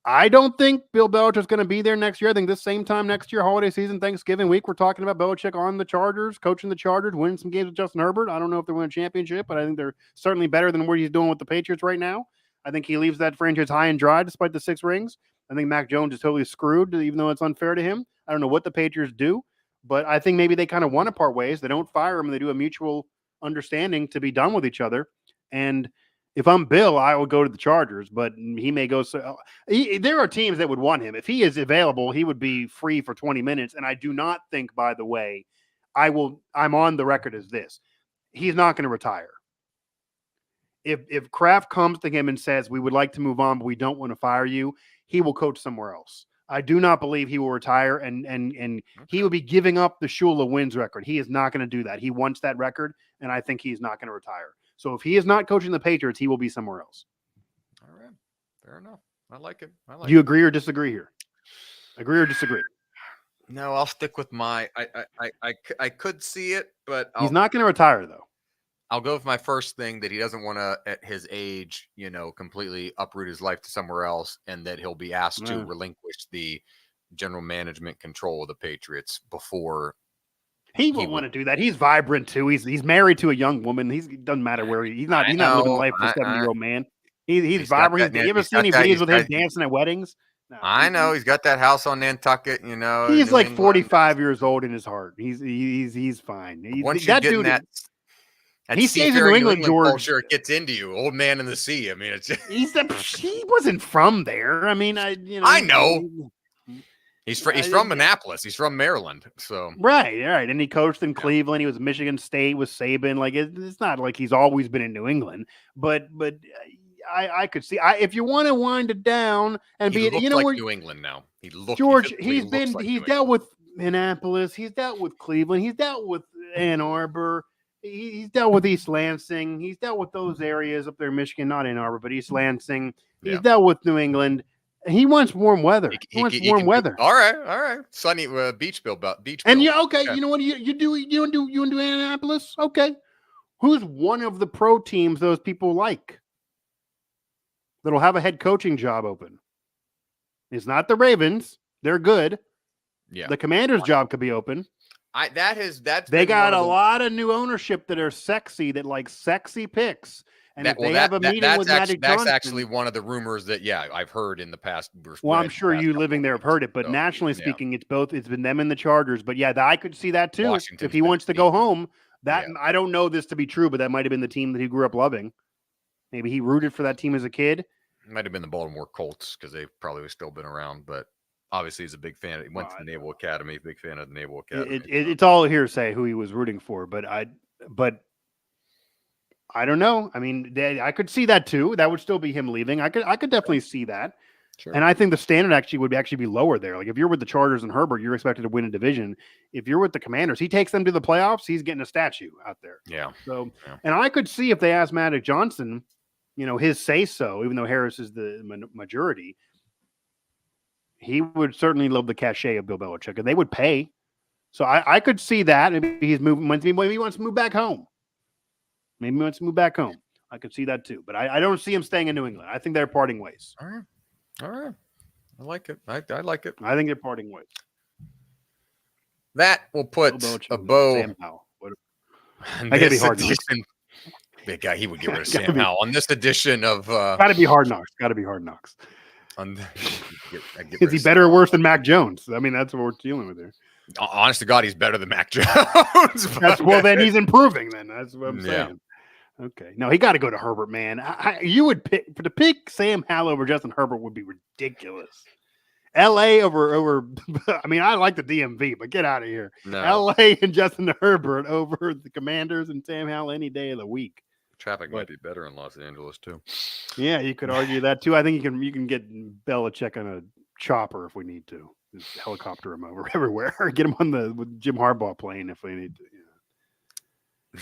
I don't think Bill Belichick's going to be there next year. I think this same time next year, holiday season, Thanksgiving week, we're talking about Belichick on the Chargers, coaching the Chargers, winning some games with Justin Herbert. I don't know if they're winning a championship, but I think they're certainly better than what he's doing with the Patriots right now. I think he leaves that franchise high and dry despite the 6 rings. I think Mac Jones is totally screwed, even though it's unfair to him. I don't know what the Patriots do, but I think maybe they kind of want to part ways. They don't fire him. They do a mutual understanding to be done with each other. And if I'm Bill, I would go to the Chargers, but he may go. There are teams that would want him. If he is available, he would be free for 20 minutes. And I do not think, by the way, I'm on the record as this. He's not going to retire. If Kraft comes to him and says, we would like to move on, but we don't want to fire you, he will coach somewhere else. I do not believe he will retire, and he will be giving up the Shula wins record. He is not going to do that. He wants that record, and I think he's not going to retire. So if he is not coaching the Patriots, he will be somewhere else. All right. Fair enough. I like it. Do you agree or disagree here? Agree or disagree? No, I'll stick with my I could see it, but he's not going to retire, though. I'll go with my first thing that he doesn't want to, at his age, completely uproot his life to somewhere else, and that he'll be asked to relinquish the general management control of the Patriots before. He won't want to do that. He's vibrant too. He's married to a young woman. It doesn't matter where he's not living life for a 70-year-old man. He's vibrant. You ever seen any videos with him dancing at weddings? No, I know he's got that house on Nantucket. He's like 45 years old in his heart. He's fine. Once you get in that. He stays in New England, George. Culture, it gets into you. Old man in the sea. I mean, it's he wasn't from there. I mean, I know. He's from Annapolis. He's from Maryland. So right. And he coached in Cleveland. He was Michigan State with Saban. Like it's not like he's always been in New England. But I could see if you want to wind it down and he looks like New England now. George. He's dealt with Annapolis. He's dealt with Cleveland. He's dealt with Ann Arbor. He's dealt with East Lansing. He's dealt with those areas up there in Michigan, not Ann Arbor, but East Lansing. He's dealt with New England. He wants warm weather. He wants warm weather. All right. Sunny beach bill. And yeah, okay. You know what you want to do Indianapolis? Okay. Who's one of the pro teams those people like that'll have a head coaching job open? It's not the Ravens. They're good. Yeah. The Commanders' job could be open. They got a lot of new ownership that are sexy, that like sexy picks. And if they have a meeting with Magic Johnson, that's actually one of the rumors that I've heard in the past. Well, I'm sure you living there have heard it, but nationally speaking, it's both. It's been them and the Chargers. But I could see that too. If he wants to go home, I don't know this to be true, but that might have been the team that he grew up loving. Maybe he rooted for that team as a kid. It might have been the Baltimore Colts because they've probably still been around, but obviously he's a big fan. He went to the Naval Academy, big fan of the Naval Academy. It's all hearsay who he was rooting for, but I don't know. I mean, I could see that too. That would still be him leaving. I could definitely see that. Sure. And I think the standard would be lower there. Like if you're with the Chargers and Herbert, you're expected to win a division. If you're with the Commanders, he takes them to the playoffs. He's getting a statue out there. Yeah. So, and I could see if they asked Magic Johnson, his say so, even though Harris is the majority, he would certainly love the cachet of Bill Belichick, and they would pay. So I could see that. Maybe he's moving. Maybe he wants to move back home. I could see that too, but I don't see him staying in New England. I think they're parting ways. All right. I like it. I like it. I think they're parting ways. That will put a bow. Sam Howell. That gotta be hard knocks. Big guy, he would get rid of Sam Howell on this edition of. Gotta be hard knocks. Is he better or worse than Mac Jones? I mean, that's what we're dealing with here. Honest to God, he's better than Mac Jones. Then he's improving. Then that's what I'm saying. Okay, no, he got to go to Herbert, man. You would pick Sam Howell over Justin Herbert would be ridiculous. L.A. over. I mean, I like the DMV, but get out of here. No. L.A. and Justin Herbert over the Commanders and Sam Howell any day of the week. Traffic might be better in Los Angeles too. Yeah, you could argue that too. I think you can get Belichick on a chopper if we need to. Just helicopter him over everywhere. Get him on the Jim Harbaugh plane if we need to.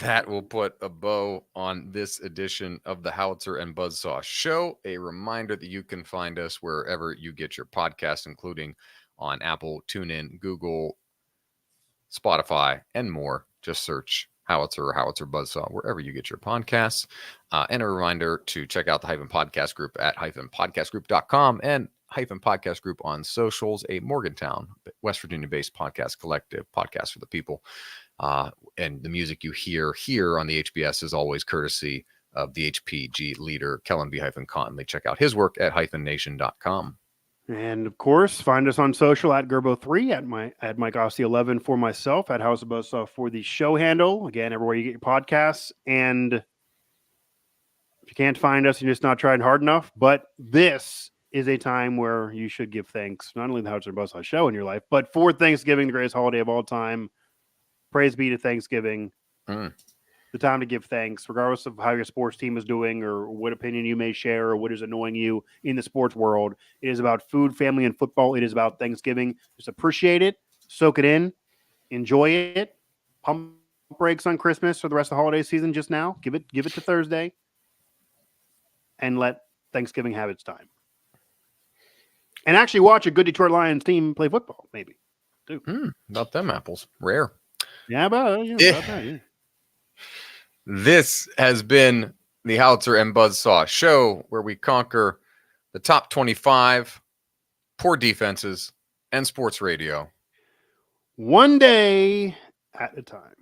That will put a bow on this edition of the Howitzer and Buzzsaw Show. A reminder that you can find us wherever you get your podcasts, including on Apple, TuneIn, Google, Spotify, and more. Just search Howitzer or Howitzer Buzzsaw wherever you get your podcasts. And a reminder to check out the Hyphen Podcast Group at hyphenpodcastgroup.com and Hyphen Podcast Group on socials, a Morgantown, West Virginia-based podcast collective, podcast for the people. And the music you hear here on the HBS is always courtesy of the HPG leader, Kellen B. Conley. Check out his work at hyphennation.com. And of course, find us on social at Gerbo3, at Mike Asti 11 for myself, at House of Buzzsaw for the show handle. Again, everywhere you get your podcasts. And if you can't find us, you're just not trying hard enough. But this is a time where you should give thanks, not only the House of Buzzsaw show in your life, but for Thanksgiving, the greatest holiday of all time. Praise be to Thanksgiving. The time to give thanks, regardless of how your sports team is doing or what opinion you may share or what is annoying you in the sports world. It is about food, family, and football. It is about Thanksgiving. Just appreciate it, soak it in, enjoy it. Pump breaks on Christmas or the rest of the holiday season just now. Give it to Thursday and let Thanksgiving have its time. And actually watch a good Detroit Lions team play football, maybe. Too. About them apples. Rare. Yeah, about that, yeah. This has been the Howitzer and Buzzsaw Show, where we conquer the top 25 poor defenses and sports radio. One day at a time.